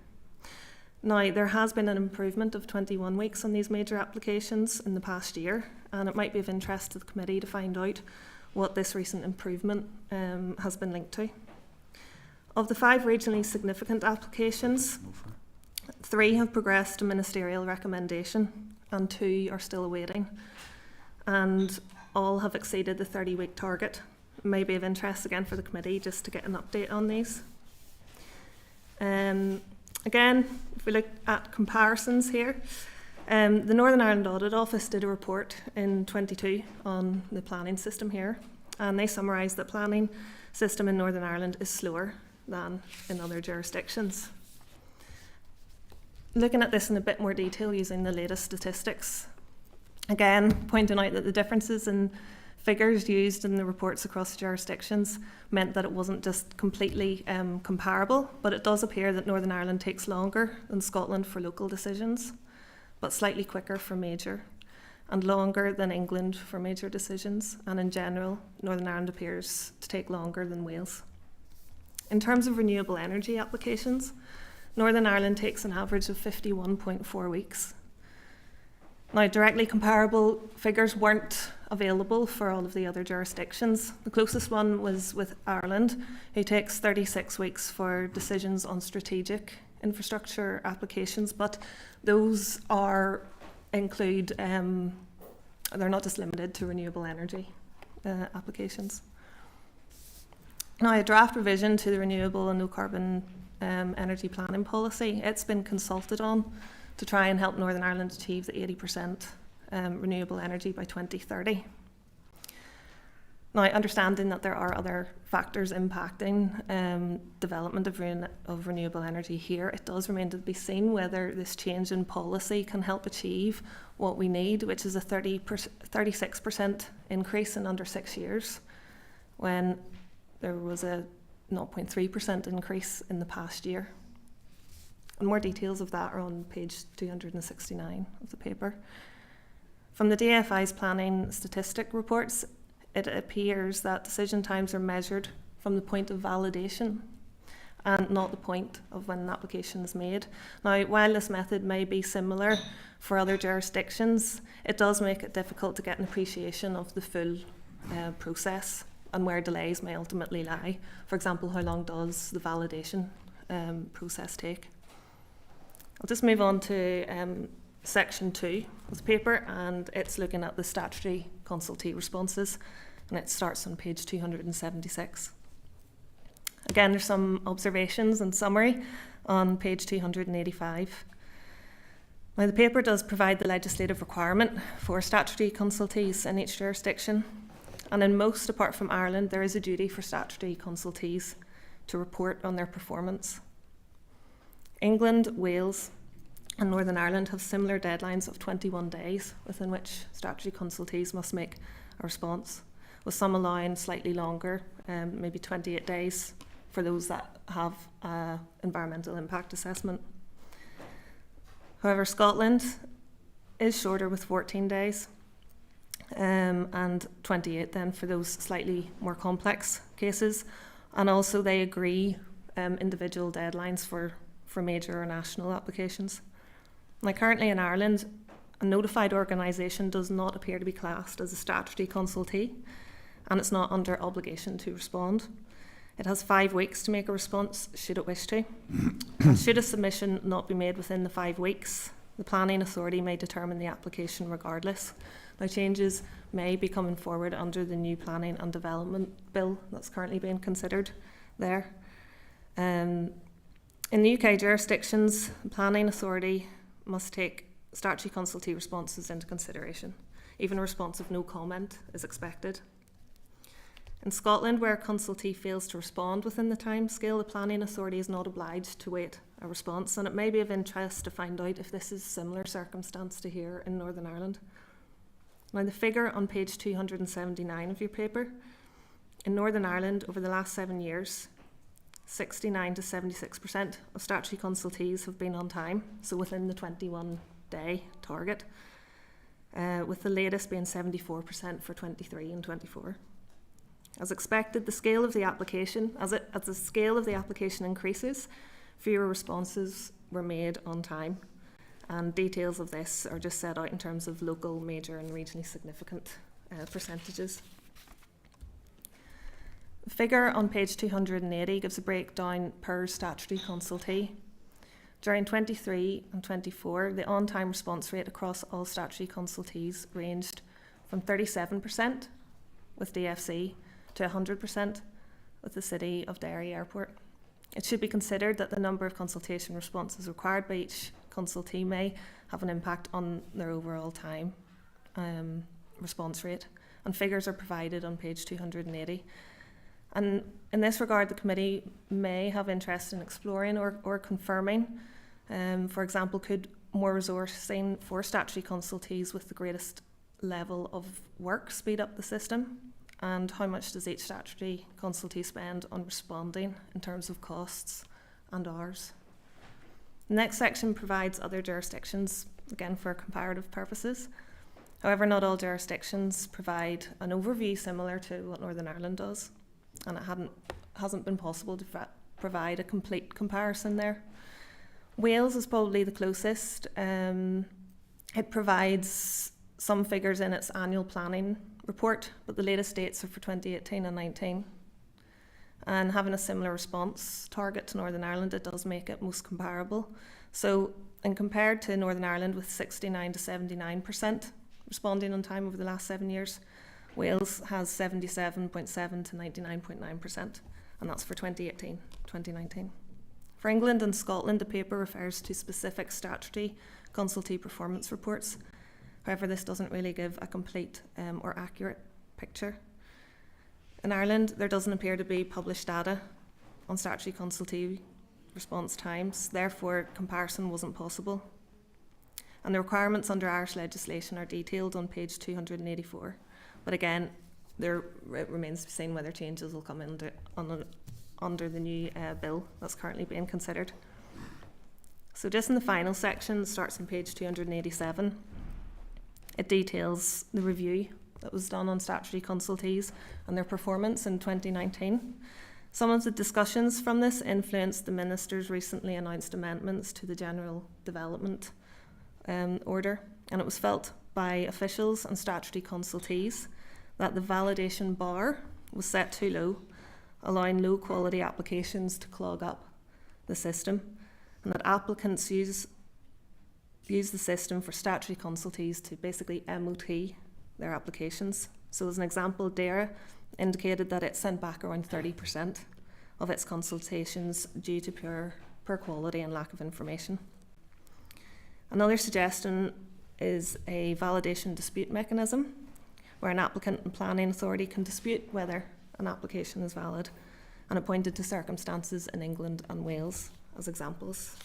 Now, there has been an improvement of 21 weeks on these major applications in the past year, and it might be of interest to the committee to find out what this recent improvement has been linked to. Of the 5 regionally significant applications, 3 have progressed to ministerial recommendation and 2 are still awaiting, and all have exceeded the 30-week target. It may be of interest again for the committee just to get an update on these. Again, if we look at comparisons here, the Northern Ireland Audit Office did a report in 22 on the planning system here, and they summarised that planning system in Northern Ireland is slower than in other jurisdictions. Looking at this in a bit more detail using the latest statistics, again pointing out that the differences in figures used in the reports across jurisdictions meant that it wasn't just completely comparable, but it does appear that Northern Ireland takes longer than Scotland for local decisions, but slightly quicker for major, and longer than England for major decisions, and in general, Northern Ireland appears to take longer than Wales. In terms of renewable energy applications, Northern Ireland takes an average of 51.4 weeks. Now, directly comparable figures weren't available for all of the other jurisdictions. The closest one was with Ireland, who takes 36 weeks for decisions on strategic infrastructure applications, but those include, they're not just limited to renewable energy applications. Now, a draft revision to the renewable and low carbon energy planning policy, it's been consulted on to try and help Northern Ireland achieve the 80% renewable energy by 2030. Now, understanding that there are other factors impacting development of renewable energy here, it does remain to be seen whether this change in policy can help achieve what we need, which is a 36% increase in under 6 years, when there was a 0.3% increase in the past year. And more details of that are on page 269 of the paper. From the DFI's planning statistic reports, it appears that decision times are measured from the point of validation and not the point of when an application is made. Now, while this method may be similar for other jurisdictions, it does make it difficult to get an appreciation of the full process and where delays may ultimately lie. For example, how long does the validation process take? I'll just move on to section 2 of the paper, and it's looking at the statutory consultee responses, and it starts on page 276. Again, there's some observations and summary on page 285. Now, the paper does provide the legislative requirement for statutory consultees in each jurisdiction, and in most, apart from Ireland, there is a duty for statutory consultees to report on their performance. England, Wales and Northern Ireland have similar deadlines of 21 days within which statutory consultees must make a response, with some allowing slightly longer, maybe 28 days for those that have environmental impact assessment. However, Scotland is shorter with 14 days and 28 then for those slightly more complex cases, and also they agree individual deadlines for major or national applications. Now, currently in Ireland, a notified organisation does not appear to be classed as a statutory consultee, and it's not under obligation to respond. It has 5 weeks to make a response should it wish to. And should a submission not be made within the 5 weeks, the planning authority may determine the application regardless. Now, changes may be coming forward under the new Planning and Development Bill that's currently being considered there. In the UK jurisdictions, the planning authority must take statutory consultee responses into consideration. Even a response of no comment is expected. In Scotland, where a consultee fails to respond within the timescale, the planning authority is not obliged to wait a response, and it may be of interest to find out if this is a similar circumstance to here in Northern Ireland. Now, the figure on page 279 of your paper, in Northern Ireland over the last 7 years, 69 to 76% of statutory consultees have been on time, so within the 21-day target, with the latest being 74% for 23 and 24. As expected, the scale of the application, as the scale of the application increases, fewer responses were made on time, and details of this are just set out in terms of local, major and regionally significant percentages. The figure on page 280 gives a breakdown per statutory consultee. During 23 and 24, the on-time response rate across all statutory consultees ranged from 37% with DFC to 100% with the City of Derry Airport. It should be considered that the number of consultation responses required by each consultee may have an impact on their overall time response rate, and figures are provided on page 280. And in this regard, the committee may have interest in exploring or confirming, for example, could more resourcing for statutory consultees with the greatest level of work speed up the system? And how much does each statutory consultee spend on responding in terms of costs and hours? The next section provides other jurisdictions, again for comparative purposes. However, not all jurisdictions provide an overview similar to what Northern Ireland does, and it hasn't been possible to provide a complete comparison there. Wales is probably the closest. It provides some figures in its annual planning report, but the latest dates are for 2018 and 19. And having a similar response target to Northern Ireland, it does make it most comparable. So, and compared to Northern Ireland with 69 to 79% responding on time over the last 7 years, Wales has 77.7 to 99.9%, and that's for 2018, 2019. For England and Scotland, the paper refers to specific statutory consultee performance reports. However, this doesn't really give a complete or accurate picture. In Ireland, there doesn't appear to be published data on statutory consultee response times, therefore comparison wasn't possible. And the requirements under Irish legislation are detailed on page 284. But again, it remains to be seen whether changes will come under the new bill that's currently being considered. So just in the final section, starts on page 287. It details the review that was done on statutory consultees and their performance in 2019. Some of the discussions from this influenced the Minister's recently announced amendments to the General Development Order, and it was felt by officials and statutory consultees that the validation bar was set too low, allowing low quality applications to clog up the system, and that applicants use the system for statutory consultees to basically MOT their applications. So as an example, DARA indicated that it sent back around 30% of its consultations due to poor quality and lack of information. Another suggestion is a validation dispute mechanism, where an applicant and planning authority can dispute whether an application is valid, and it pointed to circumstances in England and Wales as examples.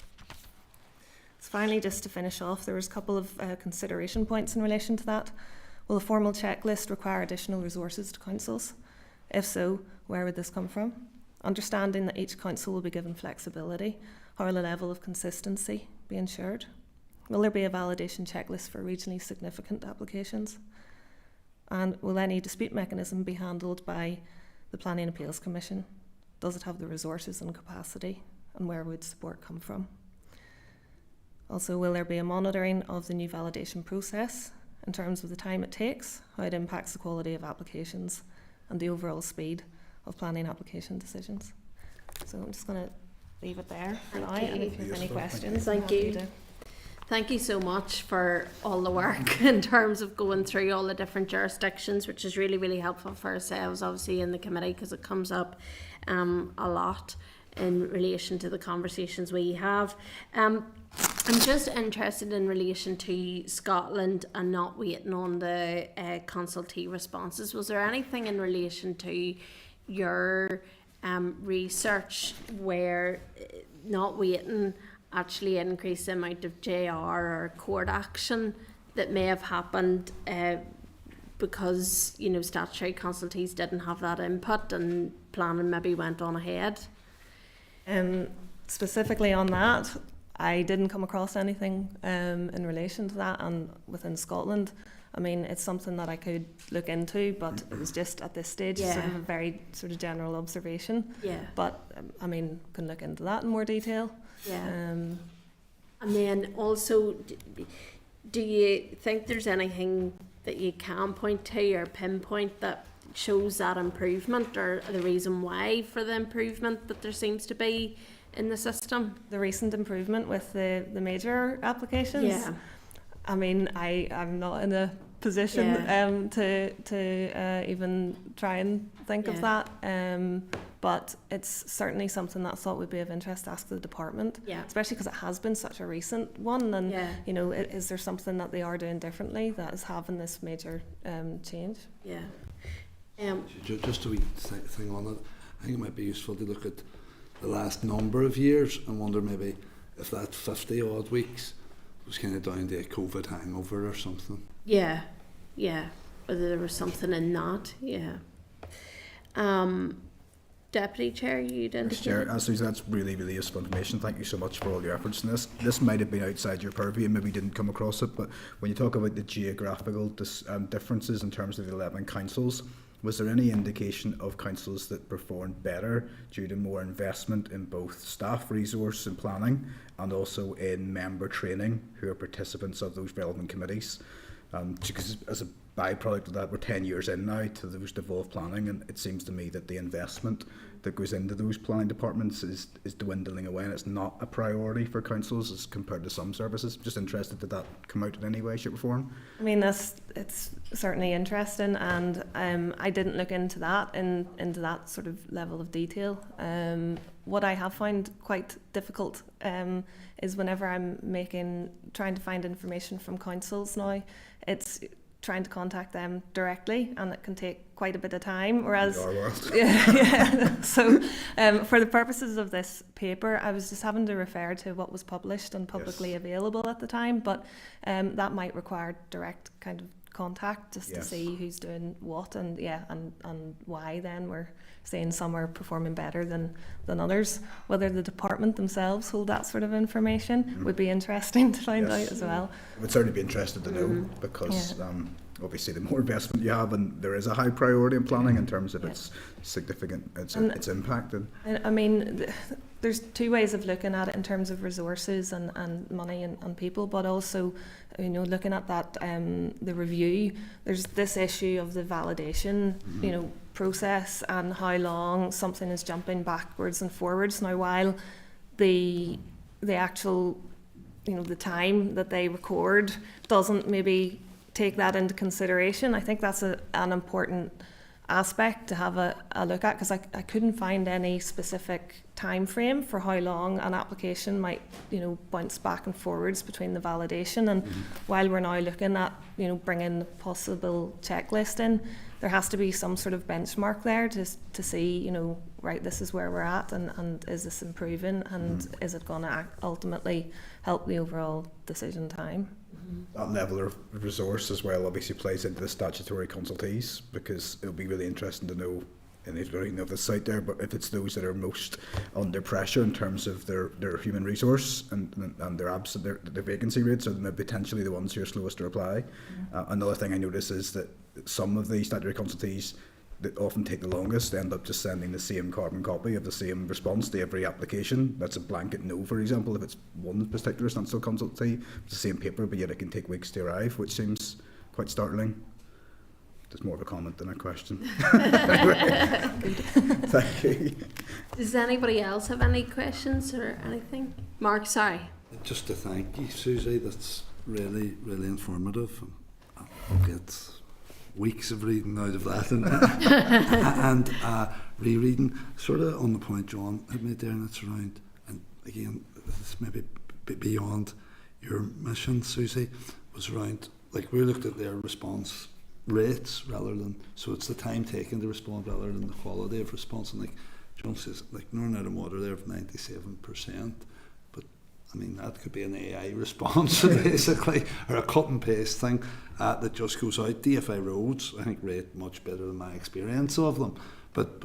So finally, just to finish off, there was a couple of consideration points in relation to that. Will a formal checklist require additional resources to councils? If so, where would this come from? Understanding that each council will be given flexibility, how will the level of consistency be ensured? Will there be a validation checklist for regionally significant applications? And will any dispute mechanism be handled by the Planning Appeals Commission? Does it have the resources and capacity? And where would support come from? Also, will there be a monitoring of the new validation process in terms of the time it takes, how it impacts the quality of applications, and the overall speed of planning application decisions? So I'm just going to leave it there for now, and if you have any questions, Thank you. Thank you so much for all the work in terms of going through all the different jurisdictions, which is really, really helpful for ourselves, obviously, in the committee, because it comes up a lot in relation to the conversations we have. I'm just interested in relation to Scotland and not waiting on the consultee responses. Was there anything in relation to your research where not waiting actually increased the amount of JR or court action that may have happened because, you know, statutory consultees didn't have that input and planning maybe went on ahead? Specifically on that, I didn't come across anything in relation to that, and within Scotland, I mean, it's something that I could look into, but it was just at this stage sort of a very sort of general observation. Yeah. But I mean, can look into that in more detail. Yeah. And then also, do you think there's anything that you can point to or pinpoint that shows that improvement, or the reason why for the improvement that there seems to be in the system? The recent improvement with the major applications? Yeah. I mean, I'm not in a position to even try and think of that. But it's certainly something that I thought would be of interest to ask the department, especially because it has been such a recent one. And, you know, is there something that they are doing differently that is having this major change? Yeah. Just a wee thing on it, I think it might be useful to look at the last number of years and wonder maybe if that 50 odd weeks was kind of down to a COVID hangover or something. Yeah, whether there was something in that, Deputy Chair, you'd indicate? Chair, as Susan, that's really, really useful information. Thank you so much for all your efforts in this. This might have been outside your purview and maybe didn't come across it, but when you talk about the geographical differences in terms of the 11 councils, was there any indication of councils that performed better due to more investment in both staff resource and planning and also in member training who are participants of those relevant committees? Because as a byproduct of that, we're 10 years in now to those devolved planning, and it seems to me that the investment that goes into those planning departments is dwindling away, and it's not a priority for councils as compared to some services. Just interested, did that come out in any way, shape or form? I mean, it's certainly interesting, and I didn't look into that into that sort of level of detail. What I have found quite difficult is whenever I'm trying to find information from councils now, it's trying to contact them directly, and it can take quite a bit of time. Whereas, so for the purposes of this paper, I was just having to refer to what was published and publicly available at the time. But that might require direct kind of contact just to Yes. see who's doing what, and and why. Then we're saying some are performing better than others. Whether the department themselves hold that sort of information would be interesting to find Yes. out as well. I would certainly be interested to know because obviously the more investment you have, and there is a high priority in planning in terms of its significant its impact. And I mean, there's two ways of looking at it in terms of resources and money and people, but also, you know, looking at that the review. There's this issue of the validation, you know, process and how long something is jumping backwards and forwards. Now, while the actual, you know, the time that they record doesn't maybe take that into consideration, I think that's an important aspect to have a look at, because I couldn't find any specific time frame for how long an application might, you know, bounce back and forwards between the validation. And while we're now looking at, you know, bringing the possible checklist in, there has to be some sort of benchmark there to see, you know, right, this is where we're at, and is this improving, and is it going to ultimately help the overall decision time. that level of resource as well obviously plays into the statutory consultees, because it'll be really interesting to know, and I don't know if it's out there, but if it's those that are most under pressure in terms of their human resource and their vacancy rates, are potentially the ones who are slowest to reply. Another thing I notice is that some of the statutory consultees that often take the longest end up just sending the same carbon copy of the same response to every application. That's a blanket no, for example, if it's one particular standstill consultee, it's the same paper, but yet it can take weeks to arrive, which seems quite startling. Just more of a comment than a question. Thank you. Does anybody else have any questions or anything? Mark, sorry. Just to thank you, Susie. That's really, really informative. I'll get weeks of reading out of that and rereading. Sort of on the point John had made there, and it's around, and again, this may be beyond your mission, Susie, was around, like, we looked at their response rates rather than, so it's the time taken to respond rather than the quality of response. And like John says, like Northern Ireland Water, they're 97%, but I mean that could be an AI response basically, or a cut and paste thing that just goes out. DFI roads, I think, rate much better than my experience of them, but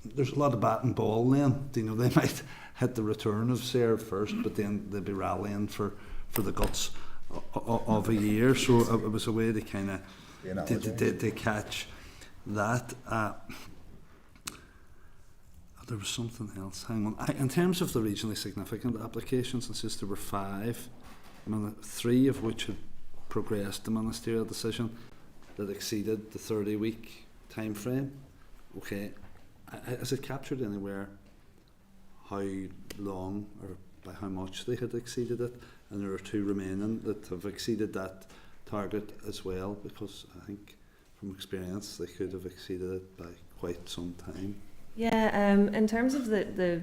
there's a lot of bat and ball then. You know, they might hit the return of SERV first, but then they'll be rallying for the guts of a year. So it was a way to kind of to catch that. There was something else. Hang on. In terms of the regionally significant applications, and since there were 5, I mean, 3 of which had progressed the ministerial decision that exceeded the 30-week time frame. Okay, has it captured anywhere how long or by how much they had exceeded it? And there are 2 remaining that have exceeded that target as well, because I think from experience they could have exceeded it by quite some time. Yeah, in terms of the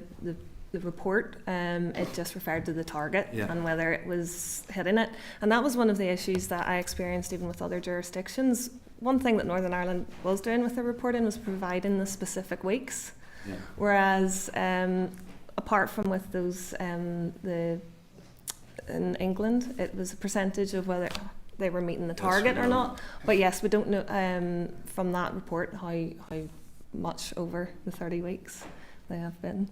report, it just referred to the target and whether it was hitting it, and that was one of the issues that I experienced even with other jurisdictions. One thing that Northern Ireland was doing with the reporting was providing the specific weeks, whereas apart from with those in England, it was a percentage of whether they were meeting the target or not. But yes, we don't know from that report how much over the 30 weeks they have been.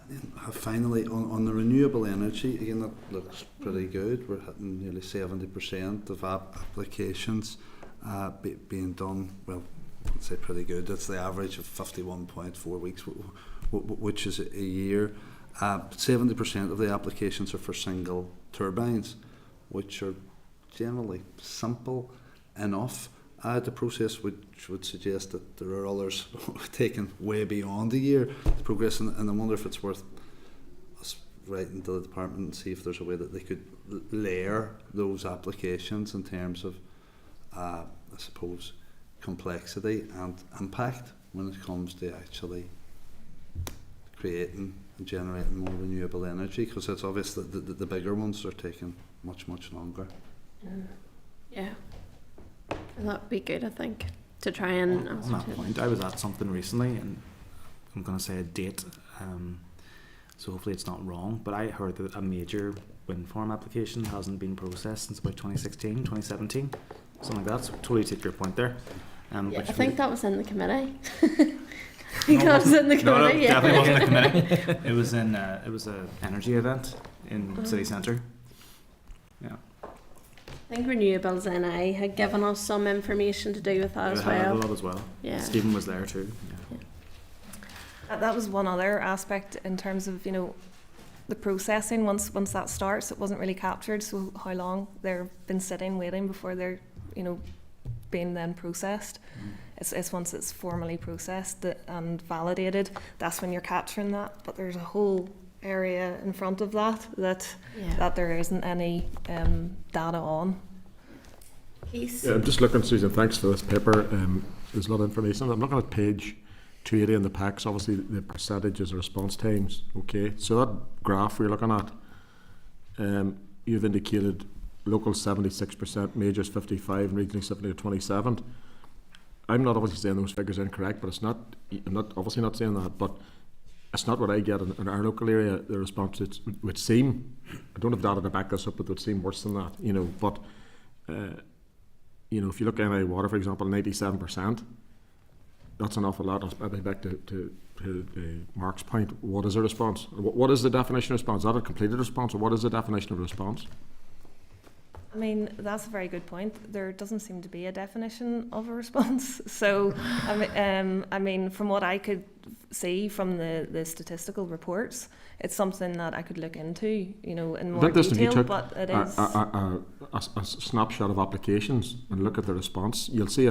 And then finally, on the renewable energy, again, that looks pretty good. We're hitting nearly 70% of applications being done. Well, I'd say pretty good. That's the average of 51.4 weeks, which is a year. 70% of the applications are for single turbines, which are generally simple enough. The process which would suggest that there are others taken way beyond a year to progress, and I wonder if it's worth us writing to the department and see if there's a way that they could layer those applications in terms of, I suppose, complexity and impact when it comes to actually creating and generating more renewable energy, because it's obvious that the bigger ones are taking much longer. Yeah. That would be good, I think, to try and... On that point, I was at something recently, and I'm going to say a date, so hopefully it's not wrong, but I heard that a major wind farm application hasn't been processed since about 2016, 2017, something like that. So totally take your point there. Yeah, which I think that was in the committee. I think that was in the committee. No, yeah. definitely wasn't the committee. It was in. It was an energy event in city centre. Yeah. I think Renewables NI had given us some information to do with that as well. A lot as well. Yeah. Stephen was there too. Yeah. That was one other aspect in terms of, you know, the processing. Once that starts, it wasn't really captured. So how long they've been sitting waiting before they're, you know, being then processed. It's once it's formally processed and validated, that's when you're capturing that. But there's a whole area in front of that there isn't any data on. Keith? Yeah, I'm just looking, Susan, thanks for this paper. There's a lot of information. I'm looking at page 280 in the packs, obviously the percentages of response times. Okay, so that graph we're looking at, you've indicated local 76%, majors 55, and regionally 70 to 27. I'm not obviously saying those figures are incorrect, but it's not. I'm not obviously not saying that, but it's not what I get in our local area. The response would seem, I don't have data to back this up, but it would seem worse than that. You know, but you know, if you look at NI Water, for example, 97%, that's an awful lot. Maybe back to Mark's point, what is a response? What is the definition of response? Is that a completed response, or what is the definition of response? I mean, that's a very good point. There doesn't seem to be a definition of a response. So, I mean, from what I could see from the statistical reports, it's something that I could look into, you know, in more detail. But it is a snapshot of applications and look at the response. You'll see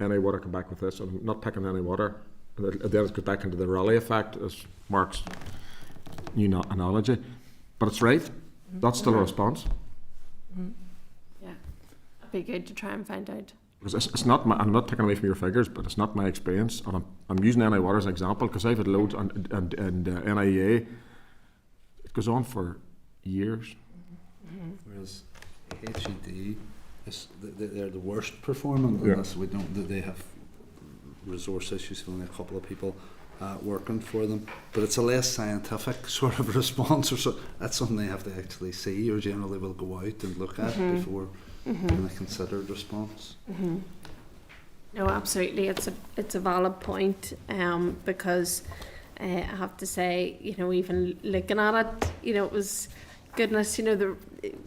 NI Water come back with this. I'm not picking NI Water. Then it goes back into the Raleigh effect, as Mark's new analogy. But it's right. That's still a response. Be good to try and find out. Because it's not I'm not taking away from your figures, but it's not my experience, and I'm using NI Water as an example because I've had loads and NIA. It goes on for years. Whereas HED they're the worst performing unless we don't. They have resource issues. Only a couple of people working for them, but it's a less scientific sort of response, or so. That's something they have to actually see, or generally will go out and look at before. And a considered response. No, absolutely, it's a valid point. Because I have to say, you know, even looking at it, you know, it was goodness, you know,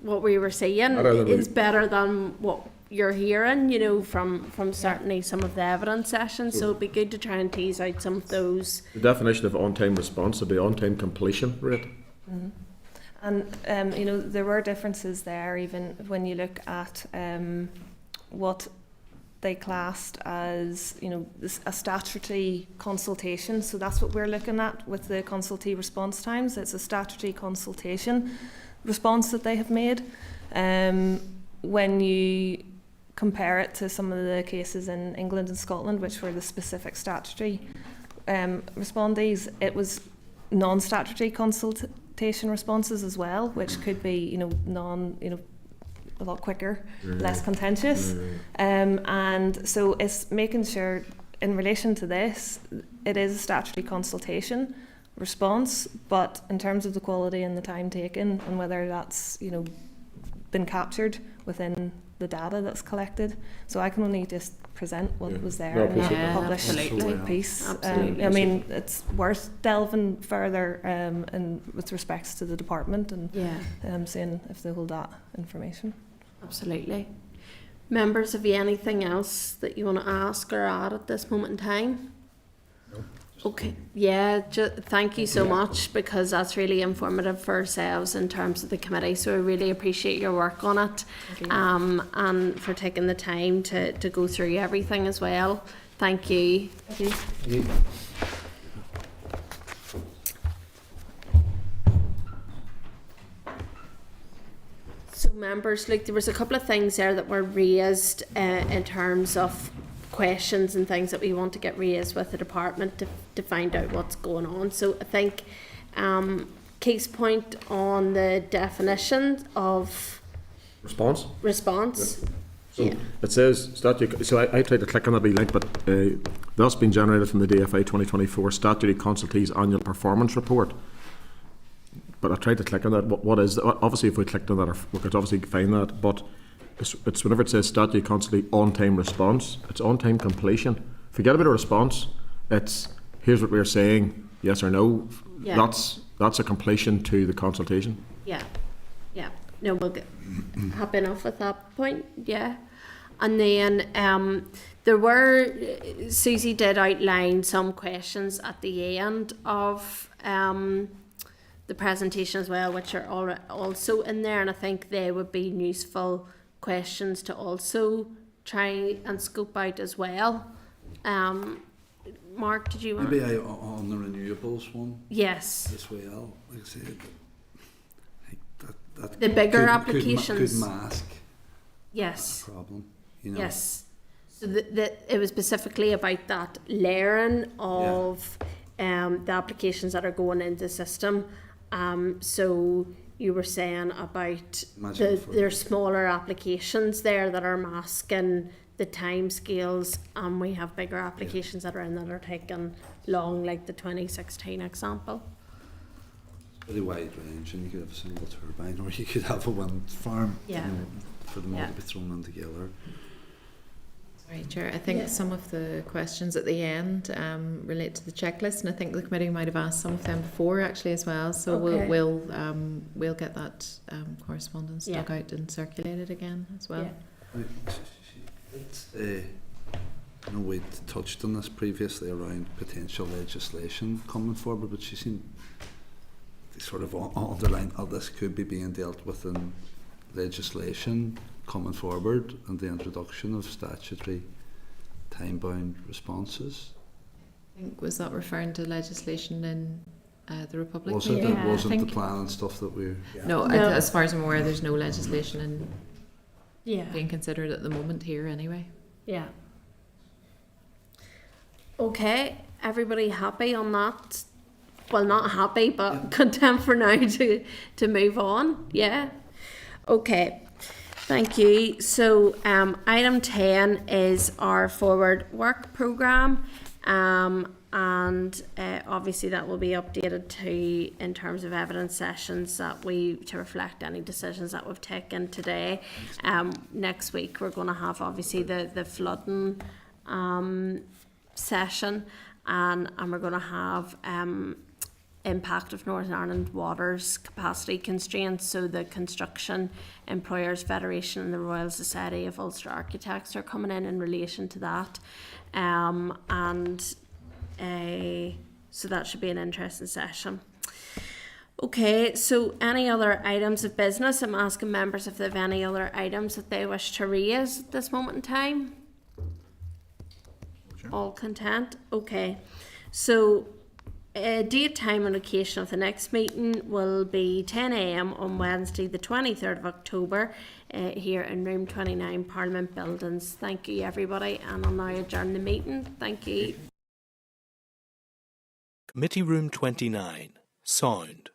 what we were seeing is better than what you're hearing, you know, from certainly some of the evidence sessions. So it'd be good to try and tease out some of those. The definition of on-time response would be on-time completion rate. And, you know, there were differences there even when you look at what they classed as, you know, a statutory consultation. So that's what we're looking at with the consultee response times. It's a statutory consultation response that they have made. When you compare it to some of the cases in England and Scotland, which were the specific statutory respondees, it was non-statutory consultation responses as well, which could be, you know, a lot quicker, less contentious. And so it's making sure in relation to this, it is a statutory consultation response, but in terms of the quality and the time taken and whether that's, you know, been captured within the data that's collected. So I can only just present what was there in that published piece. I mean, it's worth delving further in with respects to the department and seeing if they hold that information. Absolutely. Members, have you anything else that you want to ask or add at this moment in time? No. Okay, yeah, thank you so much, because that's really informative for ourselves in terms of the committee, so I really appreciate your work on it, and for taking the time to go through everything as well. Thank you. Thank you. Thank you. So members, like, there was a couple of things there that were raised in terms of questions and things that we want to get raised with the department to find out what's going on. So I think Keith's point on the definition of response. So it says statute. So I tried to click on that wee link, but that's been generated from the DFI 2024 Statutory Consultees Annual Performance Report. But I tried to click on that. What is that? Obviously, if we clicked on that, we could obviously find that. But it's whenever it says statute constantly on-time response, it's on-time completion. Forget about a response. It's here's what we're saying, yes or no. Yeah. That's a completion to the consultation. Yeah, yeah. No, we'll get happy enough with that point. Yeah, and then there were Susie did outline some questions at the end of the presentation as well, which are also in there, and I think they would be useful questions to also try and scope out as well. Mark, did you want? Maybe on the renewables one. Yes. As well, like I said, that The bigger could applications. could mask. Yes. A problem. You know? Yes. So it was specifically about that layering of the applications that are going into the system. So you were saying about there's smaller applications there that are masking the time scales, and we have bigger applications that are in that are taking long, like the 2016 example. Pretty wide range, and you could have a single turbine, or you could have a wind farm. Yeah. You know, for them all to be thrown in together. Sorry, Chair. I think some of the questions at the end relate to the checklist, and I think the committee might have asked some of them before actually as well. So we'll get that correspondence dug out and circulated again as well. Yeah. I know we touched on this previously around potential legislation coming forward, but she seemed to sort of underline how this could be being dealt with in legislation coming forward and the introduction of statutory time-bound responses. I think, was that referring to legislation in the Republic? Was it? It wasn't the plan and stuff that we're... No, as far as I'm aware, there's no legislation in being considered at the moment here anyway. Yeah. Okay, everybody happy on that? Well, not happy, but content for now to move on. Yeah. Okay. Thank you. So item 10 is our forward work programme, and obviously that will be updated to in terms of evidence sessions to reflect any decisions that we've taken today. Next week we're going to have obviously the flooding session, and we're going to have impact of Northern Ireland waters capacity constraints. So the Construction Employers Federation and the Royal Society of Ulster Architects are coming in relation to that, so that should be an interesting session. Okay, so any other items of business? I'm asking members if they have any other items that they wish to raise at this moment in time. Sure. All content? Okay, so date, time and location of the next meeting will be 10 a.m. on Wednesday the 23rd of October here in room 29 Parliament Buildings. Thank you everybody, and I'll now adjourn the meeting. Thank you. Committee room 29. Sound.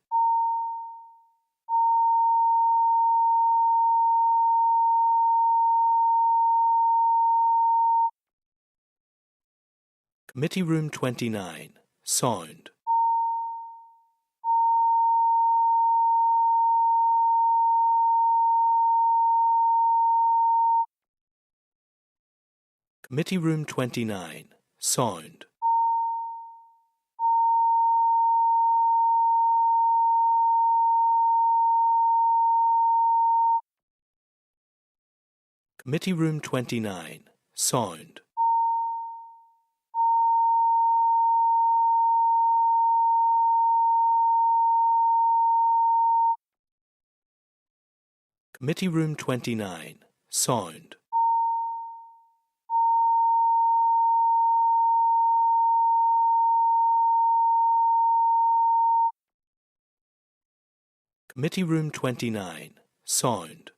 Committee room 29. Sound. Committee room 29. Sound. Committee room 29. Sound. Committee room 29. Sound. Committee room 29. Sound.